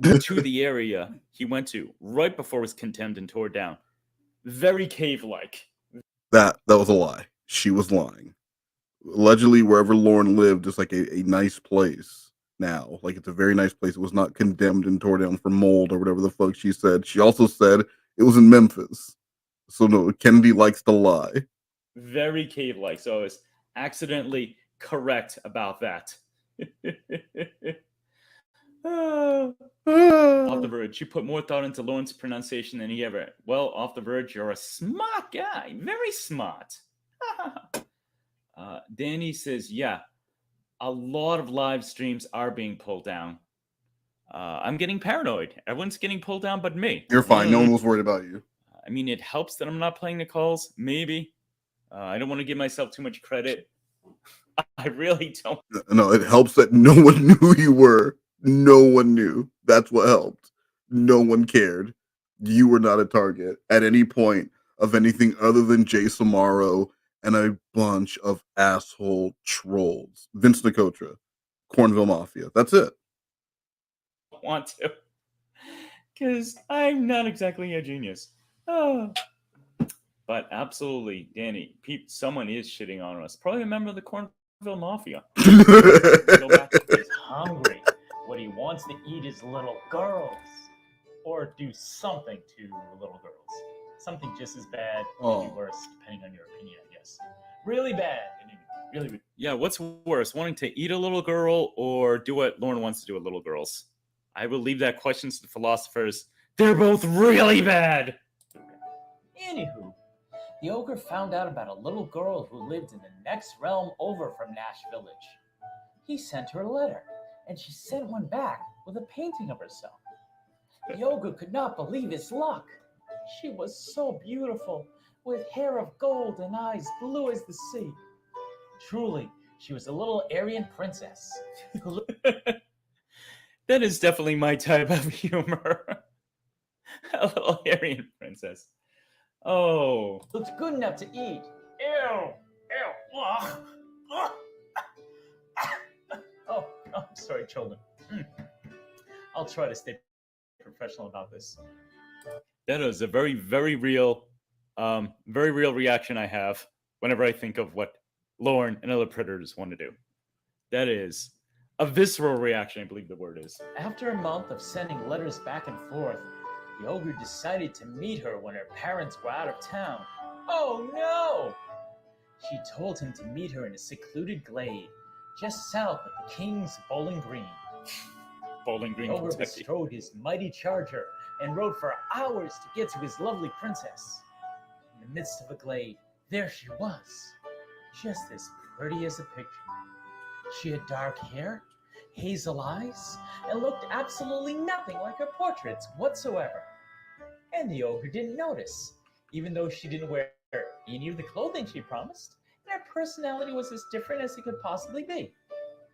Speaker 13: to the area he went to right before it was condemned and tore down. Very cave-like.
Speaker 3: That was a lie. She was lying. Allegedly, wherever Lorne lived is like a nice place now. Like, it's a very nice place. It was not condemned and tore down for mold or whatever the fuck she said. She also said it was in Memphis. So, no, Kennedy likes to lie.
Speaker 13: Very cave-like. So I was accidentally correct about that. Off the Verge. You put more thought into Lorne's pronunciation than he ever. Well, Off the Verge, you're a smart guy. Very smart. Danny says, yeah, a lot of live streams are being pulled down. I'm getting paranoid. Everyone's getting pulled down but me.
Speaker 3: You're fine. No one was worried about you.
Speaker 13: I mean, it helps that I'm not playing the calls. Maybe. I don't want to give myself too much credit. I really don't.
Speaker 3: No, it helps that no one knew who you were. No one knew. That's what helped. No one cared. You were not a target at any point of anything other than Jay Samaro and a bunch of asshole trolls. Vince Nicotra, Cornville Mafia. That's it.
Speaker 13: I want to. Because I'm not exactly a genius. Oh. But absolutely, Danny, someone is shitting on us. Probably a member of the Cornville Mafia.
Speaker 12: Go back to he's hungry. What he wants to eat is little girls. Or do something to little girls. Something just as bad, maybe worse, depending on your opinion, I guess. Really bad. Really.
Speaker 13: Yeah, what's worse, wanting to eat a little girl or do what Lorne wants to do with little girls? I will leave that question to the philosophers. They're both really bad.
Speaker 12: Anywho, the ogre found out about a little girl who lived in the next realm over from Nash Village. He sent her a letter, and she sent one back with a painting of herself. The ogre could not believe his luck. She was so beautiful, with hair of gold and eyes blue as the sea. Truly, she was a little Aryan princess.
Speaker 13: That is definitely my type of humor. A little Aryan princess. Oh.
Speaker 12: Looked good enough to eat. Ew. Ugh. Oh, I'm sorry, children. I'll try to stay professional about this.
Speaker 13: That is a very, very real reaction I have whenever I think of what Lorne and other predators want to do. That is a visceral reaction, I believe the word is.
Speaker 12: After a month of sending letters back and forth, the ogre decided to meet her when her parents were out of town. Oh no! She told him to meet her in a secluded glade, just south of the King's Bowling Green.
Speaker 13: Bowling Green,
Speaker 12: the ogre
Speaker 13: Kentucky.
Speaker 12: bestrode his mighty charger and rode for hours to get to his lovely princess. In the midst of a glade, there she was, just as pretty as a picture. She had dark hair, hazel eyes, and looked absolutely nothing like her portraits whatsoever.
Speaker 16: and the ogre didn't notice, even though she didn't wear any of the clothing she promised, and her personality was as different as it could possibly be.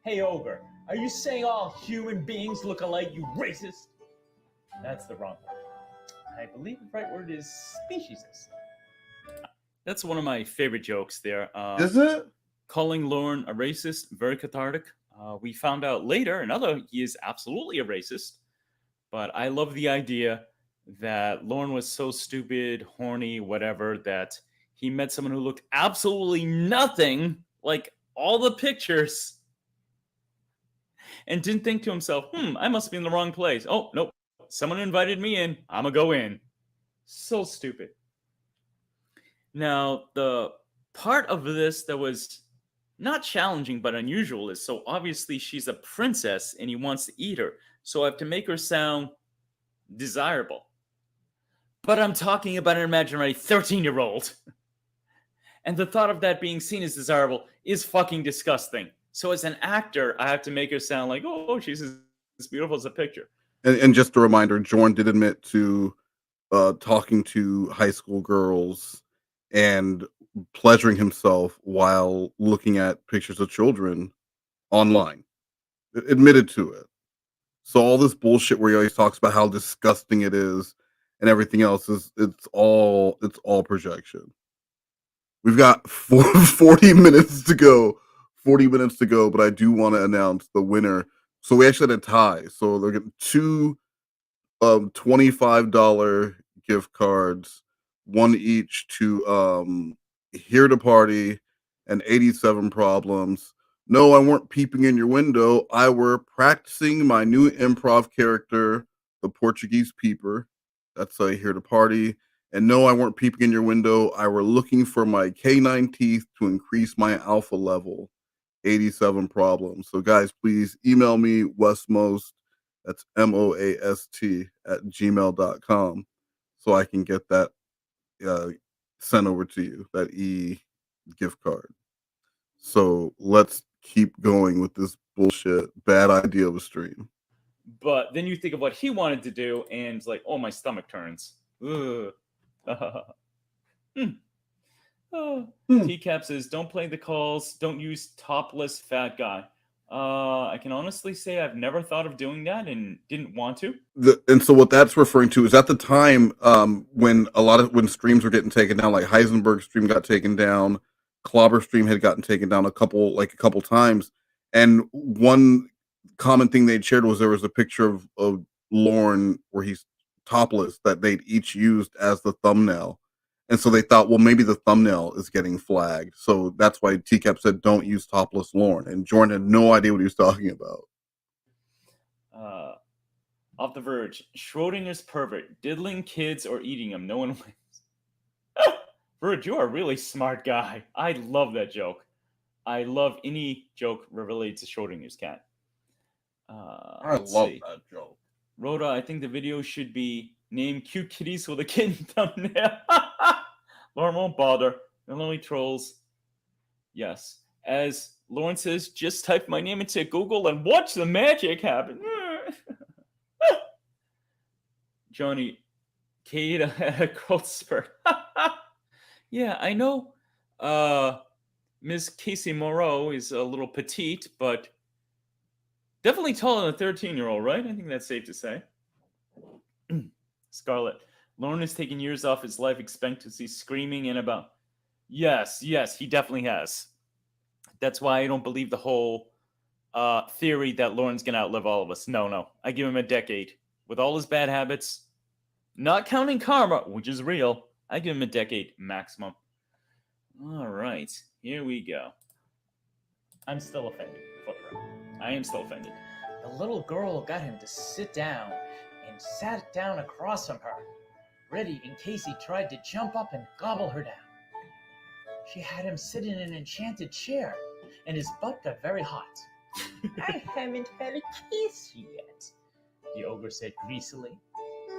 Speaker 16: Hey, ogre, are you saying all human beings look alike, you racist? That's the wrong word. I believe the right word is speciesist.
Speaker 13: That's one of my favorite jokes there.
Speaker 3: Is it?
Speaker 13: Calling Lauren a racist, very cathartic. We found out later, he is absolutely a racist. But I love the idea that Lauren was so stupid, horny, whatever, that he met someone who looked absolutely nothing like all the pictures and didn't think to himself, I must be in the wrong place. Oh, nope. Someone invited me in. I'm going to go in. So stupid. Now, the part of this that was not challenging but unusual is, so obviously she's a princess and he wants to eat her. So I have to make her sound desirable. But I'm talking about an imaginary 13-year-old. And the thought of that being seen as desirable is fucking disgusting. So as an actor, I have to make her sound like, oh, she's as beautiful as a picture.
Speaker 3: And just a reminder, Jorrun did admit to talking to high school girls and pleasuring himself while looking at pictures of children online. Admitted to it. So all this bullshit where he always talks about how disgusting it is and everything else it's all projection. We've got 40 minutes to go. 40 minutes to go, but I do want to announce the winner. So we actually had a tie. So they're getting two $25 gift cards, one each to Here to Party and 87 Problems. No, I weren't peeping in your window. I were practicing my new improv character, the Portuguese peeper. That's Here to Party. And no, I weren't peeping in your window. I were looking for my canine teeth to increase my alpha level. 87 Problems. So guys, please email me Westmost. That's MOAST @gmail.com so I can get that sent over to you, that gift card. So let's keep going with this bullshit bad idea of a stream.
Speaker 13: But then you think of what he wanted to do, and it's like, oh, my stomach turns. Ugh. TCAP says, don't play the calls. Don't use topless fat guy. I can honestly say I've never thought of doing that and didn't want to.
Speaker 3: And so what that's referring to is at the time when streams were getting taken down, like Heisenberg's stream got taken down, Clobber stream had gotten taken down a couple times. And one common thing they'd shared was there was a picture of Lauren where he's topless that they'd each used as the thumbnail. And so they thought, well, maybe the thumbnail is getting flagged. So that's why TCAP said, don't use topless Lauren. And Jorrun had no idea what he was talking about.
Speaker 13: Off the Verge. Schrodinger's pervert. Diddling kids or eating them. No one wins. Verge, you're a really smart guy. I love that joke. I love any joke related to Schrodinger's cat.
Speaker 3: I love that joke.
Speaker 13: Rhoda, I think the video should be named Cute Kitties with a Kitten thumbnail. Lauren won't bother. They're only trolls. Yes. As Lauren says, just type my name into Google and watch the magic happen. Johnny, Kate had a growth spurt. Yeah, I know Miss Casey Moreau is a little petite, but definitely taller than a 13-year-old, right? I think that's safe to say. Scarlett, Lauren has taken years off his life expectancy screaming in about. Yes, he definitely has. That's why I don't believe the whole theory that Lauren's going to outlive all of us. No. I give him a decade. With all his bad habits, not counting karma, which is real, I give him a decade maximum. All right, here we go.
Speaker 16: I'm still offended, for the record.
Speaker 13: I am still offended.
Speaker 16: The little girl got him to sit down and sat down across from her, ready in case he tried to jump up and gobble her down. She had him sit in an enchanted chair, and his butt got very hot. I haven't had a kiss yet, the ogre said greasily.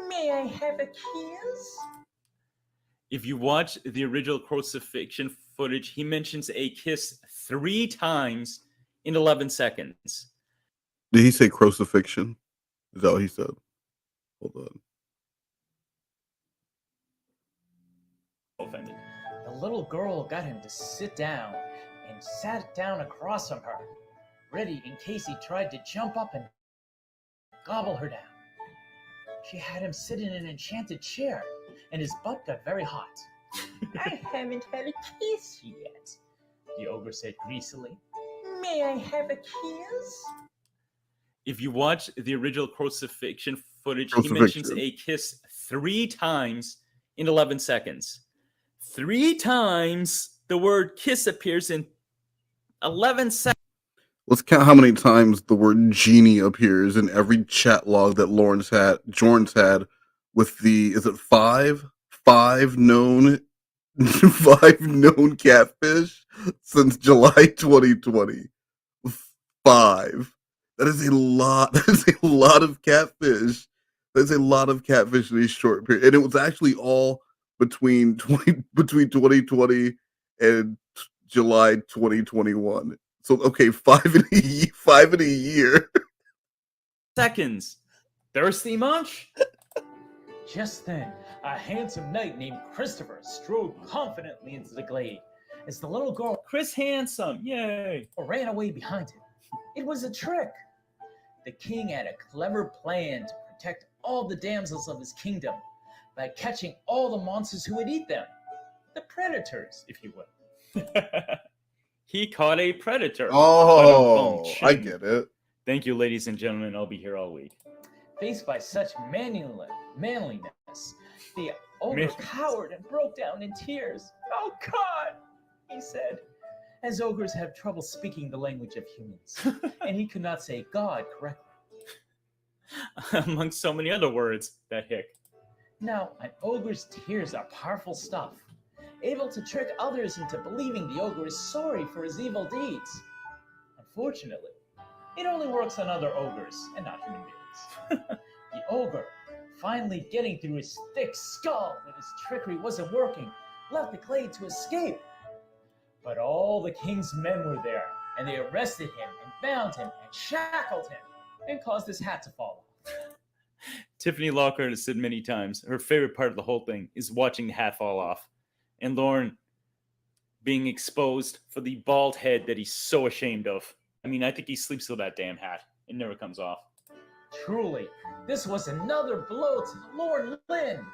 Speaker 16: May I have a kiss?
Speaker 13: If you watch the original crucifixion footage, he mentions a kiss 3 times in 11 seconds.
Speaker 3: Did he say crucifixion? Is that what he said? Hold on.
Speaker 16: offended. The little girl got him to sit down and sat down across from her, ready in case he tried to jump up and gobble her down. She had him sit in an enchanted chair, and his butt got very hot. I haven't had a kiss yet, the ogre said greasily. May I have a kiss?
Speaker 13: If you watch the original crucifixion footage, he mentions a kiss 3 times in 11 seconds. 3 times the word kiss appears in 11 seconds.
Speaker 3: Let's count how many times the word genie appears in every chat log that Jorrun's had with the, is it 5 known 5 known catfish since July 2020. 5. That is a lot. That is a lot of catfish. That's a lot of catfish in a short period. And it was actually all between 2020 and July 2021. So okay, 5 in a year.
Speaker 13: Seconds. Thirsty much?
Speaker 16: Just then, a handsome knight named Christopher strode confidently into the glade as the little girl,
Speaker 13: Chris Handsome, yay,
Speaker 16: ran away behind him. It was a trick. The king had a clever plan to protect all the damsels of his kingdom by catching all the monsters who would eat them. The predators, if you will.
Speaker 13: He caught a predator.
Speaker 3: Oh, I get it.
Speaker 13: Thank you, ladies and gentlemen. I'll be here all week.
Speaker 16: Faced by such manliness, the ogre cowered and broke down in tears. Oh, God, he said, as ogres have trouble speaking the language of humans, and he could not say God correctly.
Speaker 13: Among so many other words, that hick.
Speaker 16: Now, an ogre's tears are powerful stuff, able to trick others into believing the ogre is sorry for his evil deeds. Unfortunately, it only works on other ogres and not human beings. The ogre, finally getting through his thick skull that his trickery wasn't working, left the glade to escape. But all the king's men were there, and they arrested him and bound him and shackled him and caused his hat to fall off.
Speaker 13: Tiffany Lockhart has said many times her favorite part of the whole thing is watching the hat fall off. And Lauren being exposed for the bald head that he's so ashamed of. I mean, I think he sleeps with that damn hat. It never comes off.
Speaker 16: Truly, this was another blow to Lord Lynn.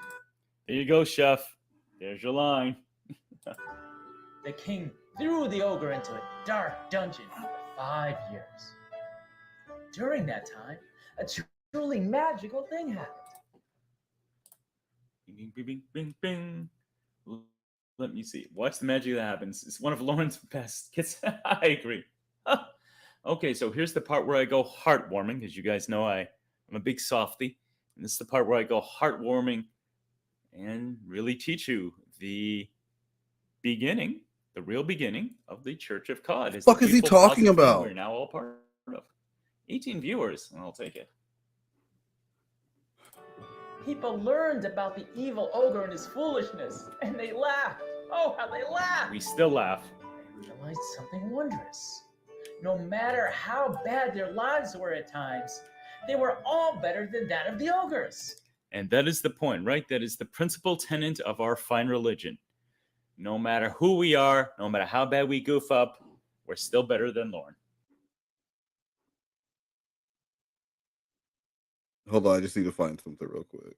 Speaker 13: There you go, chef. There's your line.
Speaker 16: The king threw the ogre into a dark dungeon for 5 years. During that time, a truly magical thing happened.
Speaker 13: Bing, bing, bing, bing, bing. Let me see. Watch the magic that happens. It's one of Lauren's best kits. I agree. Okay, so here's the part where I go heartwarming. As you guys know, I'm a big softie. And this is the part where I go heartwarming and really teach you the beginning, the real beginning of the Church of God.
Speaker 3: What the fuck is he talking about?
Speaker 13: We're now all part of. 18 viewers, and I'll take it.
Speaker 16: People learned about the evil ogre and his foolishness, and they laughed. Oh, how they laughed!
Speaker 13: We still laugh.
Speaker 16: They realized something wondrous. No matter how bad their lives were at times, they were all better than that of the ogres.
Speaker 13: And that is the point, right? That is the principal tenet of our fine religion. No matter who we are, no matter how bad we goof up, we're still better than Lauren.
Speaker 3: Hold on, I just need to find something real quick.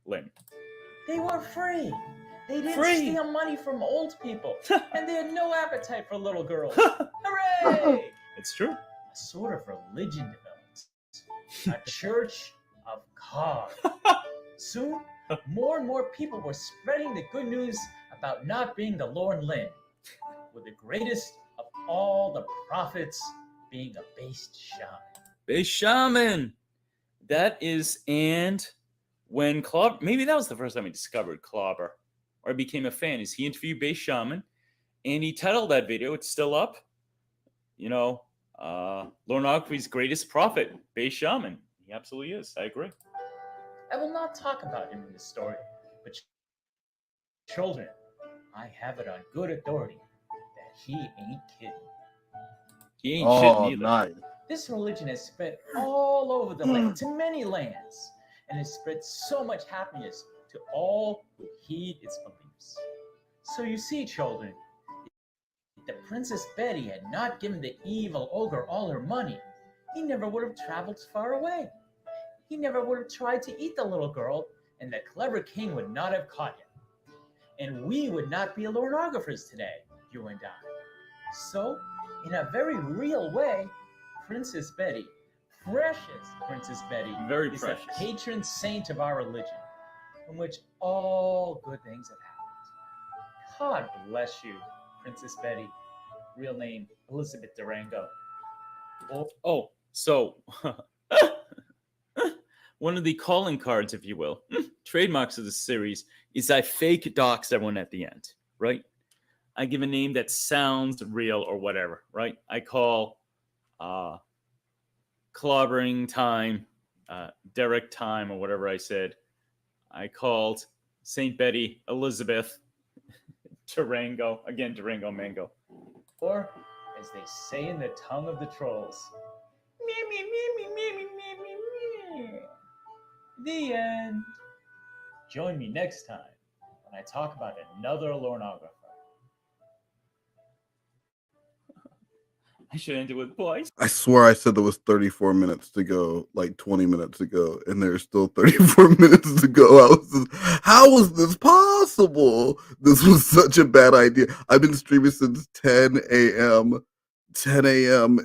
Speaker 13: Lynn.
Speaker 16: They were free. They didn't
Speaker 13: Free.
Speaker 16: steal money from old people, and they had no appetite for little girls. Hooray!
Speaker 13: It's true.
Speaker 16: A sort of religion developed. A church of God. Soon, more and more people were spreading the good news about not being the Lord Lynn, with the greatest of all the prophets being a based shaman.
Speaker 13: Based shaman. That is, and when Clobber, maybe that was the first time I discovered Clobber, or I became a fan, is he interviewed Based Shaman, and he titled that video, it's still up, Lorne Ogre's greatest prophet, Based Shaman. He absolutely is, I agree.
Speaker 16: I will not talk about him in this story, but children, I have it on good authority that he ain't kidding.
Speaker 13: He ain't shitting either.
Speaker 3: Nice.
Speaker 16: This religion has spread all over the land, to many lands, and has spread so much happiness to all who heed its beliefs. So you see, children, if the Princess Betty had not given the evil ogre all her money, he never would have traveled far away. He never would have tried to eat the little girl, and the clever king would not have caught him. And we would not be lornographers today, you and I. So, in a very real way, Princess Betty, precious Princess Betty,
Speaker 13: Very
Speaker 16: is
Speaker 13: precious.
Speaker 16: the patron saint of our religion, from which all good things have happened. God bless you, Princess Betty. Real name, Elizabeth Durango.
Speaker 13: Oh, so one of the calling cards, if you will, trademarks of the series is I fake dox everyone at the end, right? I give a name that sounds real or whatever, right? I call Clobbering Time, Derek Time, or whatever I said. I called St. Betty Elizabeth Durango, again, Durango Mango.
Speaker 16: Or, as they say in the tongue of the trolls, me, me, me, me, me, me, me, me, me. The end. Join me next time when I talk about another lornographer.
Speaker 13: I should end it with boys.
Speaker 3: I swear I said there was 34 minutes to go, like 20 minutes ago, and there's still 34 minutes to go. How was this possible? This was such a bad idea. I've been streaming since 10 a.m.,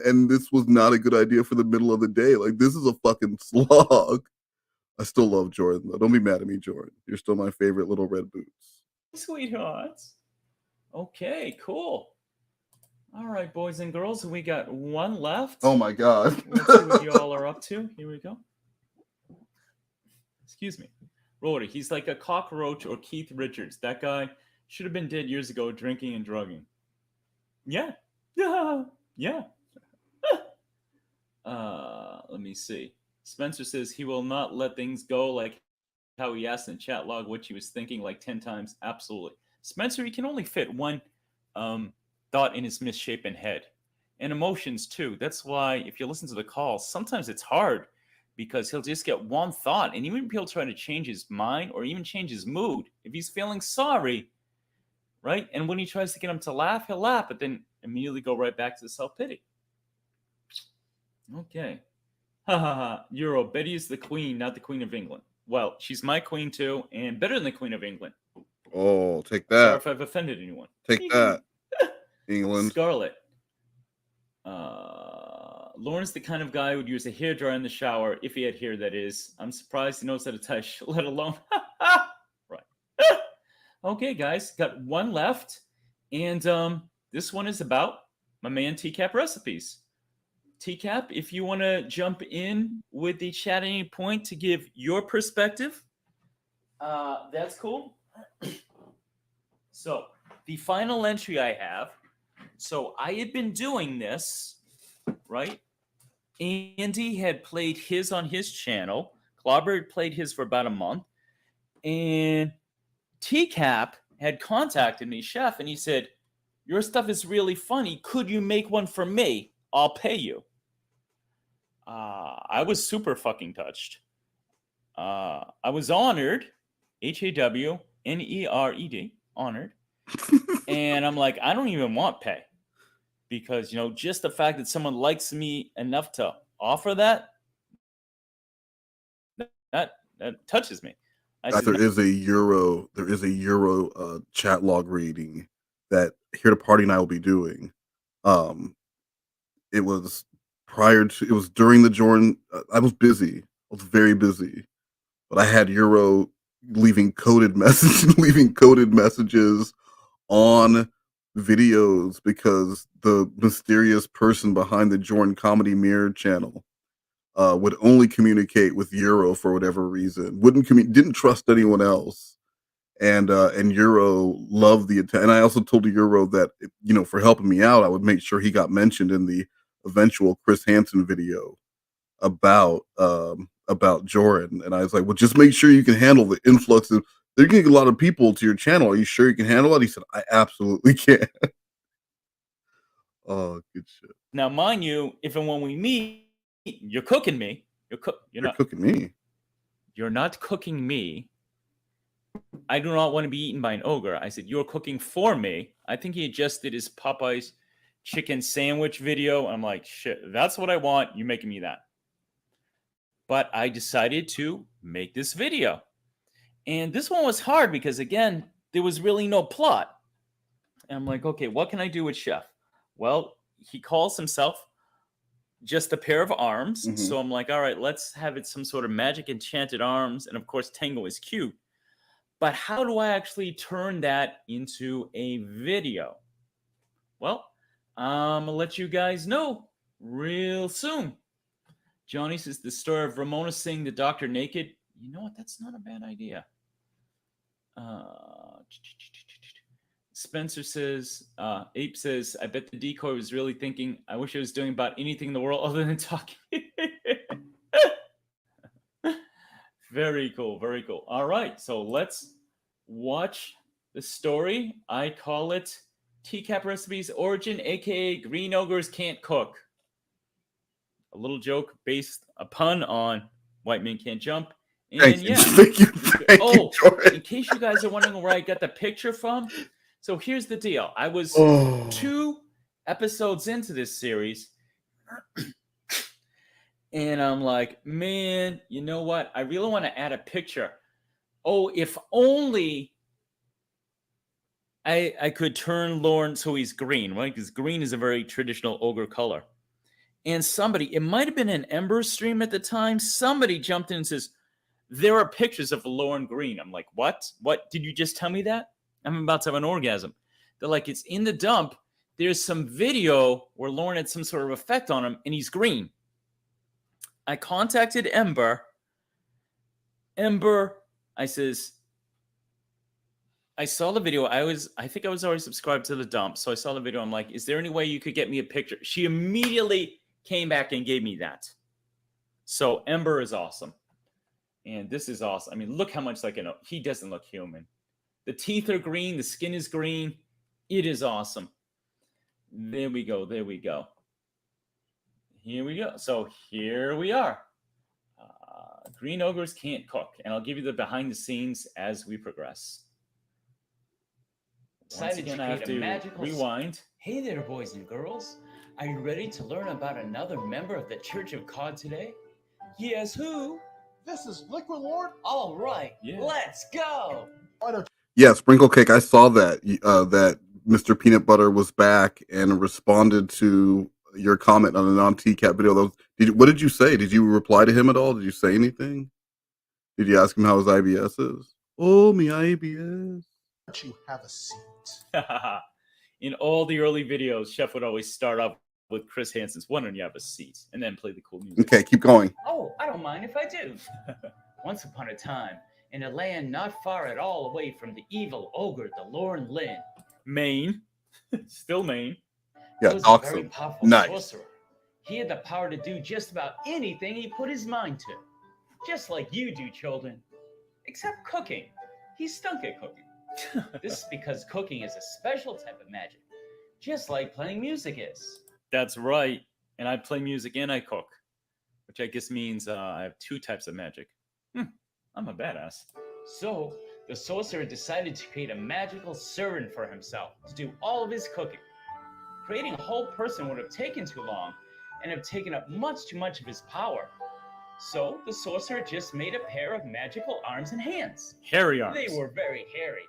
Speaker 3: and this was not a good idea for the middle of the day. Like, this is a fucking slog. I still love Jordan, though. Don't be mad at me, Jordan. You're still my favorite little red boots.
Speaker 13: Sweethearts. Okay, cool. All right, boys and girls, we got one left.
Speaker 3: Oh my God.
Speaker 13: Let's see what you all are up to. Here we go. Excuse me. Rody, he's like a cockroach or Keith Richards. That guy should have been dead years ago, drinking and drugging. Yeah. Yeah. Let me see. Spencer says he will not let things go like how he asked in the chat log what he was thinking like 10 times. Absolutely. Spencer, he can only fit one thought in his misshapen head. And emotions too. That's why if you listen to the calls, sometimes it's hard because he'll just get one thought. And even if he'll try to change his mind or even change his mood, if he's feeling sorry, right? And when he tries to get him to laugh, he'll laugh, but then immediately go right back to the self-pity. Okay. Ha ha ha. Euro, Betty is the queen, not the Queen of England. Well, she's my queen too, and better than the Queen of England.
Speaker 3: Oh, take
Speaker 13: Sorry
Speaker 3: that.
Speaker 13: if I've offended anyone.
Speaker 3: Take that, England.
Speaker 13: Scarlet. Lauren's the kind of guy who would use a hairdryer in the shower, if he had hair, that is. I'm surprised he knows how to touch, let alone. Right. Okay, guys, got one left. And this one is about my man TCAP Recipes. TCAP, if you want to jump in with the chat at any point to give your perspective, that's cool. So, the final entry I have. So, I had been doing this, right? Andy had played his on his channel. Clobber had played his for about a month. And TCAP had contacted me, Chef, and he said, your stuff is really funny. Could you make one for me? I'll pay you. I was super fucking touched. I was honored. HAWNERED. Honored. And I'm like, I don't even want pay. Because, you know, just the fact that someone likes me enough to offer that touches me.
Speaker 3: There is a Euro chat log reading that Here to Party and I will be doing. It was during the Jorrun. I was busy. I was very busy, but I had Euro leaving coded messages on videos because the mysterious person behind the Jorrun Comedy Mirror channel would only communicate with Euro for whatever reason. Didn't trust anyone else, and Euro loved the attention. And I also told Euro that, you know, for helping me out, I would make sure he got mentioned in the eventual Chris Hansen video about about Jorrun, and I was like, well, just make sure you can handle the influx of. They're getting a lot of people to your channel. Are you sure you can handle it? He said, I absolutely can. Oh, good shit.
Speaker 13: Now, mind you, if and when we meet, you're cooking me. You're not
Speaker 3: cooking me.
Speaker 13: You're not cooking me. I do not want to be eaten by an ogre. I said, you're cooking for me. I think he just did his Popeye's chicken sandwich video. I'm like, shit, that's what I want. You're making me that. But I decided to make this video. And this one was hard because, again, there was really no plot. And I'm like, okay, what can I do with Chef? Well, he calls himself just a pair of arms.
Speaker 3: Mhm.
Speaker 13: So I'm like, all right, let's have it some sort of magic enchanted arms. And of course, Tango is cute. But how do I actually turn that into a video? Well, I'm going to let you guys know real soon. Johnny says the story of Ramona seeing the doctor naked. You know what? That's not a bad idea. Spencer says, Ape says, I bet the decoy was really thinking, I wish I was doing about anything in the world other than talking. Very cool, very cool. All right, so let's watch the story. I call it TCAP Recipes Origin, aka Green Ogres Can't Cook. A little joke based a pun on White Men Can't Jump. And
Speaker 3: Thank you.
Speaker 13: yeah.
Speaker 3: Thank you, Jordan.
Speaker 13: In case you guys are wondering where I got the picture from, so here's the deal. I was 2 episodes into this series, and I'm like, man, you know what? I really want to add a picture. Oh, if only I could turn Lorne so he's green, right? Because green is a very traditional ogre color. And somebody, it might have been an Ember stream at the time, somebody jumped in and says, there are pictures of Lorne green. I'm like, what? What? Did you just tell me that? I'm about to have an orgasm. They're like, it's in the dump. There's some video where Lorne had some sort of effect on him, and he's green. I contacted Ember. Ember, I says, I saw the video. I think I was already subscribed to the dump. So I saw the video. I'm like, is there any way you could get me a picture? She immediately came back and gave me that. So Ember is awesome. And this is awesome. I mean, look how much he doesn't look human. The teeth are green. The skin is green. It is awesome. There we go. There we go. Here we go. So here we are. Green Ogres Can't Cook. And I'll give you the behind the scenes as we progress. Once again, I have to rewind.
Speaker 1: Hey there, boys and girls. Are you ready to learn about another member of the Church of God today? Yes, who?
Speaker 22: This is Liquid Lord.
Speaker 1: All right, let's go.
Speaker 3: Yeah, Sprinkle Cake. I saw that that Mr. Peanut Butter was back and responded to your comment on a non-TCAP video. What did you say? Did you reply to him at all? Did you say anything? Did you ask him how his IBS is? Oh, me IBS.
Speaker 22: Don't you have a seat?
Speaker 13: In all the early videos, Chef would always start off with Chris Hansen's "Why don't you have a seat?" and then play the cool music.
Speaker 3: Okay, keep going.
Speaker 1: Oh, I don't mind if I do. Once upon a time, in a land not far at all away from the evil ogre, the Lorne Lynn.
Speaker 13: Maine. Still Maine.
Speaker 3: Yeah,
Speaker 1: was a very powerful sorcerer. He had the power to do just about anything he put his mind to. Just like you do, children. Except cooking. He stunk at cooking. This is because cooking is a special type of magic. Just like playing music is.
Speaker 13: That's right. And I play music and I cook. Which I guess means I have 2 types of magic. I'm a badass.
Speaker 1: So, the sorcerer decided to create a magical servant for himself to do all of his cooking. Creating a whole person would have taken too long and have taken up much too much of his power. So, the sorcerer just made a pair of magical arms and hands.
Speaker 13: Hairy arms.
Speaker 1: They were very hairy.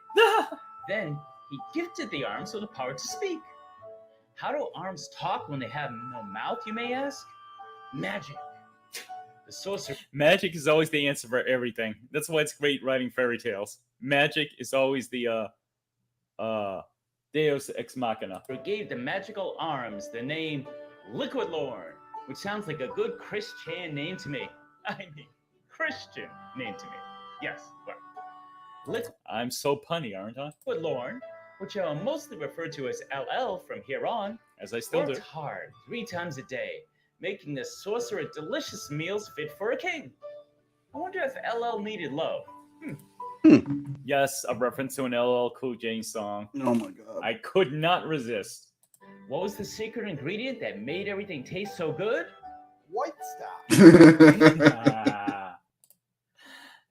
Speaker 1: Then, he gifted the arms with the power to speak. How do arms talk when they have no mouth, you may ask? Magic. The sorcerer.
Speaker 13: Magic is always the answer for everything. That's why it's great writing fairy tales. Magic is always the Deus Ex Machina.
Speaker 1: Gave the magical arms the name Liquid Lord, which sounds like a good Christian name to me. I mean, Christian name to me. Yes, well.
Speaker 13: I'm so punny, aren't I?
Speaker 1: Liquid Lord, which I will mostly refer to as LL from here on,
Speaker 13: as I still do.
Speaker 1: Worked hard 3 times a day, making the sorcerer delicious meals fit for a king. I wonder if LL needed love.
Speaker 13: Yes, a reference to an LL Cool J song.
Speaker 3: Oh my god.
Speaker 13: I could not resist.
Speaker 1: What was the secret ingredient that made everything taste so good?
Speaker 14: White stuff.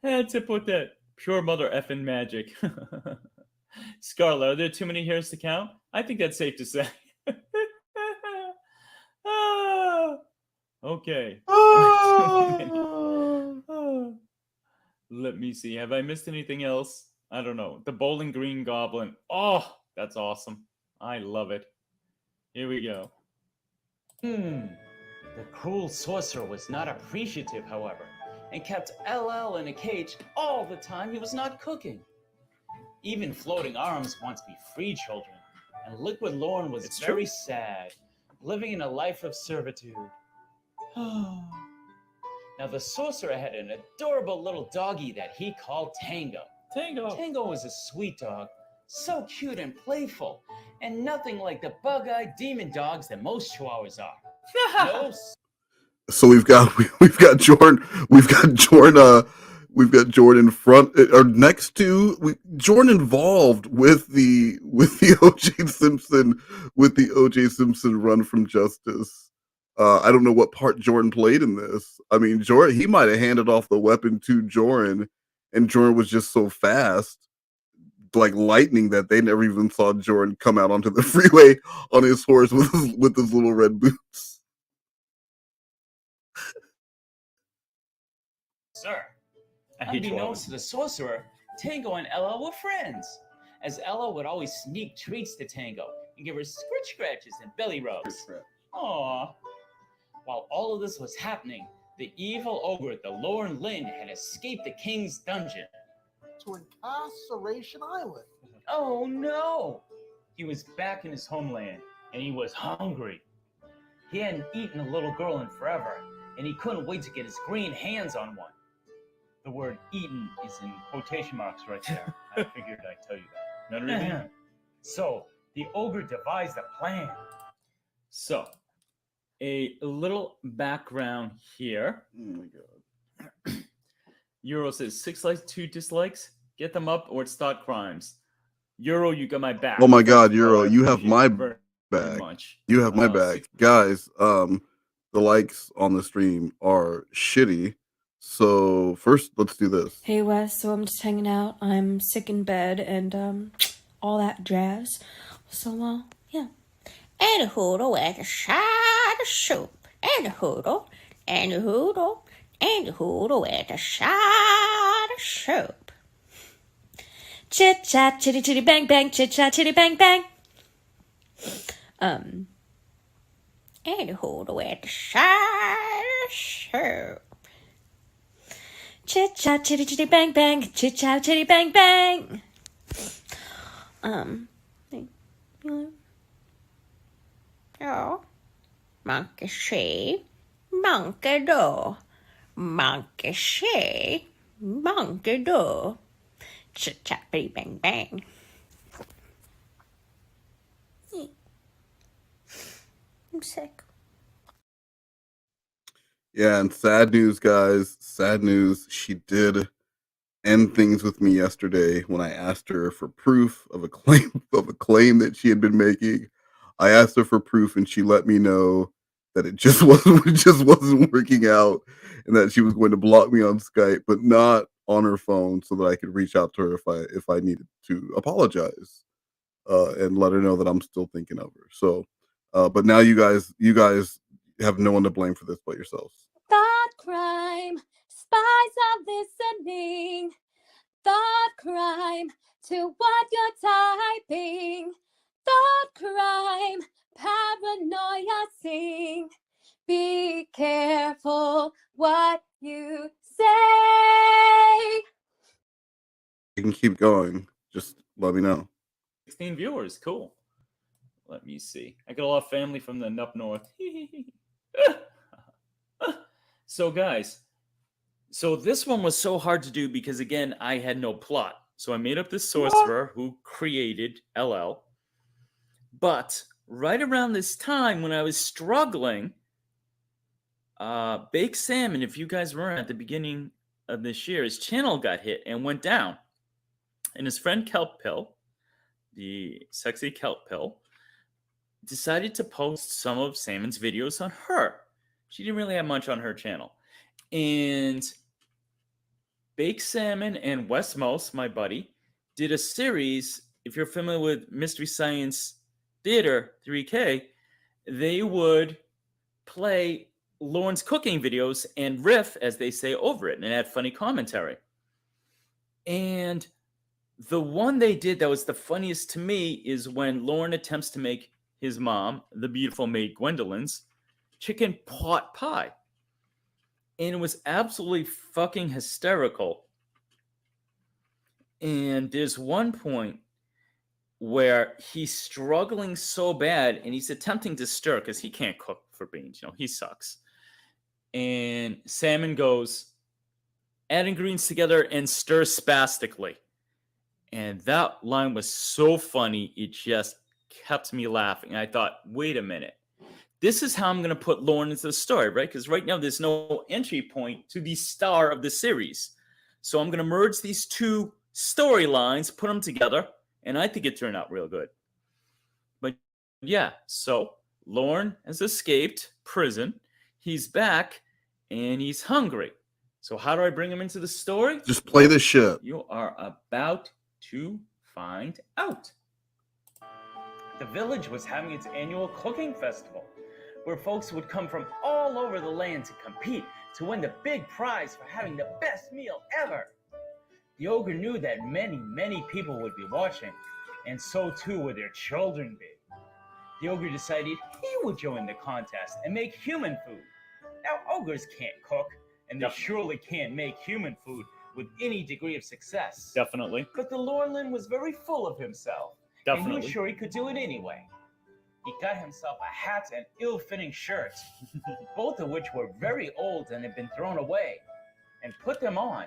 Speaker 13: Had to put that pure mother effing magic. Scarlet, are there too many hairs to count? I think that's safe to say. Okay. Let me see. Have I missed anything else? I don't know. The Bowling Green Goblin. Oh, that's awesome. I love it. Here we go.
Speaker 1: The cruel sorcerer was not appreciative, however, and kept LL in a cage all the time he was not cooking. Even Floating Arms wants to be free, children, and Liquid Lauren was very sad, living in a life of servitude. Now, the sorcerer had an adorable little doggie that he called Tango. Tango was a sweet dog, so cute and playful, and nothing like the bug-eyed demon dogs that most chihuahuas are. No.
Speaker 3: So we've got Jordan in front or next to Jordan involved with the OJ Simpson run from justice. I don't know what part Jordan played in this. I mean, Jordan, he might have handed off the weapon to Jordan, and Jordan was just so fast, like lightning, that they never even saw Jordan come out onto the freeway on his horse with his little red boots.
Speaker 1: Sir, unbeknownst to the sorcerer, Tango and LL were friends, as LL would always sneak treats to Tango and give her scritch scratches and belly rubs. Aww. While all of this was happening, the evil ogre, the Lauren Lynn, had escaped the king's dungeon.
Speaker 14: To Incarceration Island.
Speaker 1: Oh no! He was back in his homeland, and he was hungry. He hadn't eaten a little girl in forever, and he couldn't wait to get his green hands on one. The word eaten is in quotation marks right there. I figured I'd tell you that.
Speaker 13: Not really.
Speaker 1: So, the ogre devised a plan.
Speaker 13: So, a little background here.
Speaker 3: Oh my god.
Speaker 13: Euro says 6 likes, 2 dislikes. Get them up or start crimes. Euro, you got my back.
Speaker 3: Oh my god, Euro, you have my
Speaker 13: very
Speaker 3: back.
Speaker 13: much.
Speaker 3: You have my back. Guys, the likes on the stream are shitty. So first, let's do this.
Speaker 4: Hey Wes, so I'm just hanging out. I'm sick in bed and all that jazz. So yeah.
Speaker 6: And a hoodle with a side of soup. And a hoodle, and a hoodle, and a hoodle with a side of soup.
Speaker 4: Chit chat, chitty chitty bang bang, chit chat, chitty bang bang.
Speaker 6: And a hoodle with a side of soup.
Speaker 4: Chit chat, chitty chitty bang bang, chit chat, chitty bang bang.
Speaker 6: Oh, monkey see, monkey do, monkey see, monkey do. Chit chat, bitty bang bang.
Speaker 4: I'm sick.
Speaker 3: Yeah, and sad news, guys. Sad news. She did end things with me yesterday when I asked her for proof of a claim that she had been making. I asked her for proof, and she let me know that it just wasn't working out, and that she was going to block me on Skype, but not on her phone, so that I could reach out to her if I needed to apologize and let her know that I'm still thinking of her. So, but now you guys have no one to blame for this but yourselves.
Speaker 4: Thought crime, spies are listening. Thought crime to what you're typing. Thought crime, paranoia sing. Be careful what you say.
Speaker 3: I can keep going. Just let me know.
Speaker 13: 16 viewers, cool. Let me see. I got a lot of family from the up north. So guys, so this one was so hard to do because again, I had no plot. So I made up this sorcerer who created LL. But right around this time when I was struggling, Baked Salmon, if you guys were at the beginning of this year, his channel got hit and went down. And his friend Kelp Pill, the sexy Kelp Pill, decided to post some of Salmon's videos on her. She didn't really have much on her channel. And Baked Salmon and Wes Most, my buddy, did a series. If you're familiar with Mystery Science Theater 3K, they would play Lauren's cooking videos and riff, as they say, over it and add funny commentary. And the one they did that was the funniest to me is when Lauren attempts to make his mom, the beautiful maid Gwendolyn's, chicken pot pie. And it was absolutely fucking hysterical. And there's one point where he's struggling so bad and he's attempting to stir because he can't cook for beans. You know, he sucks. And Salmon goes, add ingredients together and stir spastically. And that line was so funny, it just kept me laughing. I thought, wait a minute. This is how I'm going to put Lauren into the story, right? Because right now there's no entry point to the star of the series. So I'm going to merge these two storylines, put them together, and I think it turned out real good. But yeah, so Lauren has escaped prison. He's back, and he's hungry. So how do I bring him into the story?
Speaker 3: Just play the shit.
Speaker 13: You are about to find out.
Speaker 1: The village was having its annual cooking festival, where folks would come from all over the land to compete to win the big prize for having the best meal ever. The ogre knew that many, many people would be watching, and so too would their children be. The ogre decided he would join the contest and make human food. Now, ogres can't cook, and they surely can't make human food with any degree of success.
Speaker 13: Definitely.
Speaker 1: But the Lorelin was very full of himself, and he was sure he could do it anyway. He got himself a hat and ill-fitting shirt, both of which were very old and had been thrown away, and put them on.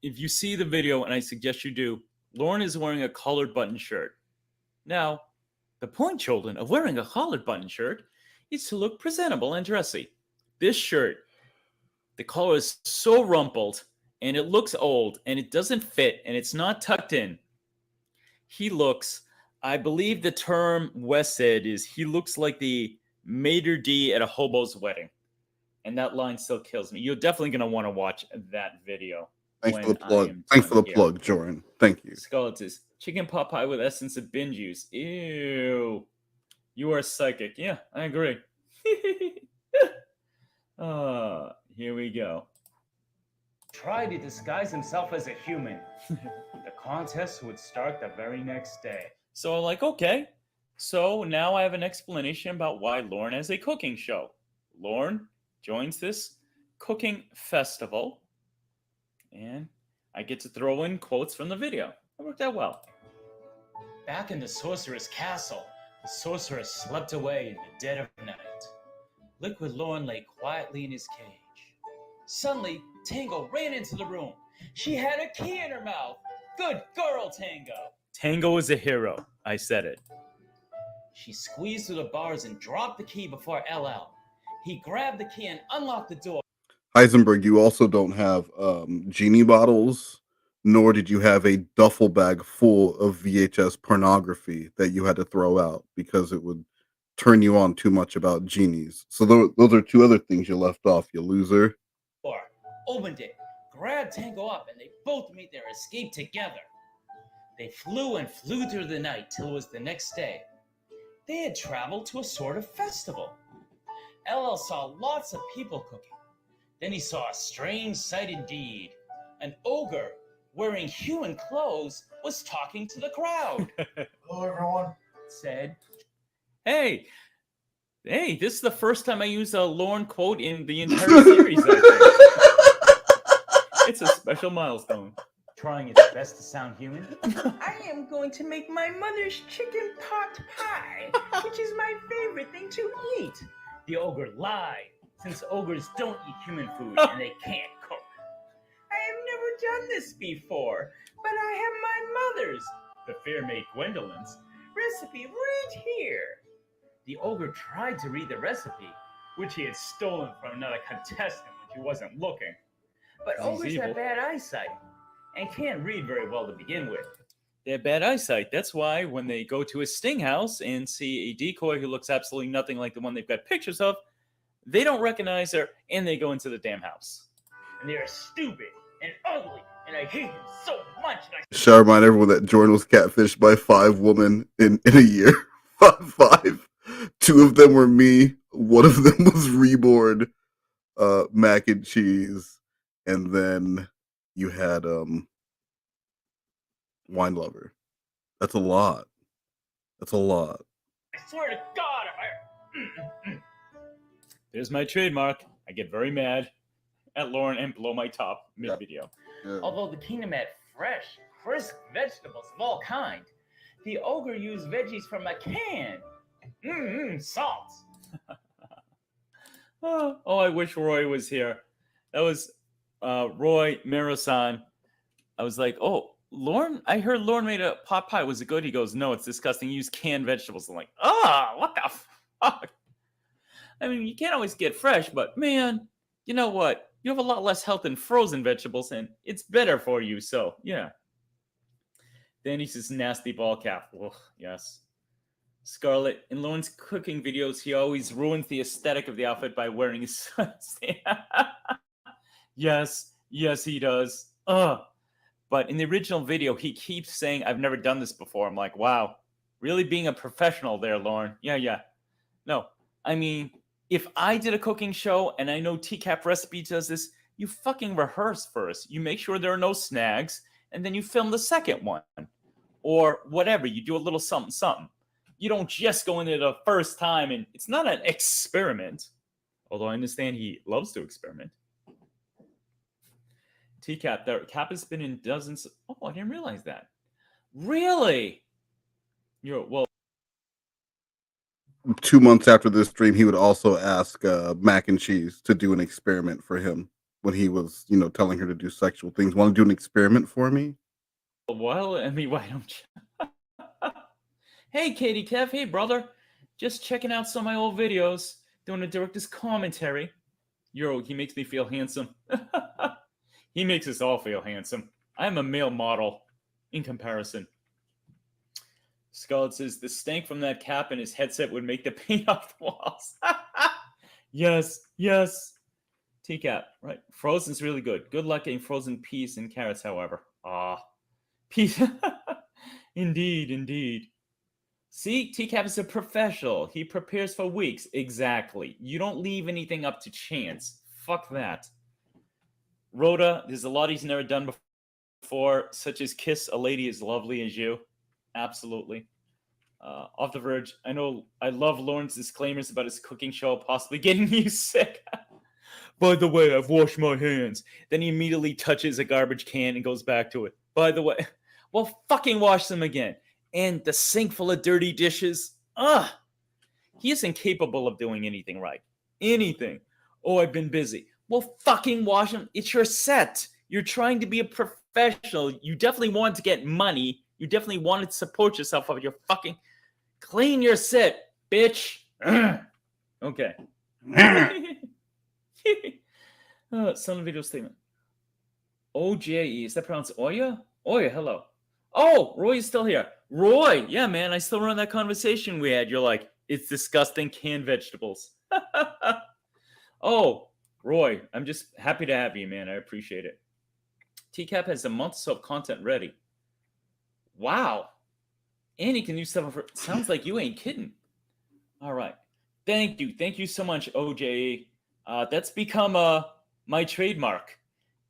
Speaker 13: If you see the video, and I suggest you do, Lauren is wearing a collared button shirt. Now, the point, children, of wearing a collared button shirt is to look presentable and dressy. This shirt, the collar is so rumpled, and it looks old, and it doesn't fit, and it's not tucked in. He looks, I believe the term Wes said is, he looks like the maitre d' at a hobo's wedding. And that line still kills me. You're definitely going to want to watch that video.
Speaker 3: Thanks for the plug. Thanks for the plug, Jorrun. Thank you.
Speaker 13: Skeleton, chicken pot pie with essence of bin juice. Ew. You are psychic. Yeah, I agree. Here we go.
Speaker 1: Tried to disguise himself as a human. The contest would start the very next day.
Speaker 13: So I'm like, okay. So now I have an explanation about why Lauren has a cooking show. Lauren joins this cooking festival. And I get to throw in quotes from the video. It worked out well.
Speaker 1: Back in the sorcerer's castle, the sorcerer slept away in the dead of night. Liquid Lauren lay quietly in his cage. Suddenly, Tango ran into the room. She had a key in her mouth. Good girl, Tango.
Speaker 13: Tango is a hero. I said it.
Speaker 1: She squeezed through the bars and dropped the key before LL. He grabbed the key and unlocked the door.
Speaker 3: Heisenberg, you also don't have genie bottles, nor did you have a duffel bag full of VHS pornography that you had to throw out because it would turn you on too much about genies. So those are two other things you left off, you loser.
Speaker 1: Opened it, grabbed Tango up, and they both made their escape together. They flew and flew through the night till it was the next day. They had traveled to a sort of festival. LL saw lots of people cooking. Then he saw a strange sight indeed. An ogre, wearing human clothes, was talking to the crowd.
Speaker 22: Hello, everyone.
Speaker 1: Said,
Speaker 13: Hey, this is the first time I used a Lauren quote in the entire series, I think. It's a special milestone.
Speaker 1: Trying its best to sound human. I am going to make my mother's chicken pot pie, which is my favorite thing to eat. The ogre lied, since ogres don't eat human food and they can't cook. I have never done this before, but I have my mother's, the fair maid Gwendolyn's, recipe right here. The ogre tried to read the recipe, which he had stolen from another contestant when she wasn't looking. But
Speaker 13: 'Cause he's
Speaker 1: ogres
Speaker 13: evil.
Speaker 1: have bad eyesight and can't read very well to begin with.
Speaker 13: They have bad eyesight. That's why when they go to a sting house and see a decoy who looks absolutely nothing like the one they've got pictures of, they don't recognize her and they go into the damn house.
Speaker 1: And they are stupid and ugly, and I hate them so much. And
Speaker 3: Should I remind everyone that Jordan was catfished by 5 women in a year? 5. 2 of them were me. 1 of them was Reborn, Mac and Cheese, and then you had Wine Lover. That's a lot. That's a lot.
Speaker 1: I swear to God,
Speaker 13: There's my trademark. I get very mad at Lauren and blow my top mid-video.
Speaker 1: Although the kingdom had fresh, crisp vegetables of all kind, the ogre used veggies from a can. Salt.
Speaker 13: Oh, I wish Roy was here. That was Roy Mirasan. I was like, oh, Lauren, I heard Lauren made a pot pie. Was it good? He goes, no, it's disgusting. You use canned vegetables. I'm like, what the fuck? I mean, you can't always get fresh, but man, you know what? You have a lot less health than frozen vegetables, and it's better for you. So, yeah. Then he's this nasty ball cap. Ugh, yes. Scarlett, in Lauren's cooking videos, he always ruins the aesthetic of the outfit by wearing his Yes, he does. But in the original video, he keeps saying, I've never done this before. I'm like, wow, really being a professional there, Lauren. Yeah. No, I mean, if I did a cooking show and I know TCAP Recipe does this, you fucking rehearse first. You make sure there are no snags, and then you film the second one. Or whatever, you do a little something. You don't just go into the first time, and it's not an experiment. Although I understand he loves to experiment. TCAP, their cap has been in dozens. Oh, I didn't realize that. Really? Well,
Speaker 3: 2 months after this stream, he would also ask Mac and Cheese to do an experiment for him when he was, telling her to do sexual things. Want to do an experiment for me?
Speaker 13: Well, I mean, why don't you? Hey, Katie Kev. Hey, brother. Just checking out some of my old videos, doing a director's commentary. He makes me feel handsome. He makes us all feel handsome. I'm a male model in comparison. Scarlett says, the stank from that cap and his headset would make the paint off the walls. Yes. TCAP, right. Frozen's really good. Good luck getting frozen peas and carrots, however. Peas. Indeed. See, TCAP is a professional. He prepares for weeks. Exactly. You don't leave anything up to chance. Fuck that. Rhoda, there's a lot he's never done before, such as kiss a lady as lovely as you. Absolutely. Off the Verge, I know I love Lauren's disclaimers about his cooking show possibly getting you sick. By the way, I've washed my hands. Then he immediately touches a garbage can and goes back to it. By the way, well, fucking wash them again. And the sink full of dirty dishes. He is incapable of doing anything right. Anything. Oh, I've been busy. Well, fucking wash them. It's your set. You're trying to be a professional. You definitely want to get money. You definitely want to support yourself of your fucking... Clean your set, bitch. Okay. Some video statement. OJE. Is that pronounced Oya? Oya, hello. Oh, Roy is still here. Roy, yeah, man, I still remember that conversation we had. You're like, it's disgusting canned vegetables. Oh, Roy, I'm just happy to have you, man. I appreciate it. TCAP has a month or so of content ready. Wow. And he can do stuff for... Sounds like you ain't kidding. All right. Thank you. Thank you so much, OJE. That's become my trademark.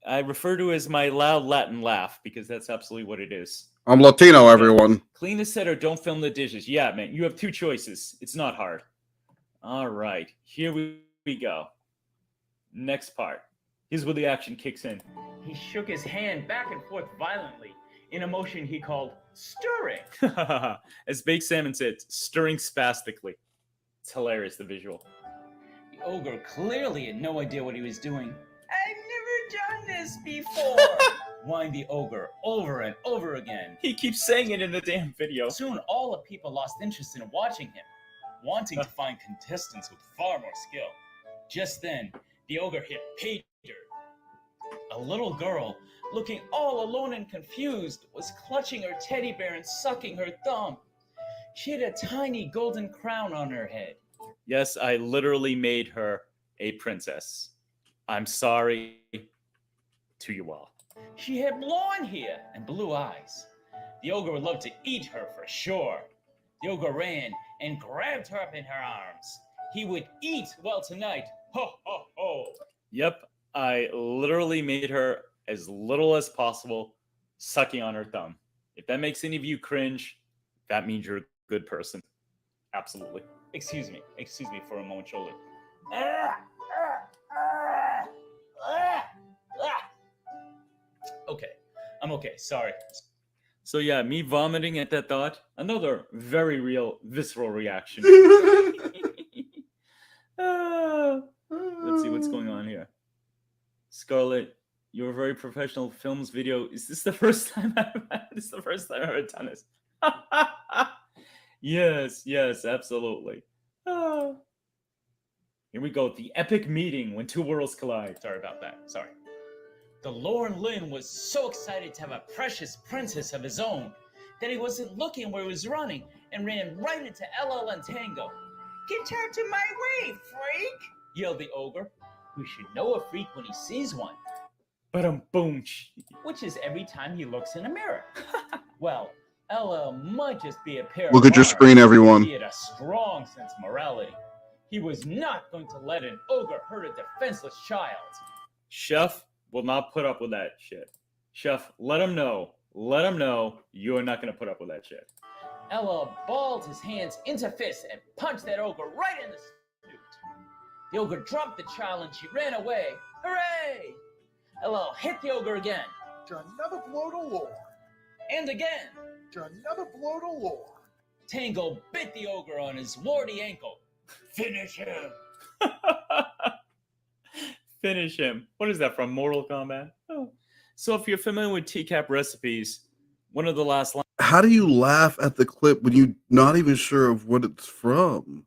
Speaker 13: I refer to it as my loud Latin laugh because that's absolutely what it is.
Speaker 3: I'm Latino, everyone.
Speaker 13: Clean the set or don't film the dishes. Yeah, man. You have 2 choices. It's not hard. All right. Here we go. Next part. Here's where the action kicks in.
Speaker 1: He shook his hand back and forth violently in a motion he called stirring.
Speaker 13: As Baked Salmon said, stirring spastically. It's hilarious, the visual.
Speaker 1: The ogre clearly had no idea what he was doing. I've never done this before, whined the ogre over and over again.
Speaker 13: He keeps saying it in the damn video.
Speaker 1: Soon all the people lost interest in watching him, wanting to find contestants with far more skill. Just then, the ogre hit pay dirt. A little girl, looking all alone and confused, was clutching her teddy bear and sucking her thumb. She had a tiny golden crown on her head.
Speaker 13: Yes, I literally made her a princess. I'm sorry to you all.
Speaker 1: She had blonde hair and blue eyes. The ogre would love to eat her for sure. The ogre ran and grabbed her up in her arms. He would eat well tonight. Ho, ho, ho.
Speaker 13: Yep, I literally made her as little as possible, sucking on her thumb. If that makes any of you cringe, that means you're a good person. Absolutely.
Speaker 1: Excuse me for a moment, children. Okay, I'm okay, sorry.
Speaker 13: So yeah, me vomiting at that thought, another very real, visceral reaction. Let's see what's going on here. Scarlett, you're a very professional films video. Is this the first time I've done this? Yes, absolutely. Here we go. The epic meeting when two worlds collide.
Speaker 1: Sorry about that. Sorry. The Lorne Lynn was so excited to have a precious princess of his own that he wasn't looking where he was running and ran right into LL and Tango. Get out of my way, freak! Yelled the ogre, who should know a freak when he sees one.
Speaker 13: Boom.
Speaker 1: Which is every time he looks in a mirror. Well, LL might just be a pair
Speaker 3: Look
Speaker 1: of
Speaker 3: at your
Speaker 1: arms,
Speaker 3: screen, everyone.
Speaker 1: He had a strong sense of morality. He was not going to let an ogre hurt a defenseless child.
Speaker 13: Chef will not put up with that shit. Chef, let him know you're not going to put up with that shit.
Speaker 1: LL balled his hands into fists and punched that ogre right in the snoot. The ogre dropped the child and she ran away. Hooray! LL hit the ogre again.
Speaker 22: To another blow to lore.
Speaker 1: And again.
Speaker 22: To another blow to lore.
Speaker 1: Tango bit the ogre on his warty ankle. Finish him!
Speaker 13: Finish him. What is that from Mortal Kombat? Oh. So if you're familiar with TCAP recipes, one of the last lines.
Speaker 3: How do you laugh at the clip when you're not even sure of what it's from?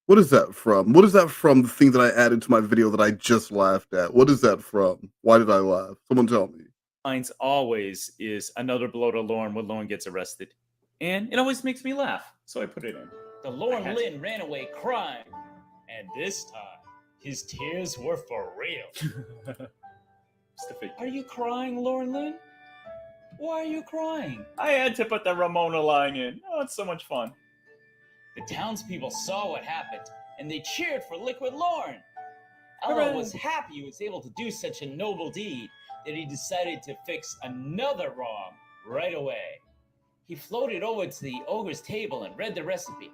Speaker 3: What is that from? What is that from, the thing that I added to my video that I just laughed at? What is that from? Why did I laugh? Someone tell me.
Speaker 13: Lines always is another blow to Lorne when Lorne gets arrested. And it always makes me laugh, so I put it in.
Speaker 1: The Lorne Lynn ran away crying. And this time, his tears were for real. Are you crying, Lorne Lynn? Why are you crying?
Speaker 13: I had to put the Ramona line in. Oh, it's so much fun.
Speaker 1: The townspeople saw what happened, and they cheered for Liquid Lorne.
Speaker 13: Hooray.
Speaker 1: LL was happy he was able to do such a noble deed that he decided to fix another wrong right away. He floated over to the ogre's table and read the recipe.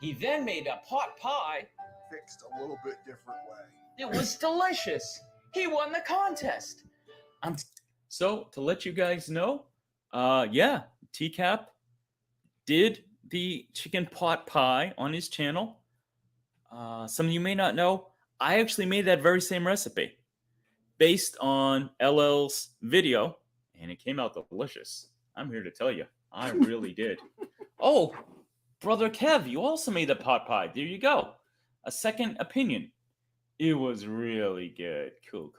Speaker 1: He then made a pot pie.
Speaker 22: Fixed a little bit different way.
Speaker 1: It was delicious. He won the contest.
Speaker 13: So, to let you guys know, yeah, TCAP did the chicken pot pie on his channel. Some of you may not know, I actually made that very same recipe based on LL's video, and it came out delicious. I'm here to tell you, I really did. Oh, Brother Kev, you also made the pot pie. There you go. A second opinion. It was really good. Cool.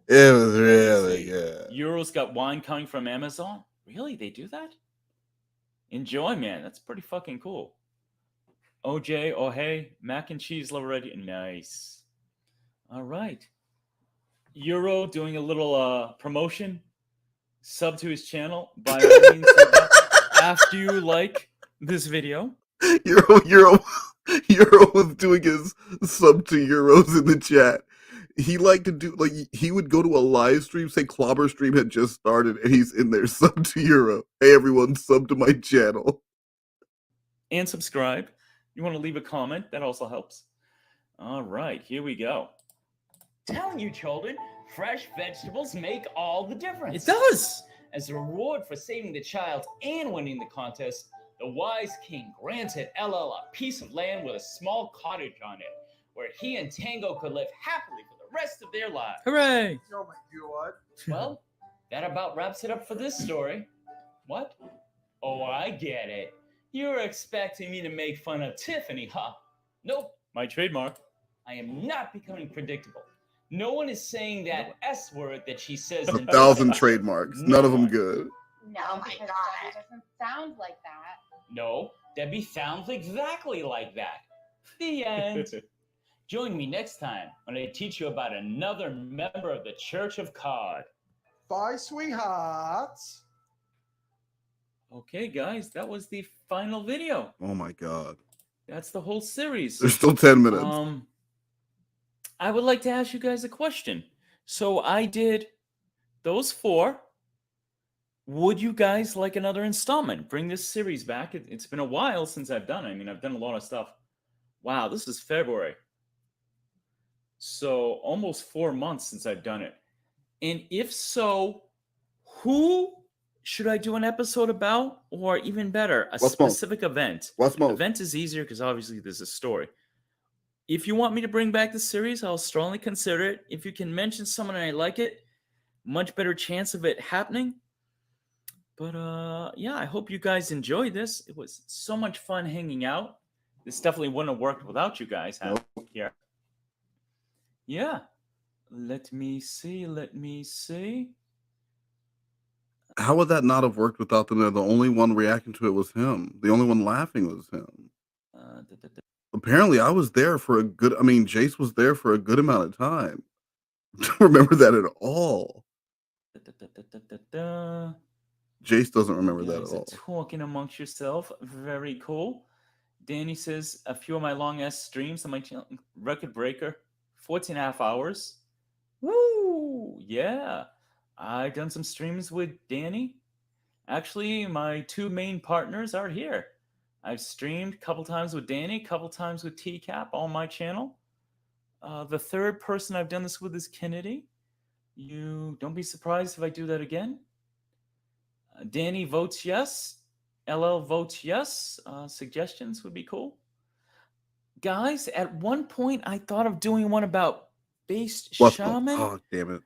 Speaker 3: It was really good.
Speaker 13: Euro's got wine coming from Amazon? Really? They do that? Enjoy, man. That's pretty fucking cool. OJ, oh hey, mac and cheese already. Nice. All right. Euro doing a little promotion. Sub to his channel. By all means, after you like this video.
Speaker 3: Euro was doing his sub to Euros in the chat. He liked to do, like, he would go to a live stream, say Clobber stream had just started, and he's in there, sub to Euro. Hey everyone, sub to my channel.
Speaker 13: And subscribe. You want to leave a comment, that also helps. All right, here we go.
Speaker 1: Telling you, children, fresh vegetables make all the difference.
Speaker 13: It does!
Speaker 1: As a reward for saving the child and winning the contest, the wise king granted LL a piece of land with a small cottage on it, where he and Tango could live happily for the rest of their lives.
Speaker 13: Hooray!
Speaker 22: Oh my god.
Speaker 1: Well, that about wraps it up for this story. What? Oh, I get it. You're expecting me to make fun of Tiffany, huh? Nope.
Speaker 13: My trademark.
Speaker 1: I am not becoming predictable. No one is saying that S word that she says in
Speaker 3: 1,000
Speaker 1: TCAP.
Speaker 3: trademarks.
Speaker 1: No
Speaker 3: None of them
Speaker 1: one.
Speaker 3: good.
Speaker 19: No, because Debbie doesn't sound like that.
Speaker 1: No, Debbie sounds exactly like that. The end. Join me next time when I teach you about another member of the Church of Cod.
Speaker 5: Bye, sweethearts.
Speaker 13: Okay, guys, that was the final video.
Speaker 3: Oh my god.
Speaker 13: That's the whole series.
Speaker 3: There's still 10 minutes.
Speaker 13: I would like to ask you guys a question. So I did those 4. Would you guys like another installment? Bring this series back. It's been a while since I've done it. I mean, I've done a lot of stuff. Wow, this is February. So almost 4 months since I've done it. And if so, who should I do an episode about? Or even better, a specific event. Event is easier because obviously there's a story. If you want me to bring back the series, I'll strongly consider it. If you can mention someone and I like it, much better chance of it happening. But yeah, I hope you guys enjoyed this. It was so much fun hanging out. This definitely wouldn't have worked without you guys here. Yeah. Let me see.
Speaker 3: How would that not have worked without them there? The only one reacting to it was him. The only one laughing was him. Apparently, I was there for Jace was there for a good amount of time. I don't remember that at all. Jace doesn't remember that at all.
Speaker 13: Talking amongst yourself. Very cool. Danny says, a few of my long-ass streams on my channel, record breaker, 14.5 hours. Woo! Yeah. I've done some streams with Danny. Actually, my 2 main partners are here. I've streamed a couple times with Danny, a couple times with TCAP on my channel. The 3rd person I've done this with is Kennedy. You don't be surprised if I do that again. Danny votes yes. LL votes yes. Suggestions would be cool. Guys, at one point I thought of doing one about based shaman.
Speaker 3: Oh, damn it.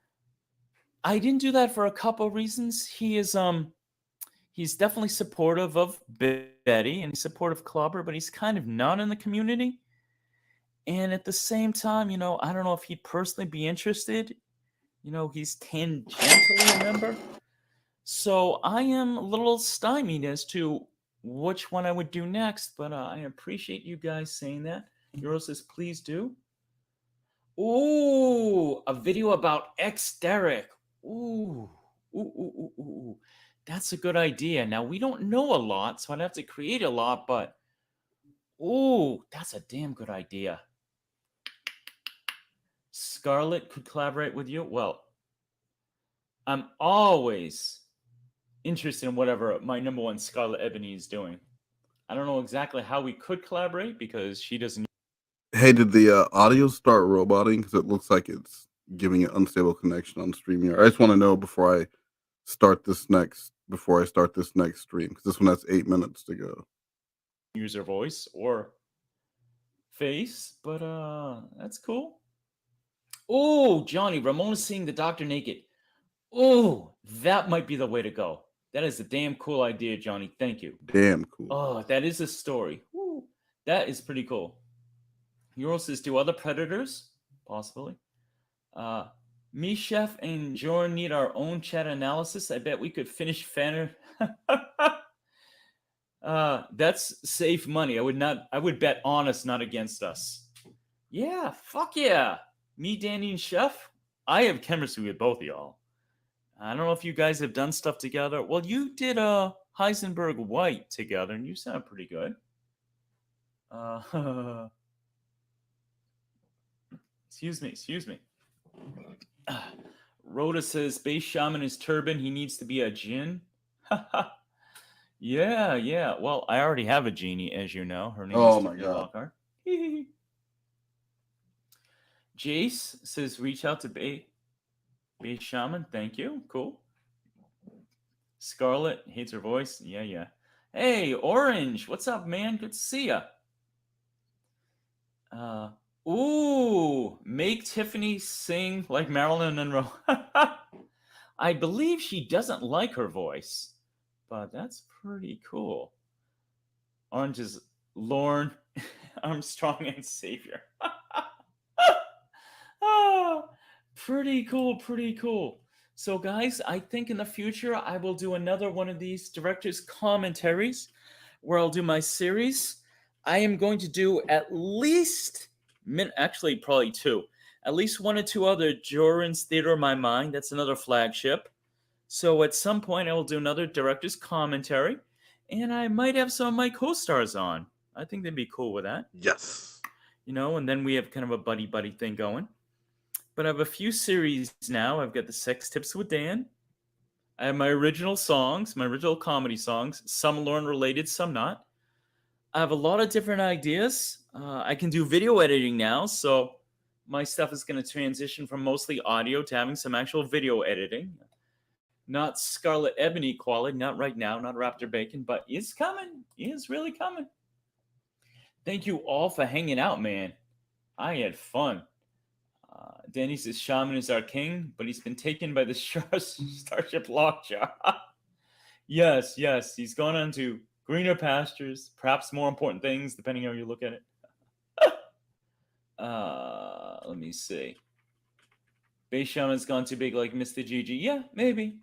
Speaker 13: I didn't do that for a couple of reasons. He is he's definitely supportive of Betty and he's supportive of Clubber, but he's kind of not in the community. And at the same time, I don't know if he'd personally be interested. He's tangentially a member. So I am a little stymied as to which one I would do next, but I appreciate you guys saying that. Euro says, please do. Ooh, a video about ex-Derek. Ooh. That's a good idea. Now, we don't know a lot, so I'd have to create a lot, but ooh, that's a damn good idea. Scarlett could collaborate with you. Well, I'm always interested in whatever my number 1 Scarlett Ebony is doing. I don't know exactly how we could collaborate because she doesn't.
Speaker 3: Hey, did the audio start roboting? Because it looks like it's giving an unstable connection on StreamYard. I just want to know before I start this next stream, because this one has 8 minutes to go.
Speaker 13: User voice or face, but that's cool. Oh, Johnny, Ramona's seeing the doctor naked. Oh, that might be the way to go. That is a damn cool idea, Johnny. Thank you.
Speaker 3: Damn cool.
Speaker 13: Oh, that is a story. Woo. That is pretty cool. Euro says, do other predators? Possibly. Me, Chef, and Jorrun need our own chat analysis. I bet we could finish Fanner. That's safe money. I would bet honest, not against us. Yeah, fuck yeah. Me, Danny, and Chef. I have chemistry with both of y'all. I don't know if you guys have done stuff together. Well, you did Heisenberg White together, and you sound pretty good. Excuse me. Rhoda says, Space Shaman is turban. He needs to be a djinn. Yeah. Well, I already have a genie, as you know. Her name is
Speaker 3: my God.
Speaker 13: Lockhart. Jace says, reach out to Base Shaman. Thank you. Cool. Scarlett hates her voice. Yeah. Hey, Orange. What's up, man? Good to see ya. Ooh, make Tiffany sing like Marilyn Monroe. I believe she doesn't like her voice, but that's pretty cool. Orange is Lorne Armstrong and Savior. Pretty cool, pretty cool. So, guys, I think in the future I will do another one of these director's commentaries where I'll do my series. I am going to do at least, actually, probably two, at least one or two other Jorrun's Theater of My Mind. That's another flagship. So, at some point, I will do another director's commentary, and I might have some of my co stars on. I think they'd be cool with that.
Speaker 3: Yes.
Speaker 13: You know, and then we have kind of a buddy buddy thing going. But I have a few series now. I've got the Sex Tips with Dan. I have my original songs, my original comedy songs. Some Lauren related, some not. I have a lot of different ideas. I can do video editing now, so my stuff is going to transition from mostly audio to having some actual video editing. Not Scarlet Ebony quality, not right now, not Raptor Bacon, but it's coming. It's really coming. Thank you all for hanging out, man. I had fun. Danny says Shaman is our king, but he's been taken by the Starship Lockjaw. Yes, he's gone on to greener pastures, perhaps more important things, depending on how you look at it. Let me see. Base Shaman's gone too big like Mr. Gigi. Yeah, maybe.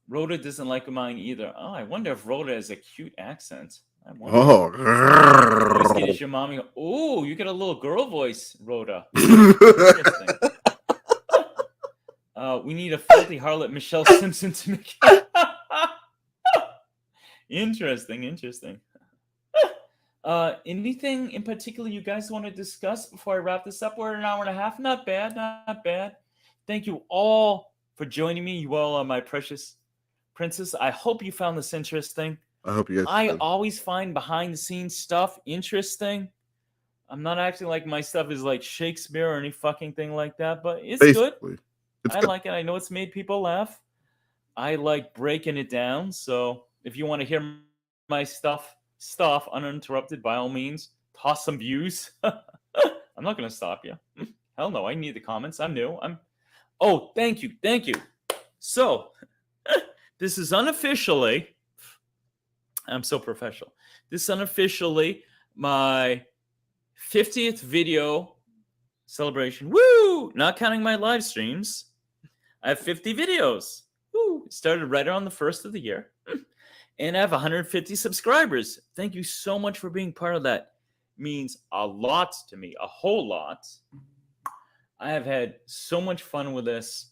Speaker 13: Rhoda doesn't like mine either. Oh, I wonder if Rhoda has a cute accent.
Speaker 3: Oh.
Speaker 13: Whiskey, is your mommy? Oh, you got a little girl voice, Rhoda. Interesting. We need a filthy harlot Michelle Simpson to make it. Interesting. Anything in particular you guys want to discuss before I wrap this up? We're at an hour and a half. Not bad. Thank you all for joining me. You all are my precious princess. I hope you found this interesting.
Speaker 3: I hope you guys.
Speaker 13: I always find behind the scenes stuff interesting. I'm not acting like my stuff is like Shakespeare or any fucking thing like that, but it's
Speaker 3: Basically,
Speaker 13: good. I like it. I know it's made people laugh. I like breaking it down. So if you want to hear my stuff uninterrupted, by all means, toss some views. I'm not going to stop you. Hell no, I need the comments. I'm new. Oh, thank you. So this is unofficially. I'm so professional. This is unofficially my 50th video celebration. Woo! Not counting my live streams. I have 50 videos. Woo! It started right around the first of the year. And I have 150 subscribers. Thank you so much for being part of that. It means a lot to me, a whole lot. I have had so much fun with this.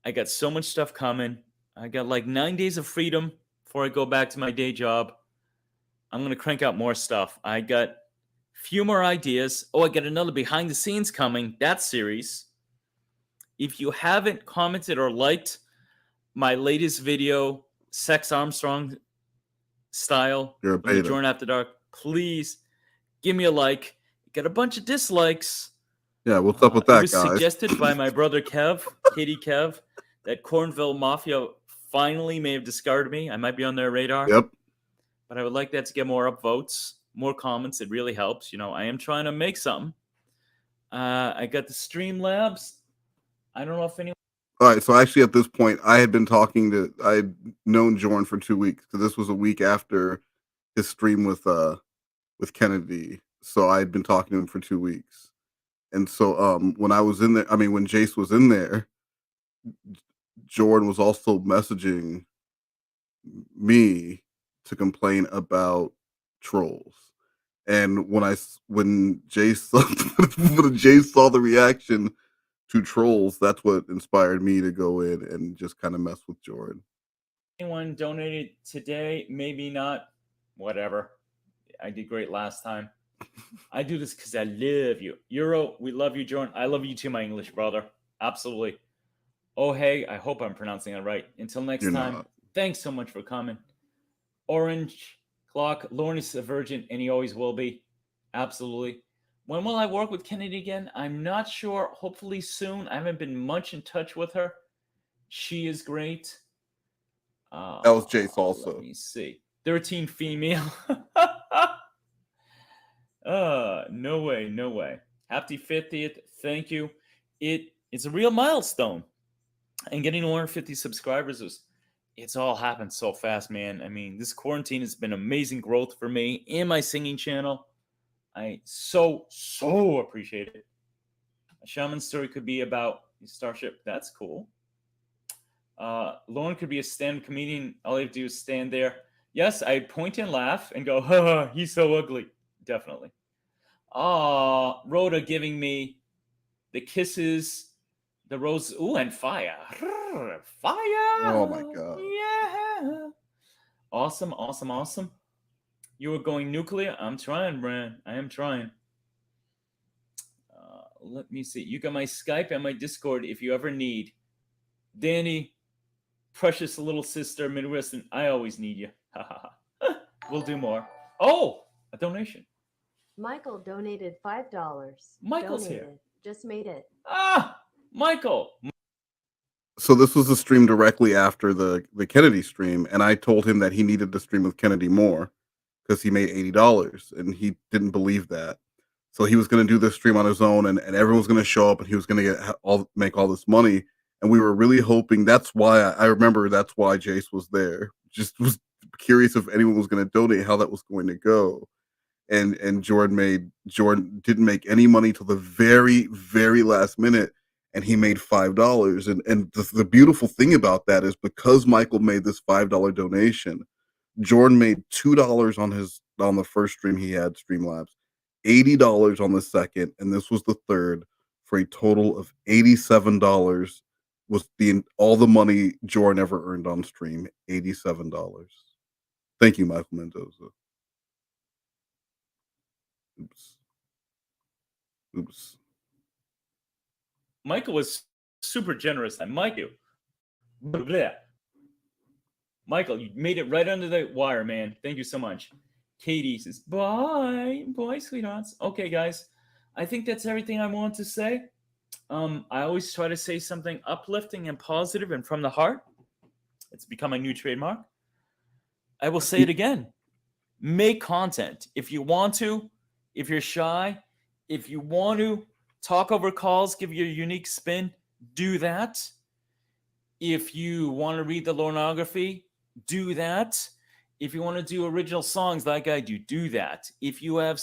Speaker 13: I got so much stuff coming. I got like 9 days of freedom before I go back to my day job. I'm going to crank out more stuff. I got a few more ideas. Oh, I got another behind the scenes coming, that series. If you haven't commented or liked my latest video, Sex Armstrong style,
Speaker 3: You're a
Speaker 13: from the
Speaker 3: beta.
Speaker 13: Jorrun After Dark, please give me a like. Got a bunch of dislikes.
Speaker 3: Yeah, what's up with that,
Speaker 13: It was
Speaker 3: guys?
Speaker 13: suggested by my brother Kev, Katie Kev, that Cornville Mafia finally may have discarded me. I might be on their radar.
Speaker 3: Yep.
Speaker 13: But I would like that to get more upvotes, more comments. It really helps. You know, I am trying to make something. I got the Streamlabs. I don't know if anyone.
Speaker 3: All right, so actually at this point, I had known Jorrun for 2 weeks because this was a week after his stream with Kennedy. So I had been talking to him for 2 weeks, and so when I was in there, when Jace was in there, Jorrun was also messaging me to complain about trolls. And when Jace saw the reaction to trolls, that's what inspired me to go in and just kind of mess with Jorrun.
Speaker 13: Anyone donated today? Maybe not. Whatever. I did great last time. I do this because I love you. Euro, we love you, Jorrun. I love you too, my English brother. Absolutely. Oh, hey, I hope I'm pronouncing it right. Until next
Speaker 3: You're
Speaker 13: time,
Speaker 3: not.
Speaker 13: thanks so much for coming. Orange Clock, Lauren is a virgin, and he always will be. Absolutely. When will I work with Kennedy again? I'm not sure. Hopefully soon. I haven't been much in touch with her. She is great.
Speaker 3: That was Jace also.
Speaker 13: Let me see. 13 female. No way. Happy 50th. Thank you. It's a real milestone. And getting 150 subscribers it's all happened so fast, man. I mean, this quarantine has been amazing growth for me and my singing channel. I so appreciate it. A shaman story could be about Starship. That's cool. Lauren could be a stand-up comedian. All you have to do is stand there. Yes, I'd point and laugh and go, ha, he's so ugly. Definitely. Rhoda giving me the kisses, the rose, ooh, and fire. Fire!
Speaker 3: Oh my god.
Speaker 13: Yeah! Awesome, awesome, awesome. You were going nuclear? I'm trying, Bran. I am trying. Let me see. You got my Skype and my Discord if you ever need. Danny, precious little sister, Midwestern, I always need you. We'll do more. Oh, a donation.
Speaker 8: Michael donated $5.
Speaker 13: Michael's
Speaker 8: Donated.
Speaker 13: here.
Speaker 8: Just made it.
Speaker 13: Michael.
Speaker 3: So this was a stream directly after the Kennedy stream, and I told him that he needed to stream with Kennedy more because he made $80, and he didn't believe that. So he was going to do this stream on his own, and everyone was going to show up, and he was going to make all this money. And we were really hoping. That's why I remember. That's why Jace was there. Just was curious if anyone was going to donate, how that was going to go. And Jorrun didn't make any money till the very, very last minute, and he made $5. And the beautiful thing about that is because Michael made this $5 donation, Jorrun made $2 on the first stream he had, Streamlabs, $80 on the second, and this was the third, for a total of $87 was all the money Jorrun ever earned on stream. $87. Thank you, Michael Mendoza. Oops.
Speaker 13: Michael was super generous. Michael, you made it right under the wire, man. Thank you so much. Katie says, bye, sweethearts. Okay, guys, I think that's everything I want to say. I always try to say something uplifting and positive and from the heart. It's become my new trademark. I will say it again. Make content. If you want to, if you're shy, if you want to talk over calls, give your unique spin, do that. If you want to read the Lornography, do that. If you want to do original songs like I do that. If you have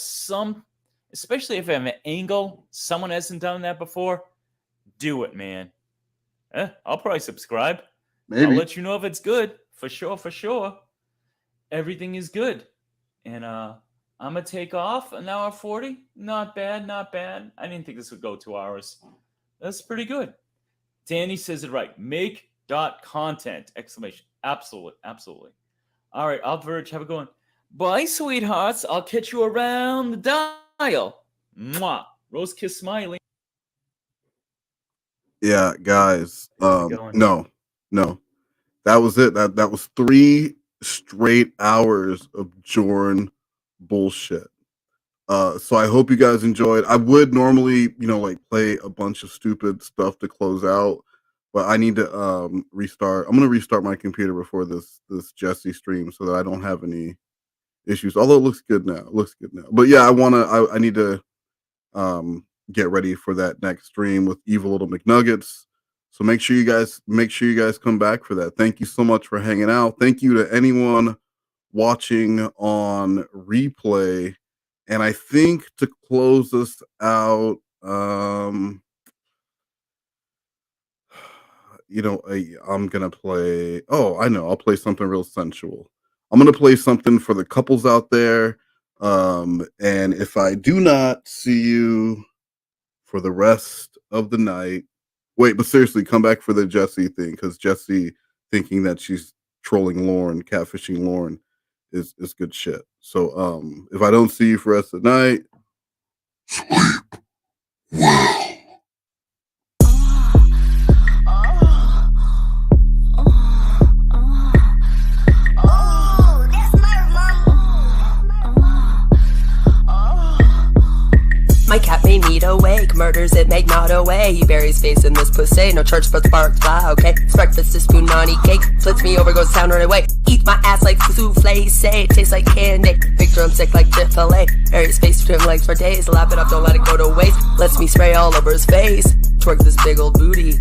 Speaker 13: especially if you have an angle, someone hasn't done that before, do it, man. I'll probably subscribe.
Speaker 3: Maybe.
Speaker 13: I'll let you know if it's good. For sure. Everything is good. And I'm going to take off an hour 40. Not bad. I didn't think this would go 2 hours. That's pretty good. Danny says it right. Make.content! Exclamation. Absolutely. All right, I'll Verge. Have a good one. Bye, sweethearts. I'll catch you around the dial. Mwah. Rose kiss smiley.
Speaker 3: Yeah, guys. No. That was it. That was 3 straight hours of Jorrun bullshit. So I hope you guys enjoyed. I would normally, play a bunch of stupid stuff to close out, but I need to restart. I'm gonna restart my computer before this Jesse stream so that I don't have any issues. Although it looks good now. But yeah, I need to get ready for that next stream with Evil Little McNuggets. So make sure you guys come back for that. Thank you so much for hanging out. Thank you to anyone watching on replay. And I think to close us out, I'm gonna play. Oh, I know. I'll play something real sensual. I'm gonna play something for the couples out there. And if I do not see you for the rest of the night, wait, but seriously, come back for the Jessie thing, because Jessie thinking that she's trolling Lauren, catfishing Lauren, is good shit. So if I don't see you for the rest of the night, sleep well.
Speaker 15: My cat made me awake, murders it, make not away. He buries face in this pussy, no church but sparks fly, okay? It's breakfast, a spoon, money cake, flips me over, goes down right away. Eat my ass like souffle, say it tastes like candy. Big drumstick like Chick-fil-A, buries face between legs for days. Lap it up, don't let it go to waste, lets me spray all over his face. Twerk this big old booty,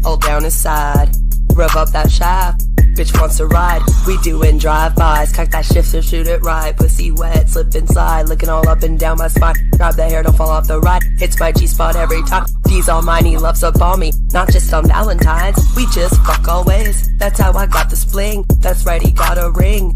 Speaker 15: all down his side, rev up that shaft. Bitch wants to ride, we doing drive-bys. Cock that shift or shoot it right. Pussy wet, slip inside, licking all up and down my spine. Grab the hair, don't fall off the ride. It's my G-spot every time. D's all mine, he loves up on me. Not just on Valentine's, we just fuck always. That's how I got the spling. That's right, he got a ring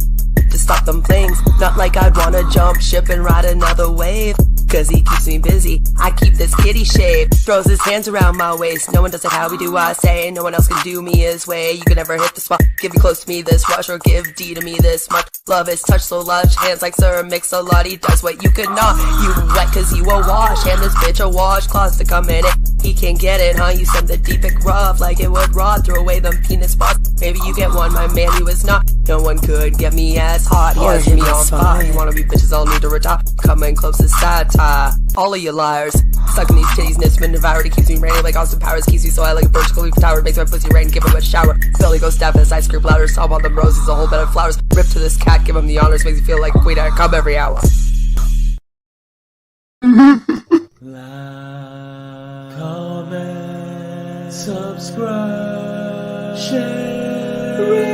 Speaker 15: to stop them things. Not like I'd wanna jump ship and ride another wave, cause he keeps me busy. I keep this kitty shaved. Throws his hands around my waist. No one does it how we do, I say. No one else can do me his way. You can never hit the spot. Give you close to me this rush, or give D to me this much. Love his touch so lush. Hands like Sir Mix-a-Lot. He does what you could not. You wet cause you a wash. Hand this bitch a wash. Claws to come in it. He can't get it, huh? You send the deep and rough like it would rot. Throw away them penis spots. Maybe you get one, my man, he was not. No one could get me as hot. He has me on fire. You wanna be bitches, I'll need to retire. Coming close as satire. All of you liars. Sucking these titties, Nisman devoured. It keeps me raining like Austin Powers. Keeps me so high like a Burj Khalifa tower. Makes my pussy rain, give him a shower. Belly goes stab as I scream louder. Sob on them roses, a whole bed of flowers. Rip to this cat, give him the honors. Makes me feel like a queen. I come every hour.
Speaker 2: Like, comment, subscribe, share it.